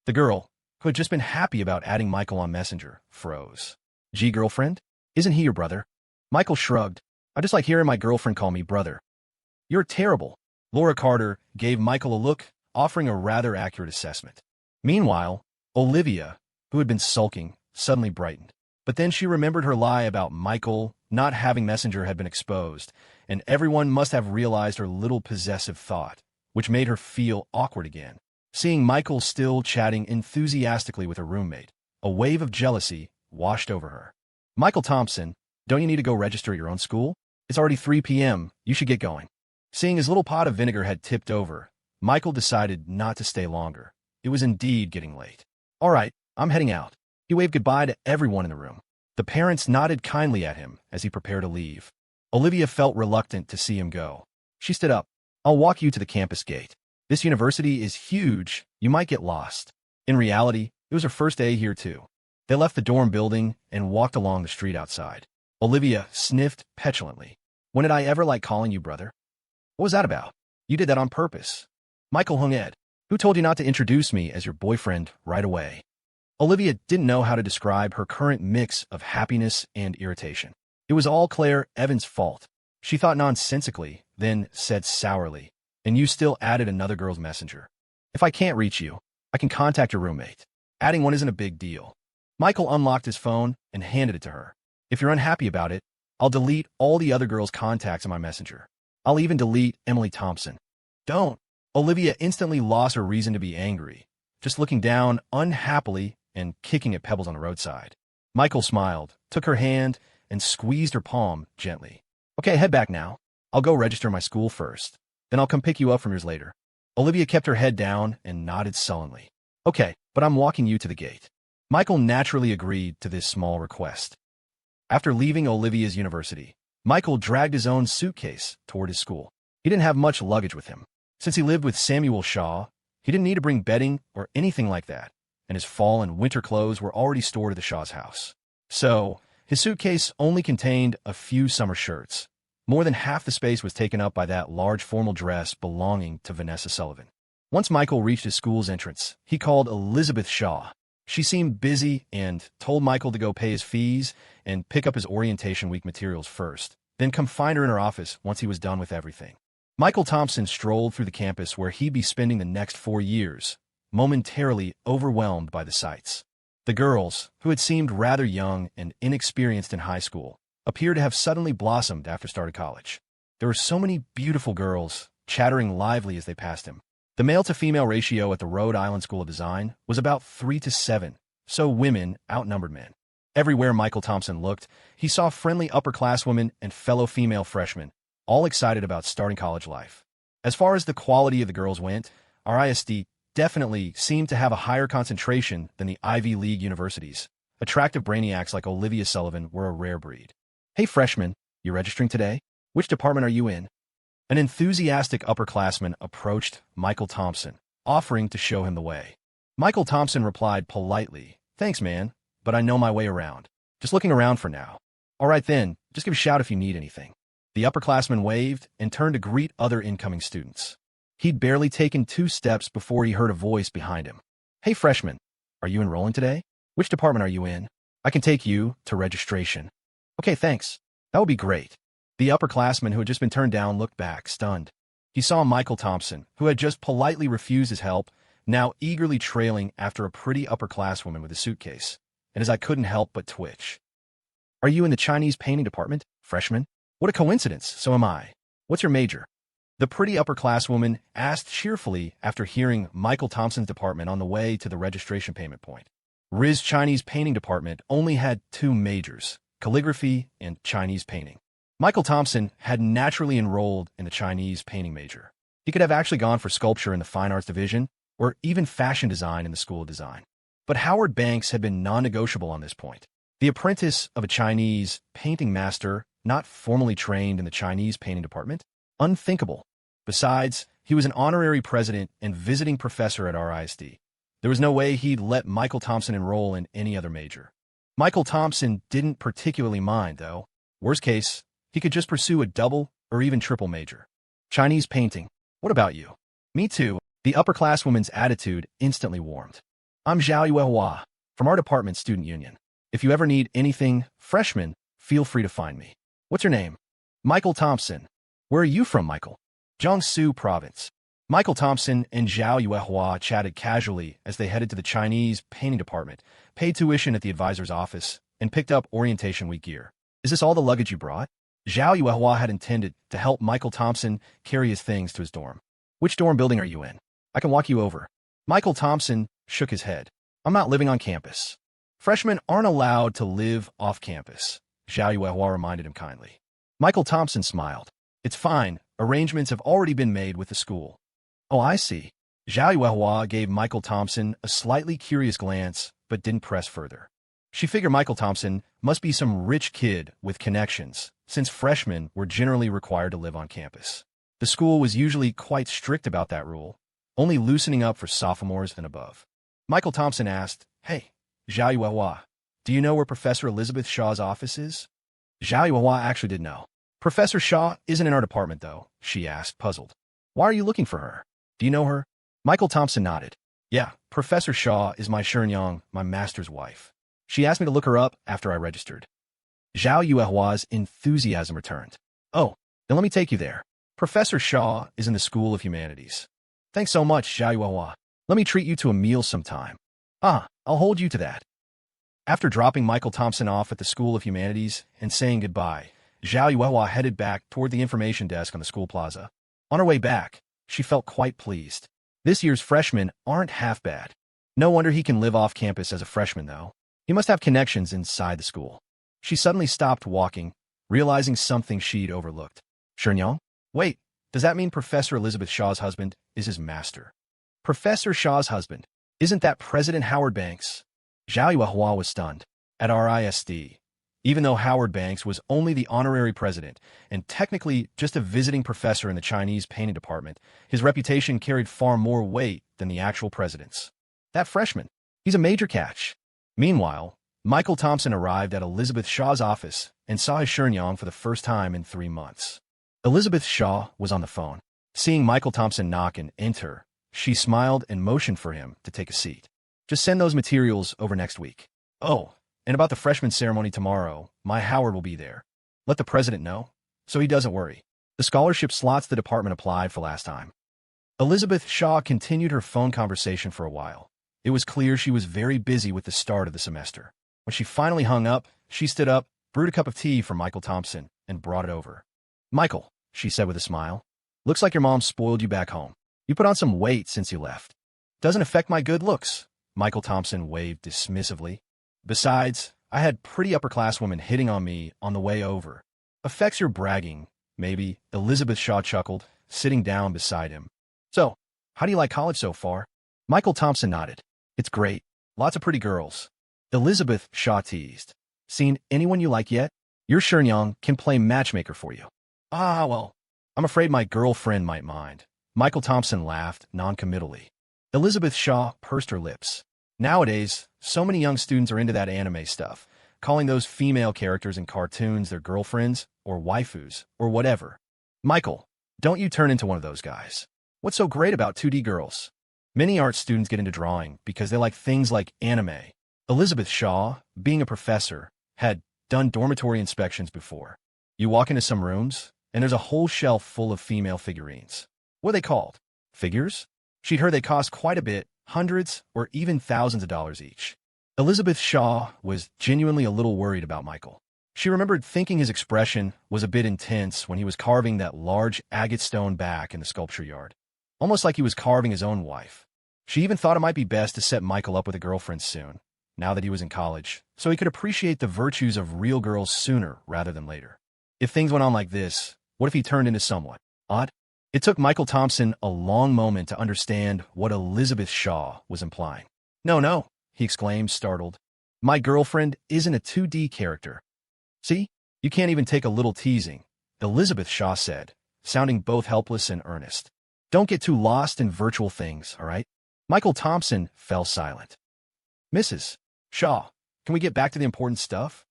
[SPEAKER 1] The girl, who had just been happy about adding Michael on Messenger, froze. Gee, girlfriend? Isn't he your brother? Michael shrugged. I just like hearing my girlfriend call me brother. You're terrible. Laura Carter gave Michael a look, offering a rather accurate assessment. Meanwhile, Olivia, who had been sulking, suddenly brightened. But then she remembered her lie about Michael not having Messenger had been exposed, and everyone must have realized her little possessive thought, which made her feel awkward again. Seeing Michael still chatting enthusiastically with her roommate, a wave of jealousy washed over her. Michael Thompson, don't you need to go register at your own school? It's already 3 p.m. You should get going. Seeing his little pot of vinegar had tipped over, Michael decided not to stay longer. It was indeed getting late. All right, I'm heading out. He waved goodbye to everyone in the room. The parents nodded kindly at him as he prepared to leave. Olivia felt reluctant to see him go. She stood up. I'll walk you to the campus gate. This university is huge. You might get lost. In reality, it was her first day here too. They left the dorm building and walked along the street outside. Olivia sniffed petulantly. When did I ever like calling you brother? What was that about? You did that on purpose. Michael hung head. Who told you not to introduce me as your boyfriend right away? Olivia didn't know how to describe her current mix of happiness and irritation. It was all Clare Evans' fault. She thought nonsensically, then said sourly, and you still added another girl's messenger. If I can't reach you, I can contact your roommate. Adding one isn't a big deal. Michael unlocked his phone and handed it to her. If you're unhappy about it, I'll delete all the other girls' contacts in my messenger. I'll even delete Emily Thompson. Don't. Olivia instantly lost her reason to be angry, just looking down unhappily and kicking at pebbles on the roadside. Michael smiled, took her hand, and squeezed her palm gently. Okay, head back now. I'll go register my school first. Then I'll come pick you up from yours later. Olivia kept her head down and nodded sullenly. Okay, but I'm walking you to the gate. Michael naturally agreed to this small request. After leaving Olivia's university, Michael dragged his own suitcase toward his school. He didn't have much luggage with him. Since he lived with Samuel Shaw, he didn't need to bring bedding or anything like that, and his fall and winter clothes were already stored at the Shaw's house. So, his suitcase only contained a few summer shirts. More than half the space was taken up by that large formal dress belonging to Vanessa Sullivan. Once Michael reached his school's entrance, he called Elizabeth Shaw. She seemed busy and told Michael to go pay his fees and pick up his orientation week materials first, then come find her in her office once he was done with everything. Michael Thompson strolled through the campus where he'd be spending the next 4 years, momentarily overwhelmed by the sights. The girls, who had seemed rather young and inexperienced in high school, appeared to have suddenly blossomed after starting college. There were so many beautiful girls, chattering lively as they passed him. The male-to-female ratio at the Rhode Island School of Design was about 3 to 7, so women outnumbered men. Everywhere Michael Thompson looked, he saw friendly upperclasswomen and fellow female freshmen, all excited about starting college life. As far as the quality of the girls went, RISD definitely seemed to have a higher concentration than the Ivy League universities. Attractive brainiacs like Olivia Sullivan were a rare breed. "Hey freshman, you registering today? Which department are you in?" An enthusiastic upperclassman approached Michael Thompson, offering to show him the way. Michael Thompson replied politely, "Thanks, man, but I know my way around. Just looking around for now." "All right then, just give a shout if you need anything." The upperclassman waved and turned to greet other incoming students. He'd barely taken 2 steps before he heard a voice behind him. "Hey freshman, are you enrolling today? Which department are you in? I can take you to registration." "Okay, thanks. That would be great." The upperclassman who had just been turned down looked back, stunned. He saw Michael Thompson, who had just politely refused his help, now eagerly trailing after a pretty upperclasswoman with a suitcase, and his eye couldn't help but twitch. "Are you in the Chinese painting department, freshman? What a coincidence, so am I. What's your major?" The pretty upperclasswoman asked cheerfully after hearing Michael Thompson's department on the way to the registration payment point. Riz Chinese painting department only had 2 majors, calligraphy and Chinese painting. Michael Thompson had naturally enrolled in the Chinese painting major. He could have actually gone for sculpture in the fine arts division, or even fashion design in the School of Design. But Howard Banks had been non-negotiable on this point. The apprentice of a Chinese painting master, not formally trained in the Chinese painting department? Unthinkable. Besides, he was an honorary president and visiting professor at RISD. There was no way he'd let Michael Thompson enroll in any other major. Michael Thompson didn't particularly mind, though. Worst case, he could just pursue a double or even triple major. Chinese painting. What about you? Me too. The upperclasswoman's attitude instantly warmed. I'm Xiao Wa from our department student union. If you ever need anything, freshman, feel free to find me. What's your name? Michael Thompson. Where are you from, Michael? Jiangsu Province. Michael Thompson and Xiao Wa chatted casually as they headed to the Chinese painting department, paid tuition at the advisor's office, and picked up orientation week gear. Is this all the luggage you brought? Xiao Wa had intended to help Michael Thompson carry his things to his dorm. Which dorm building are you in? I can walk you over. Michael Thompson shook his head. I'm not living on campus. Freshmen aren't allowed to live off campus, Xiao Wa reminded him kindly. Michael Thompson smiled. It's fine. Arrangements have already been made with the school. Oh, I see. Xiao Wa gave Michael Thompson a slightly curious glance, but didn't press further. She figured Michael Thompson must be some rich kid with connections, since freshmen were generally required to live on campus. The school was usually quite strict about that rule, only loosening up for sophomores and above. Michael Thompson asked, Hey, Xiao Wa, do you know where Professor Elizabeth Shaw's office is? Xiao Wa actually did know. Professor Shaw isn't in our department, though, she asked, puzzled. Why are you looking for her? Do you know her? Michael Thompson nodded. Yeah, Professor Shaw is my Shenyang, my master's wife. She asked me to look her up after I registered. Xiao Yuehua's enthusiasm returned. Oh, then let me take you there. Professor Shaw is in the School of Humanities. Thanks so much, Xiao Yuehua. Let me treat you to a meal sometime. Ah, I'll hold you to that. After dropping Michael Thompson off at the School of Humanities and saying goodbye, Xiao Yuehua headed back toward the information desk on the school plaza. On her way back, she felt quite pleased. This year's freshmen aren't half bad. No wonder he can live off campus as a freshman, though. He must have connections inside the school. She suddenly stopped walking, realizing something she'd overlooked. Shenyang? Wait, does that mean Professor Elizabeth Shaw's husband is his master? Professor Shaw's husband? Isn't that President Howard Banks? Xiao Yuehua was stunned. At RISD, Even though Howard Banks was only the honorary president and technically just a visiting professor in the Chinese painting department, his reputation carried far more weight than the actual president's. That freshman, he's a major catch. Meanwhile, Michael Thompson arrived at Elizabeth Shaw's office and saw his Shenyang for the first time in 3 months. Elizabeth Shaw was on the phone. Seeing Michael Thompson knock and enter, she smiled and motioned for him to take a seat. Just send those materials over next week. Oh, and about the freshman ceremony tomorrow, my Howard will be there. Let the president know, so he doesn't worry. The scholarship slots the department applied for last time. Elizabeth Shaw continued her phone conversation for a while. It was clear she was very busy with the start of the semester. When she finally hung up, she stood up, brewed a cup of tea for Michael Thompson, and brought it over. Michael, she said with a smile, looks like your mom spoiled you back home. You put on some weight since you left. Doesn't affect my good looks, Michael Thompson waved dismissively. Besides, I had pretty upper-class women hitting on me on the way over. Affects your bragging, maybe, Elizabeth Shaw chuckled, sitting down beside him. So, how do you like college so far? Michael Thompson nodded. It's great. Lots of pretty girls. Elizabeth Shaw teased. Seen anyone you like yet? Your Shenyang can play matchmaker for you. Ah, well, I'm afraid my girlfriend might mind. Michael Thompson laughed noncommittally. Elizabeth Shaw pursed her lips. Nowadays, so many young students are into that anime stuff, calling those female characters in cartoons their girlfriends or waifus or whatever. Michael, don't you turn into one of those guys. What's so great about 2D girls? Many art students get into drawing because they like things like anime. Elizabeth Shaw, being a professor, had done dormitory inspections before. You walk into some rooms, and there's a whole shelf full of female figurines. What are they called? Figures? She'd heard they cost quite a bit, hundreds or even thousands of dollars each. Elizabeth Shaw was genuinely a little worried about Michael. She remembered thinking his expression was a bit intense when he was carving that large agate stone back in the sculpture yard, almost like he was carving his own wife. She even thought it might be best to set Michael up with a girlfriend soon, now that he was in college, so he could appreciate the virtues of real girls sooner rather than later. If things went on like this, what if he turned into someone odd? It took Michael Thompson a long moment to understand what Elizabeth Shaw was implying. No, he exclaimed, startled. My girlfriend isn't a 2D character. See, you can't even take a little teasing, Elizabeth Shaw said, sounding both helpless and earnest. Don't get too lost in virtual things, all right? Michael Thompson fell silent. Mrs. Shaw, can we get back to the important stuff?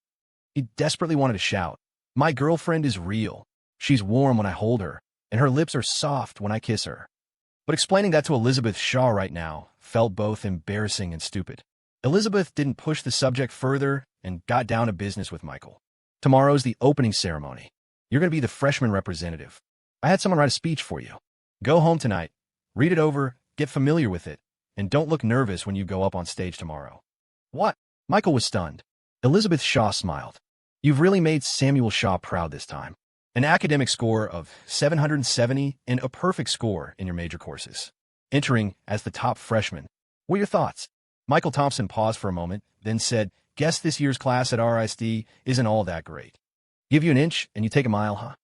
[SPEAKER 1] He desperately wanted to shout. My girlfriend is real. She's warm when I hold her, and her lips are soft when I kiss her. But explaining that to Elizabeth Shaw right now felt both embarrassing and stupid. Elizabeth didn't push the subject further and got down to business with Michael. Tomorrow's the opening ceremony. You're going to be the freshman representative. I had someone write a speech for you. Go home tonight, read it over, get familiar with it, and don't look nervous when you go up on stage tomorrow. What? Michael was stunned. Elizabeth Shaw smiled. You've really made Samuel Shaw proud this time. An academic score of 770 and a perfect score in your major courses. Entering as the top freshman. What are your thoughts? Michael Thompson paused for a moment, then said, Guess this year's class at RISD isn't all that great. Give you an inch and you take a mile, huh?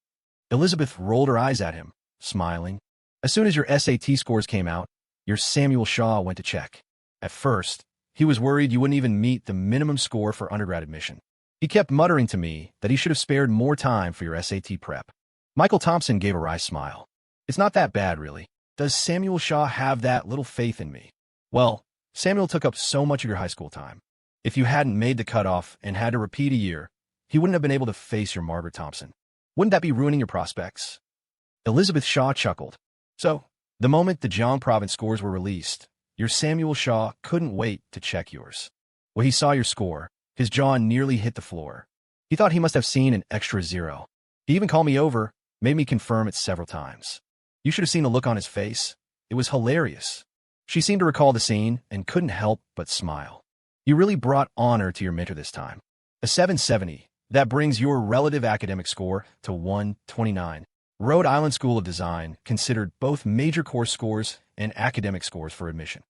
[SPEAKER 1] Elizabeth rolled her eyes at him, smiling. As soon as your SAT scores came out, your Samuel Shaw went to check. At first, he was worried you wouldn't even meet the minimum score for undergrad admission. He kept muttering to me that he should have spared more time for your SAT prep. Michael Thompson gave a wry smile. It's not that bad, really. Does Samuel Shaw have that little faith in me? Well, Samuel took up so much of your high school time. If you hadn't made the cutoff and had to repeat a year, he wouldn't have been able to face your Margaret Thompson. Wouldn't that be ruining your prospects? Elizabeth Shaw chuckled. So, the moment the Jiang province scores were released, your Samuel Shaw couldn't wait to check yours. When he saw your score, his jaw nearly hit the floor. He thought he must have seen an extra 0. He even called me over, made me confirm it several times. You should have seen the look on his face. It was hilarious. She seemed to recall the scene and couldn't help but smile. You really brought honor to your mentor this time. A 770, that brings your relative academic score to 129. Rhode Island School of Design considered both major course scores and academic scores for admission.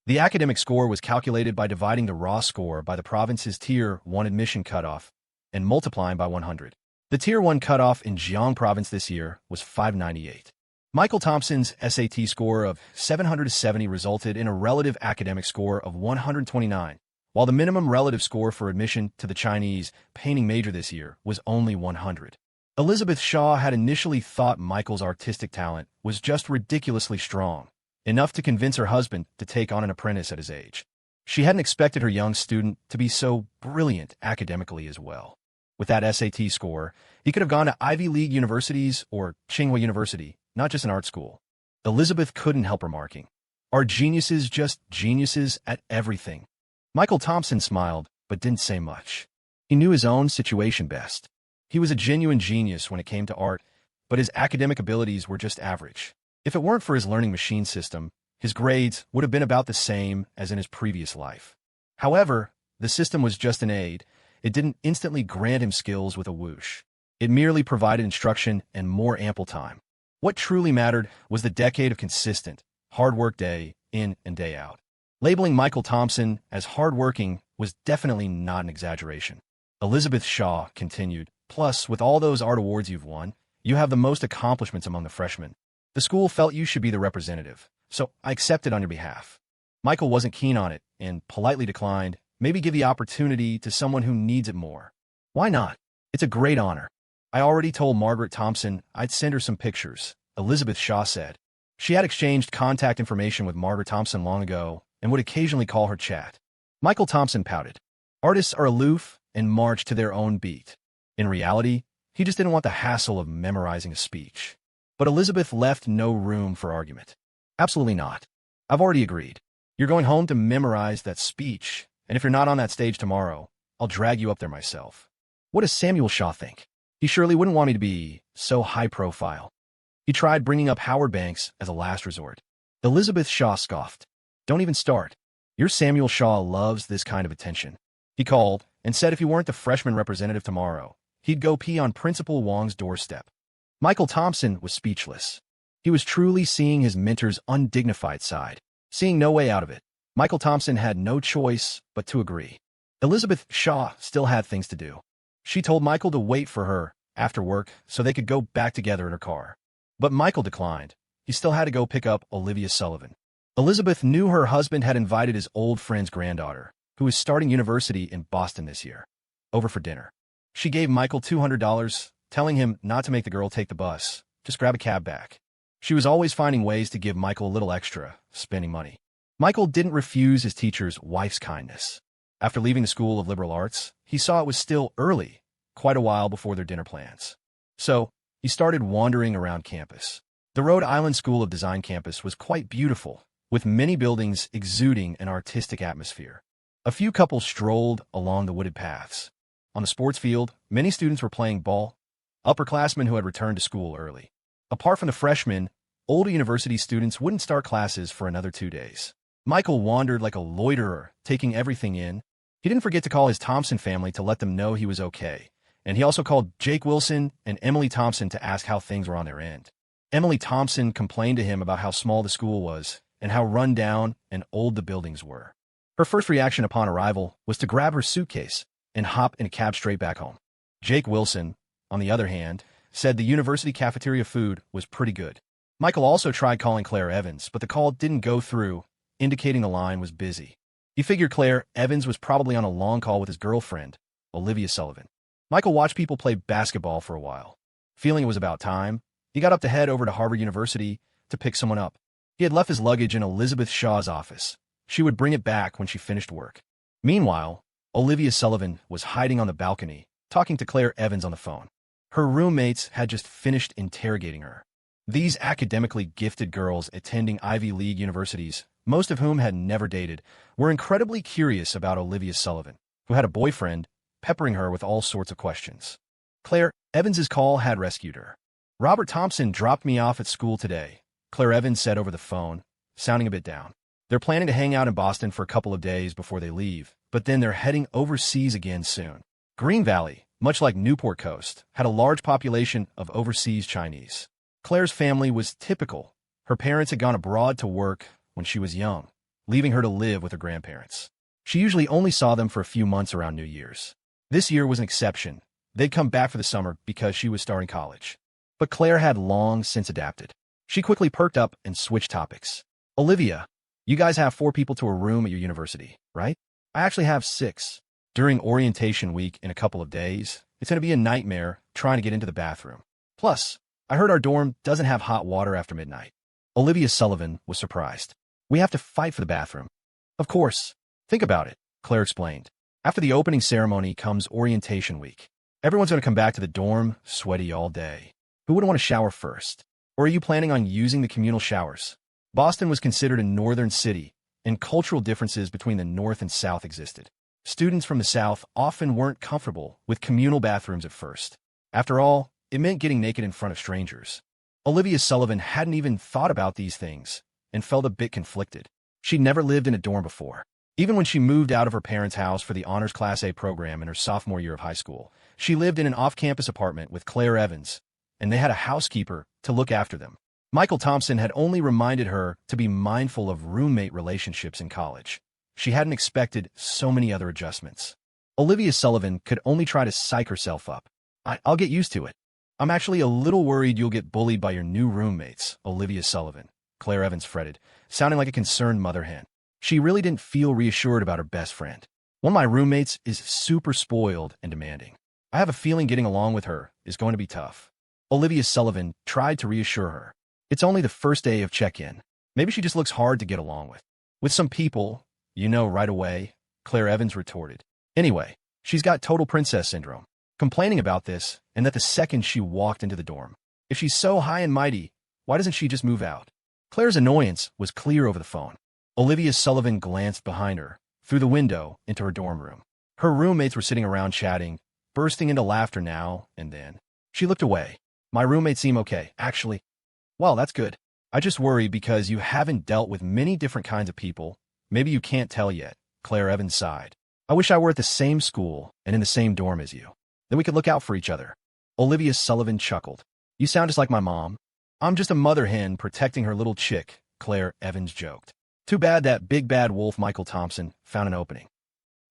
[SPEAKER 1] The academic score was calculated by dividing the raw score by the province's Tier 1 admission cutoff and multiplying by 100. The Tier 1 cutoff in Jiang province this year was 598. Michael Thompson's SAT score of 770 resulted in a relative academic score of 129, while the minimum relative score for admission to the Chinese painting major this year was only 100. Elizabeth Shaw had initially thought Michael's artistic talent was just ridiculously strong, enough to convince her husband to take on an apprentice at his age. She hadn't expected her young student to be so brilliant academically as well. With that SAT score, he could have gone to Ivy League universities or Tsinghua University, not just an art school. Elizabeth couldn't help remarking, "Are geniuses just geniuses at everything?" Michael Thompson smiled, but didn't say much. He knew his own situation best. He was a genuine genius when it came to art, but his academic abilities were just average. If it weren't for his learning machine system, his grades would have been about the same as in his previous life. However, the system was just an aid. It didn't instantly grant him skills with a whoosh. It merely provided instruction and more ample time. What truly mattered was the decade of consistent, hard work day in and day out. Labeling Michael Thompson as hardworking was definitely not an exaggeration. Elizabeth Shaw continued, "Plus, with all those art awards you've won, you have the most accomplishments among the freshmen. The school felt you should be the representative, so I accepted on your behalf." Michael wasn't keen on it and politely declined, "Maybe give the opportunity to someone who needs it more." "Why not? It's a great honor. I already told Margaret Thompson I'd send her some pictures," Elizabeth Shaw said. She had exchanged contact information with Margaret Thompson long ago and would occasionally call her chat. Michael Thompson pouted. Artists are aloof and march to their own beat. In reality, he just didn't want the hassle of memorizing a speech. But Elizabeth left no room for argument. "Absolutely not. I've already agreed. You're going home to memorize that speech, and if you're not on that stage tomorrow, I'll drag you up there myself." "What does Samuel Shaw think? He surely wouldn't want me to be so high profile." He tried bringing up Howard Banks as a last resort. Elizabeth Shaw scoffed. "Don't even start. Your Samuel Shaw loves this kind of attention." He called and said if he weren't the freshman representative tomorrow, he'd go pee on Principal Wong's doorstep. Michael Thompson was speechless. He was truly seeing his mentor's undignified side, seeing no way out of it. Michael Thompson had no choice but to agree. Elizabeth Shaw still had things to do. She told Michael to wait for her after work so they could go back together in her car. But Michael declined. He still had to go pick up Olivia Sullivan. Elizabeth knew her husband had invited his old friend's granddaughter, who was starting university in Boston this year, over for dinner. She gave Michael $200, telling him not to make the girl take the bus, just grab a cab back. She was always finding ways to give Michael a little extra, spending money. Michael didn't refuse his teacher's wife's kindness. After leaving the School of Liberal Arts, he saw it was still early, quite a while before their dinner plans. So, he started wandering around campus. The Rhode Island School of Design campus was quite beautiful, with many buildings exuding an artistic atmosphere. A few couples strolled along the wooded paths. On the sports field, many students were playing ball, upperclassmen who had returned to school early. Apart from the freshmen, older university students wouldn't start classes for another 2 days. Michael wandered like a loiterer, taking everything in. He didn't forget to call his Thompson family to let them know he was okay, and he also called Jake Wilson and Emily Thompson to ask how things were on their end. Emily Thompson complained to him about how small the school was and how run down and old the buildings were. Her first reaction upon arrival was to grab her suitcase and hop in a cab straight back home. Jake Wilson, on the other hand, said the university cafeteria food was pretty good. Michael also tried calling Clare Evans, but the call didn't go through, indicating the line was busy. He figured Clare Evans was probably on a long call with his girlfriend, Olivia Sullivan. Michael watched people play basketball for a while. Feeling it was about time, he got up to head over to Harvard University to pick someone up. He had left his luggage in Elizabeth Shaw's office. She would bring it back when she finished work. Meanwhile, Olivia Sullivan was hiding on the balcony, talking to Clare Evans on the phone. Her roommates had just finished interrogating her. These academically gifted girls attending Ivy League universities, most of whom had never dated, were incredibly curious about Olivia Sullivan, who had a boyfriend, peppering her with all sorts of questions. Clare Evans's call had rescued her. "Robert Thompson dropped me off at school today," Clare Evans said over the phone, sounding a bit down. "They're planning to hang out in Boston for a couple of days before they leave, but then they're heading overseas again soon." Green Valley, much like Newport Coast, had a large population of overseas Chinese. Claire's family was typical. Her parents had gone abroad to work when she was young, leaving her to live with her grandparents. She usually only saw them for a few months around New Year's. This year was an exception. They'd come back for the summer because she was starting college. But Clare had long since adapted. She quickly perked up and switched topics. "Olivia, you guys have 4 people to a room at your university, right?" I actually have 6. During orientation week in a couple of days, it's going to be a nightmare trying to get into the bathroom. Plus, I heard our dorm doesn't have hot water after midnight. Olivia Sullivan was surprised. We have to fight for the bathroom. Of course. Think about it, Claire explained. After the opening ceremony comes orientation week. Everyone's going to come back to the dorm sweaty all day. Who wouldn't want to shower first? Or are you planning on using the communal showers? Boston was considered a northern city, and cultural differences between the North and South existed. Students from the South often weren't comfortable with communal bathrooms at first. After all, it meant getting naked in front of strangers. Olivia Sullivan hadn't even thought about these things and felt a bit conflicted. She'd never lived in a dorm before. Even when she moved out of her parents' house for the Honors Class A program in her sophomore year of high school, she lived in an off-campus apartment with Clare Evans, and they had a housekeeper to look after them. Michael Thompson had only reminded her to be mindful of roommate relationships in college. She hadn't expected so many other adjustments. Olivia Sullivan could only try to psych herself up. I'll get used to it. I'm actually a little worried you'll get bullied by your new roommates, Olivia Sullivan, Clare Evans fretted, sounding like a concerned mother hen. She really didn't feel reassured about her best friend. One of my roommates is super spoiled and demanding. I have a feeling getting along with her is going to be tough. Olivia Sullivan tried to reassure her. It's only the first day of check-in. Maybe she just looks hard to get along with. With some people, you know right away, Clare Evans retorted. Anyway, she's got total princess syndrome, complaining about this and that the second she walked into the dorm. If she's so high and mighty, why doesn't she just move out? Claire's annoyance was clear over the phone. Olivia Sullivan glanced behind her, through the window, into her dorm room. Her roommates were sitting around chatting, bursting into laughter now and then. She looked away. My roommates seem okay, actually. Well, that's good. I just worry because you haven't dealt with many different kinds of people. Maybe you can't tell yet, Clare Evans sighed. I wish I were at the same school and in the same dorm as you. Then we could look out for each other. Olivia Sullivan chuckled. You sound just like my mom. I'm just a mother hen protecting her little chick, Clare Evans joked. Too bad that big bad wolf Michael Thompson found an opening.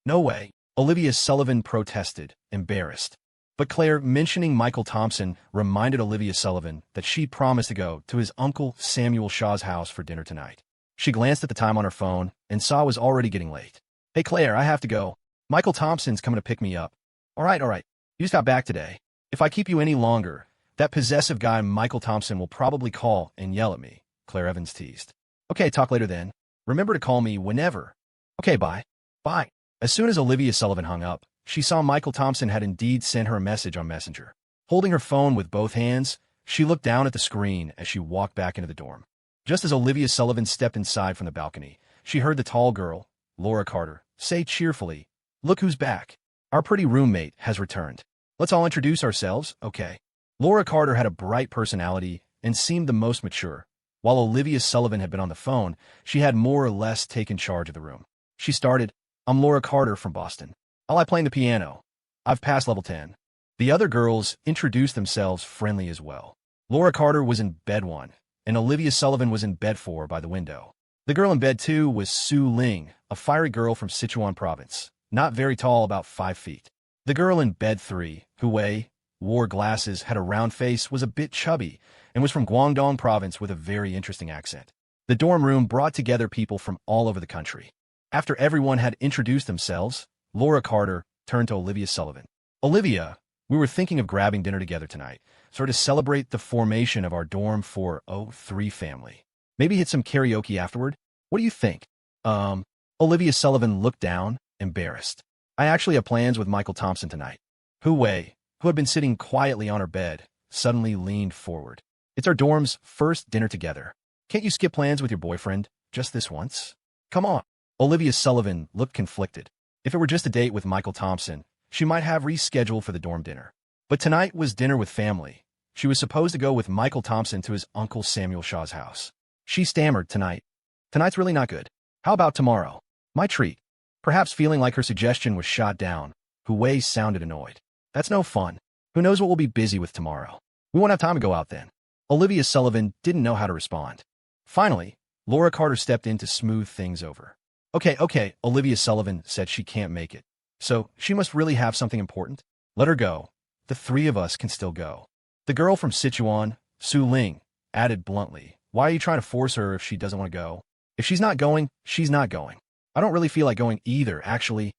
[SPEAKER 1] No way, Olivia Sullivan protested, embarrassed. But Clare mentioning Michael Thompson reminded Olivia Sullivan that she promised to go to his uncle Samuel Shaw's house for dinner tonight. She glanced at the time on her phone and saw it was already getting late. Hey Claire, I have to go. Michael Thompson's coming to pick me up. All right. You just got back today. If I keep you any longer, that possessive guy Michael Thompson will probably call and yell at me, Clare Evans teased. Okay, talk later then. Remember to call me whenever. Okay, bye. Bye. As soon as Olivia Sullivan hung up, she saw Michael Thompson had indeed sent her a message on Messenger. Holding her phone with both hands, she looked down at the screen as she walked back into the dorm. Just as Olivia Sullivan stepped inside from the balcony, she heard the tall girl, Laura Carter, say cheerfully, "Look who's back. Our pretty roommate has returned. Let's all introduce ourselves, okay?" Laura Carter had a bright personality and seemed the most mature. While Olivia Sullivan had been on the phone, she had more or less taken charge of the room. She started, "I'm Laura Carter from Boston. I like playing the piano. I've passed level 10. The other girls introduced themselves friendly as well. Laura Carter was in bed 1, and Olivia Sullivan was in bed 4 by the window. The girl in bed 2 was Su Ling, a fiery girl from Sichuan province, not very tall, about 5 feet. The girl in bed 3, Hu Wei, wore glasses, had a round face, was a bit chubby, and was from Guangdong province with a very interesting accent. The dorm room brought together people from all over the country. After everyone had introduced themselves, Laura Carter turned to Olivia Sullivan. "Olivia, we were thinking of grabbing dinner together tonight, sort of celebrate the formation of our dorm 403 family. Maybe hit some karaoke afterward? What do you think?" Olivia Sullivan looked down, embarrassed. "I actually have plans with Michael Thompson tonight." Hu Wei, who had been sitting quietly on her bed, suddenly leaned forward. "It's our dorm's first dinner together. Can't you skip plans with your boyfriend, just this once? Come on." Olivia Sullivan looked conflicted. If it were just a date with Michael Thompson, she might have rescheduled for the dorm dinner. But tonight was dinner with family. She was supposed to go with Michael Thompson to his uncle Samuel Shaw's house. She stammered, Tonight's really not good. How about tomorrow? My treat." Perhaps feeling like her suggestion was shot down, Hu Wei sounded annoyed. "That's no fun. Who knows what we'll be busy with tomorrow? We won't have time to go out then." Olivia Sullivan didn't know how to respond. Finally, Laura Carter stepped in to smooth things over. Okay, Olivia Sullivan said she can't make it. So, she must really have something important? Let her go. The 3 of us can still go. The girl from Sichuan, Su Ling, added bluntly, "Why are you trying to force her if she doesn't want to go? If she's not going, she's not going." I don't really feel like going either, actually.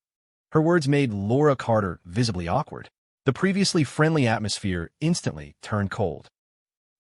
[SPEAKER 1] Her words made Laura Carter visibly awkward. The previously friendly atmosphere instantly turned cold.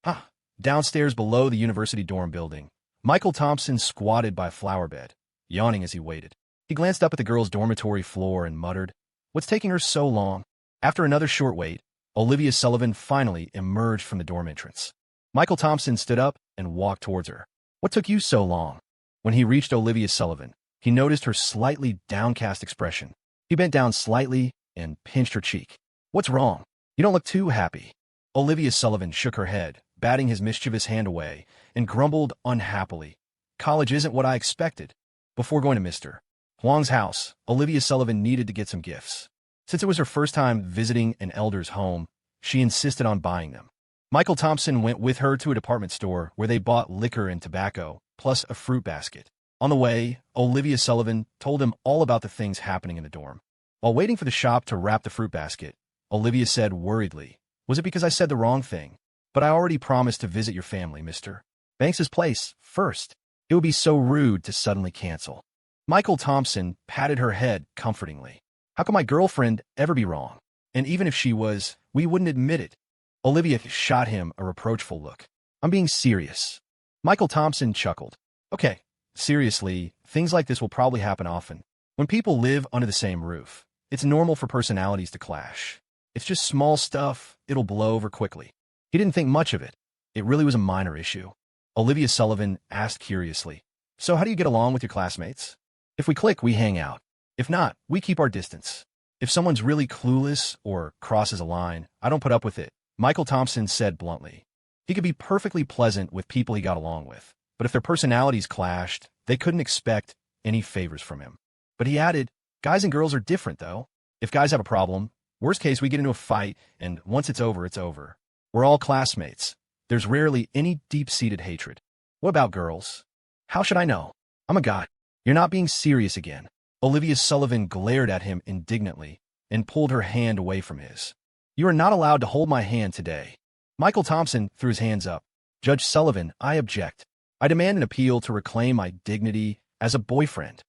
[SPEAKER 1] Huh. Downstairs below the university dorm building, Michael Thompson squatted by a flower bed, yawning as he waited. He glanced up at the girls' dormitory floor and muttered, "What's taking her so long?" After another short wait, Olivia Sullivan finally emerged from the dorm entrance. Michael Thompson stood up and walked towards her. "What took you so long?" When he reached Olivia Sullivan, he noticed her slightly downcast expression. He bent down slightly and pinched her cheek. "What's wrong? You don't look too happy." Olivia Sullivan shook her head, batting his mischievous hand away, and grumbled unhappily, "College isn't what I expected." Before going to Mr. Huang's house, Olivia Sullivan needed to get some gifts. Since it was her first time visiting an elder's home, she insisted on buying them. Michael Thompson went with her to a department store where they bought liquor and tobacco, plus a fruit basket. On the way, Olivia Sullivan told him all about the things happening in the dorm. While waiting for the shop to wrap the fruit basket, Olivia said worriedly, "Was it because I said the wrong thing? But I already promised to visit your family, Mr. Banks's place, first. It would be so rude to suddenly cancel." Michael Thompson patted her head comfortingly. "How could my girlfriend ever be wrong? And even if she was, we wouldn't admit it." Olivia shot him a reproachful look. "I'm being serious." Michael Thompson chuckled. "Okay, seriously, things like this will probably happen often. When people live under the same roof, it's normal for personalities to clash. It's just small stuff, it'll blow over quickly." He didn't think much of it. It really was a minor issue. Olivia Sullivan asked curiously, "So how do you get along with your classmates?" "If we click, we hang out. If not, we keep our distance. If someone's really clueless or crosses a line, I don't put up with it," Michael Thompson said bluntly. He could be perfectly pleasant with people he got along with, but if their personalities clashed, they couldn't expect any favors from him. But he added, "Guys and girls are different, though. If guys have a problem, worst case we get into a fight, and once it's over, it's over. We're all classmates. There's rarely any deep-seated hatred." "What about girls?" "How should I know? I'm a guy." "You're not being serious again." Olivia Sullivan glared at him indignantly and pulled her hand away from his. "You are not allowed to hold my hand today." Michael Thompson threw his hands up. "Judge Sullivan, I object. I demand an appeal to reclaim my dignity as a boyfriend."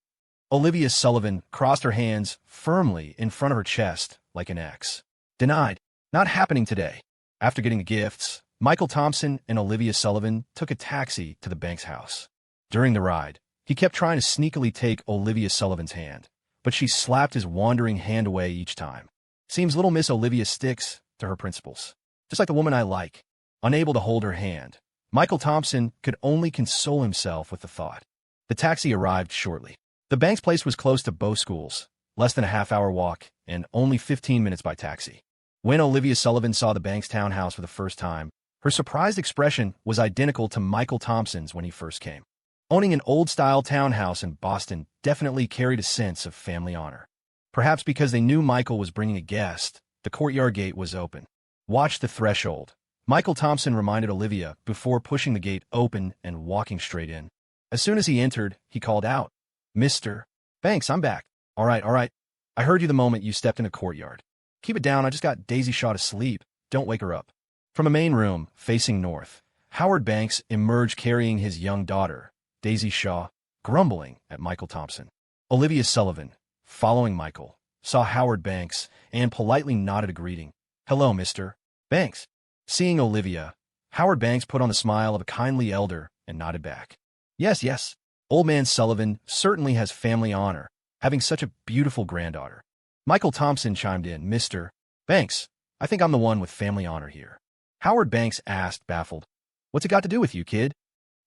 [SPEAKER 1] Olivia Sullivan crossed her hands firmly in front of her chest like an X. "Denied. Not happening today." After getting the gifts, Michael Thompson and Olivia Sullivan took a taxi to the Banks house. During the ride, he kept trying to sneakily take Olivia Sullivan's hand, but she slapped his wandering hand away each time. Seems little Miss Olivia sticks to her principles. Just like the woman I like. Unable to hold her hand, Michael Thompson could only console himself with the thought. The taxi arrived shortly. The Banks place was close to both schools, less than a half-hour walk, and only 15 minutes by taxi. When Olivia Sullivan saw the Banks townhouse for the first time, her surprised expression was identical to Michael Thompson's when he first came. Owning an old-style townhouse in Boston definitely carried a sense of family honor. Perhaps because they knew Michael was bringing a guest, the courtyard gate was open. "Watch the threshold," Michael Thompson reminded Olivia before pushing the gate open and walking straight in. As soon as he entered, he called out, "Mr. Banks, I'm back." All right. I heard you the moment you stepped in the courtyard. Keep it down, I just got Daisy Shaw to sleep. Don't wake her up." From a main room, facing north, Howard Banks emerged carrying his young daughter, Daisy Shaw, grumbling at Michael Thompson. Olivia Sullivan, following Michael, saw Howard Banks and politely nodded a greeting. "Hello, Mr. Banks." Seeing Olivia, Howard Banks put on the smile of a kindly elder and nodded back. Yes. Old man Sullivan certainly has family honor, having such a beautiful granddaughter." Michael Thompson chimed in, "Mr. Banks, I think I'm the one with family honor here." Howard Banks asked, baffled, "What's it got to do with you, kid?"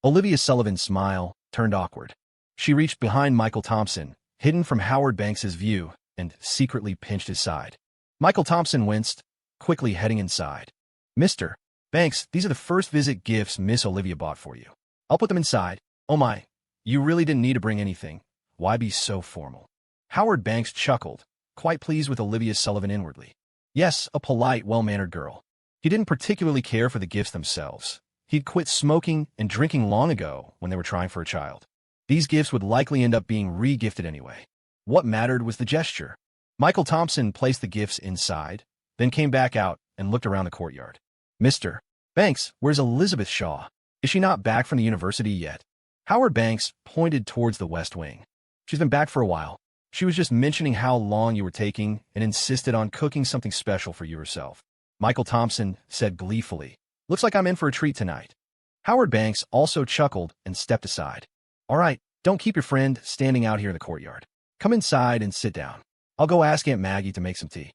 [SPEAKER 1] Olivia Sullivan's smile turned awkward. She reached behind Michael Thompson, hidden from Howard Banks's view, and secretly pinched his side. Michael Thompson winced, quickly heading inside. "Mr. Banks, these are the first visit gifts Miss Olivia bought for you. I'll put them inside." "Oh my, you really didn't need to bring anything. Why be so formal?" Howard Banks chuckled, quite pleased with Olivia Sullivan inwardly. Yes, a polite, well-mannered girl. He didn't particularly care for the gifts themselves. He'd quit smoking and drinking long ago when they were trying for a child. These gifts would likely end up being re-gifted anyway. What mattered was the gesture. Michael Thompson placed the gifts inside, then came back out and looked around the courtyard. "Mr. Banks, where's Elizabeth Shaw? Is she not back from the university yet?" Howard Banks pointed towards the West Wing. She's been back for a while. She was just mentioning how long you were taking and insisted on cooking something special for you herself. Michael Thompson said gleefully, "Looks like I'm in for a treat tonight." Howard Banks also chuckled and stepped aside. "All right, don't keep your friend standing out here in the courtyard. Come inside and sit down. I'll go ask Aunt Maggie to make some tea."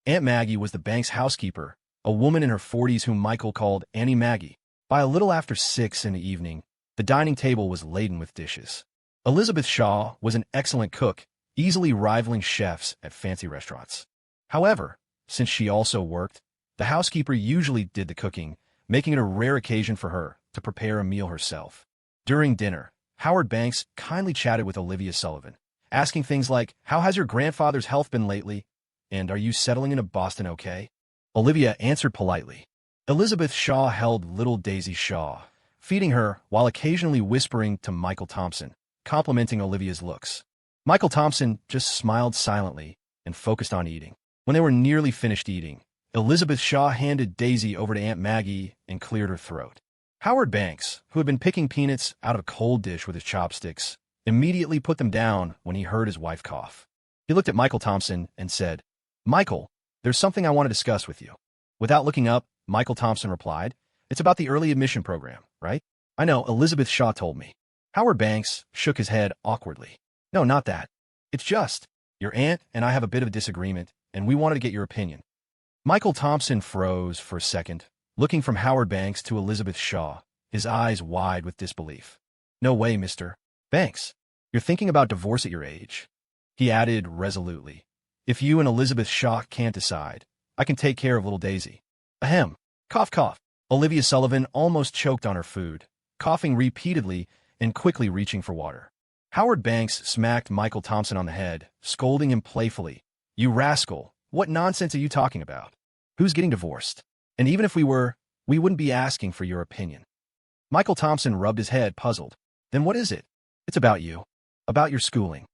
[SPEAKER 1] Aunt Maggie was the Banks' housekeeper, a woman in her 40s whom Michael called Auntie Maggie. By a little after 6 in the evening, the dining table was laden with dishes. Elizabeth Shaw was an excellent cook, easily rivaling chefs at fancy restaurants. However, since she also worked, the housekeeper usually did the cooking, making it a rare occasion for her to prepare a meal herself. During dinner, Howard Banks kindly chatted with Olivia Sullivan, asking things like, "How has your grandfather's health been lately? And are you settling into Boston okay?" Olivia answered politely. Elizabeth Shaw held little Daisy Shaw, feeding her while occasionally whispering to Michael Thompson, complimenting Olivia's looks. Michael Thompson just smiled silently and focused on eating. When they were nearly finished eating, Elizabeth Shaw handed Daisy over to Aunt Maggie and cleared her throat. Howard Banks, who had been picking peanuts out of a cold dish with his chopsticks, immediately put them down when he heard his wife cough. He looked at Michael Thompson and said, "Michael, there's something I want to discuss with you." Without looking up, Michael Thompson replied, "It's about the early admission program, right?" "I know, Elizabeth Shaw told me." Howard Banks shook his head awkwardly. "No, not that. It's just, your aunt and I have a bit of a disagreement, and we wanted to get your opinion." Michael Thompson froze for a second, looking from Howard Banks to Elizabeth Shaw, his eyes wide with disbelief. "No way, Mr. Banks. You're thinking about divorce at your age?" He added resolutely, "If you and Elizabeth Shaw can't decide, I can take care of little Daisy." Ahem. Cough, cough. Olivia Sullivan almost choked on her food, coughing repeatedly and quickly reaching for water. Howard Banks smacked Michael Thompson on the head, scolding him playfully. "You rascal, what nonsense are you talking about? Who's getting divorced? And even if we were, we wouldn't be asking for your opinion." Michael Thompson rubbed his head, puzzled. "Then what is it?" "It's about you. About your schooling."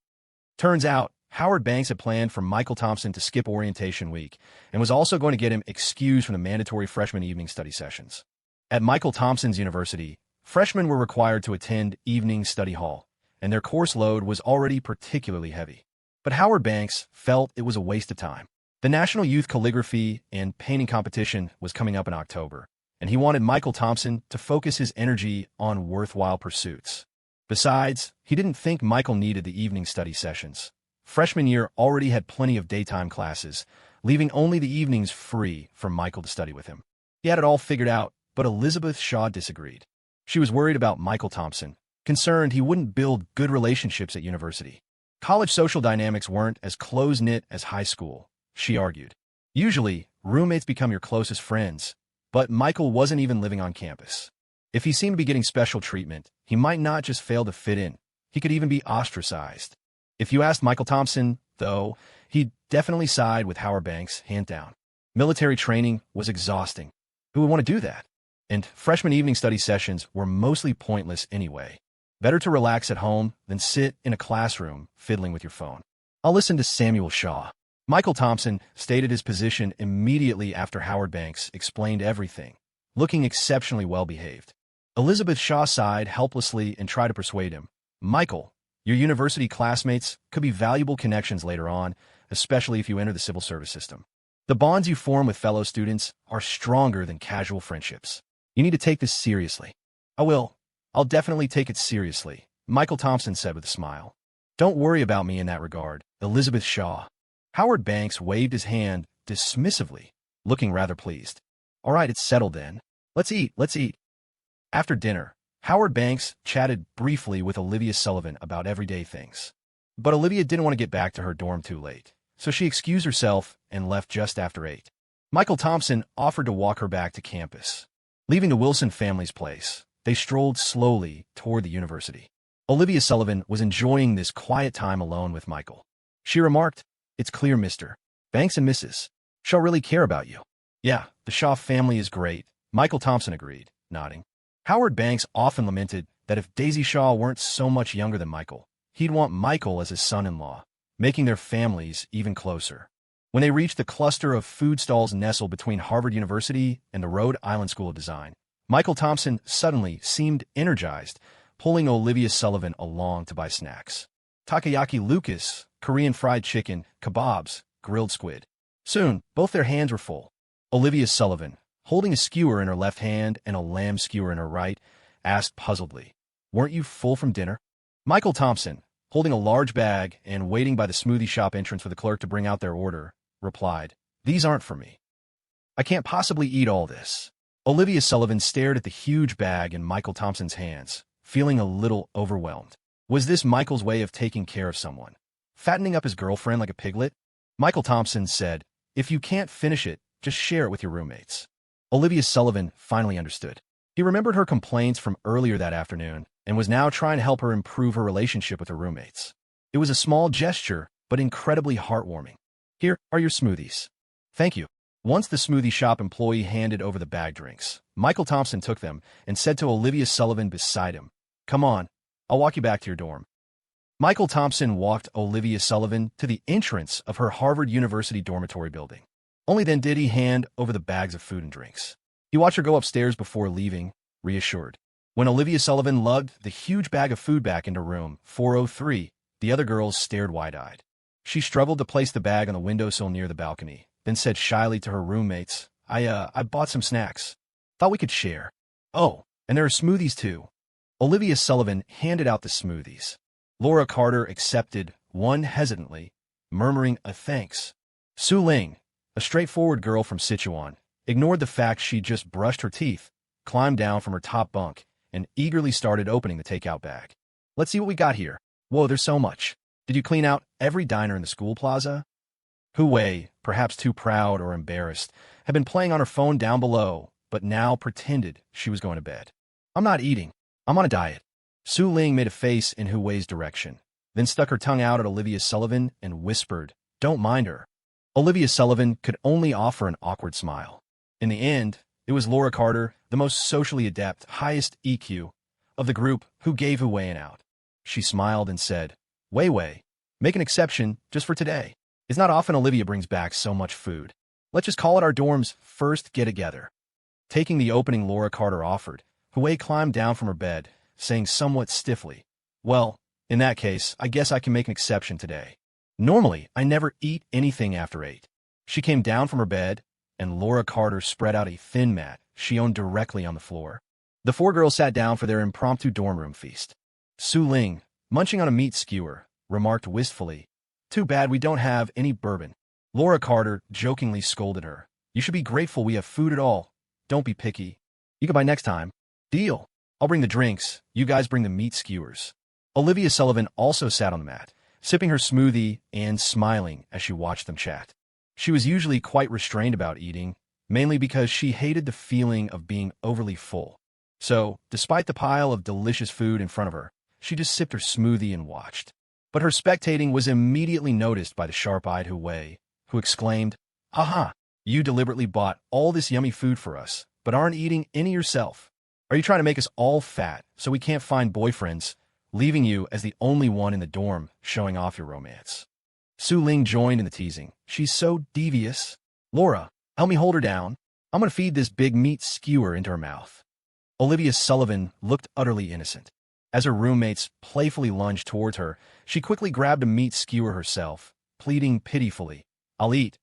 [SPEAKER 1] Turns out, Howard Banks had planned for Michael Thompson to skip orientation week and was also going to get him excused from the mandatory freshman evening study sessions. At Michael Thompson's university, freshmen were required to attend evening study hall, and their course load was already particularly heavy. But Howard Banks felt it was a waste of time. The National Youth Calligraphy and Painting Competition was coming up in October, and he wanted Michael Thompson to focus his energy on worthwhile pursuits. Besides, he didn't think Michael needed the evening study sessions. Freshman year already had plenty of daytime classes, leaving only the evenings free for Michael to study with him. He had it all figured out, but Elizabeth Shaw disagreed. She was worried about Michael Thompson, concerned he wouldn't build good relationships at university. College social dynamics weren't as close-knit as high school, she argued. Usually, roommates become your closest friends, but Michael wasn't even living on campus. If he seemed to be getting special treatment, he might not just fail to fit in, he could even be ostracized. If you asked Michael Thompson, though, he'd definitely side with Howard Banks, hand down. Military training was exhausting. Who would want to do that? And freshman evening study sessions were mostly pointless anyway. Better to relax at home than sit in a classroom fiddling with your phone. "I'll listen to Samuel Shaw." Michael Thompson stated his position immediately after Howard Banks explained everything, looking exceptionally well-behaved. Elizabeth Shaw sighed helplessly and tried to persuade him. "Michael, your university classmates could be valuable connections later on, especially if you enter the civil service system. The bonds you form with fellow students are stronger than casual friendships. You need to take this seriously." "I will. I'll definitely take it seriously," Michael Thompson said with a smile. "Don't worry about me in that regard, Elizabeth Shaw." Howard Banks waved his hand dismissively, looking rather pleased. "All right, it's settled then. Let's eat, let's eat." After dinner, Howard Banks chatted briefly with Olivia Sullivan about everyday things. But Olivia didn't want to get back to her dorm too late, so she excused herself and left just after 8. Michael Thompson offered to walk her back to campus. Leaving the Wilson family's place, they strolled slowly toward the university. Olivia Sullivan was enjoying this quiet time alone with Michael. She remarked, "It's clear Mr. Banks and Mrs. Shaw really care about you." "Yeah, the Shaw family is great," Michael Thompson agreed, nodding. Howard Banks often lamented that if Daisy Shaw weren't so much younger than Michael, he'd want Michael as his son-in-law, making their families even closer. When they reached the cluster of food stalls nestled between Harvard University and the Rhode Island School of Design, Michael Thompson suddenly seemed energized, pulling Olivia Sullivan along to buy snacks. takoyaki Lucas, Korean fried chicken, kebabs, grilled squid. Soon, both their hands were full. Olivia Sullivan, holding a skewer in her left hand and a lamb skewer in her right, asked puzzledly, "Weren't you full from dinner?" Michael Thompson, holding a large bag and waiting by the smoothie shop entrance for the clerk to bring out their order, replied, "These aren't for me. I can't possibly eat all this." Olivia Sullivan stared at the huge bag in Michael Thompson's hands, feeling a little overwhelmed. Was this Michael's way of taking care of someone? Fattening up his girlfriend like a piglet? Michael Thompson said, "If you can't finish it, just share it with your roommates." Olivia Sullivan finally understood. He remembered her complaints from earlier that afternoon and was now trying to help her improve her relationship with her roommates. It was a small gesture, but incredibly heartwarming. "Here are your smoothies." "Thank you." Once the smoothie shop employee handed over the bag drinks, Michael Thompson took them and said to Olivia Sullivan beside him, "Come on, I'll walk you back to your dorm." Michael Thompson walked Olivia Sullivan to the entrance of her Harvard University dormitory building. Only then did he hand over the bags of food and drinks. He watched her go upstairs before leaving, reassured. When Olivia Sullivan lugged the huge bag of food back into room 403, the other girls stared wide-eyed. She struggled to place the bag on the windowsill near the balcony, then said shyly to her roommates, I bought some snacks. Thought we could share." "Oh, and there are smoothies too." Olivia Sullivan handed out the smoothies. Laura Carter accepted one hesitantly, murmuring a thanks. Su Ling, a straightforward girl from Sichuan, ignored the fact she'd just brushed her teeth, climbed down from her top bunk, and eagerly started opening the takeout bag. "Let's see what we got here. Whoa, there's so much. Did you clean out every diner in the school plaza?" Hu Wei, perhaps too proud or embarrassed, had been playing on her phone down below, but now pretended she was going to bed. "I'm not eating. I'm on a diet." Su Ling made a face in Hu Wei's direction, then stuck her tongue out at Olivia Sullivan and whispered, "Don't mind her." Olivia Sullivan could only offer an awkward smile. In the end, it was Laura Carter, the most socially adept, highest EQ of the group, who gave Hu Wei an out. She smiled and said, Wei Wei, make an exception just for today. It's not often Olivia brings back so much food. Let's just call it our dorm's first get-together." Taking the opening Laura Carter offered, Hu Wei climbed down from her bed, saying somewhat stiffly, "Well, in that case, I guess I can make an exception today. Normally, I never eat anything after 8. She came down from her bed, and Laura Carter spread out a thin mat she owned directly on the floor. The four girls sat down for their impromptu dorm room feast. Su Ling, munching on a meat skewer, remarked wistfully, "Too bad we don't have any bourbon." Laura Carter jokingly scolded her, "You should be grateful we have food at all. Don't be picky. You can buy next time." "Deal. I'll bring the drinks. You guys bring the meat skewers." Olivia Sullivan also sat on the mat, sipping her smoothie and smiling as she watched them chat. She was usually quite restrained about eating, mainly because she hated the feeling of being overly full. So, despite the pile of delicious food in front of her, she just sipped her smoothie and watched. But her spectating was immediately noticed by the sharp-eyed Hu Wei, who exclaimed, "Aha! You deliberately bought all this yummy food for us, but aren't eating any yourself. Are you trying to make us all fat so we can't find boyfriends, leaving you as the only one in the dorm showing off your romance?" Su Ling joined in the teasing. "She's so devious. Laura, help me hold her down. I'm going to feed this big meat skewer into her mouth." Olivia Sullivan looked utterly innocent. As her roommates playfully lunged towards her, she quickly grabbed a meat skewer herself, pleading pitifully, I'll eat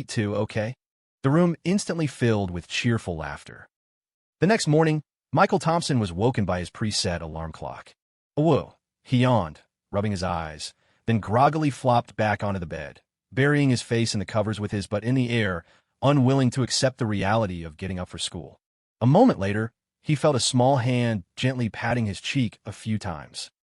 [SPEAKER 1] too, okay?" The room instantly filled with cheerful laughter. The next morning, Michael Thompson was woken by his preset alarm clock. "Whoa," he yawned, rubbing his eyes, then groggily flopped back onto the bed, burying his face in the covers with his butt in the air, unwilling to accept the reality of getting up for school. A moment later, he felt a small hand gently patting his cheek a few times.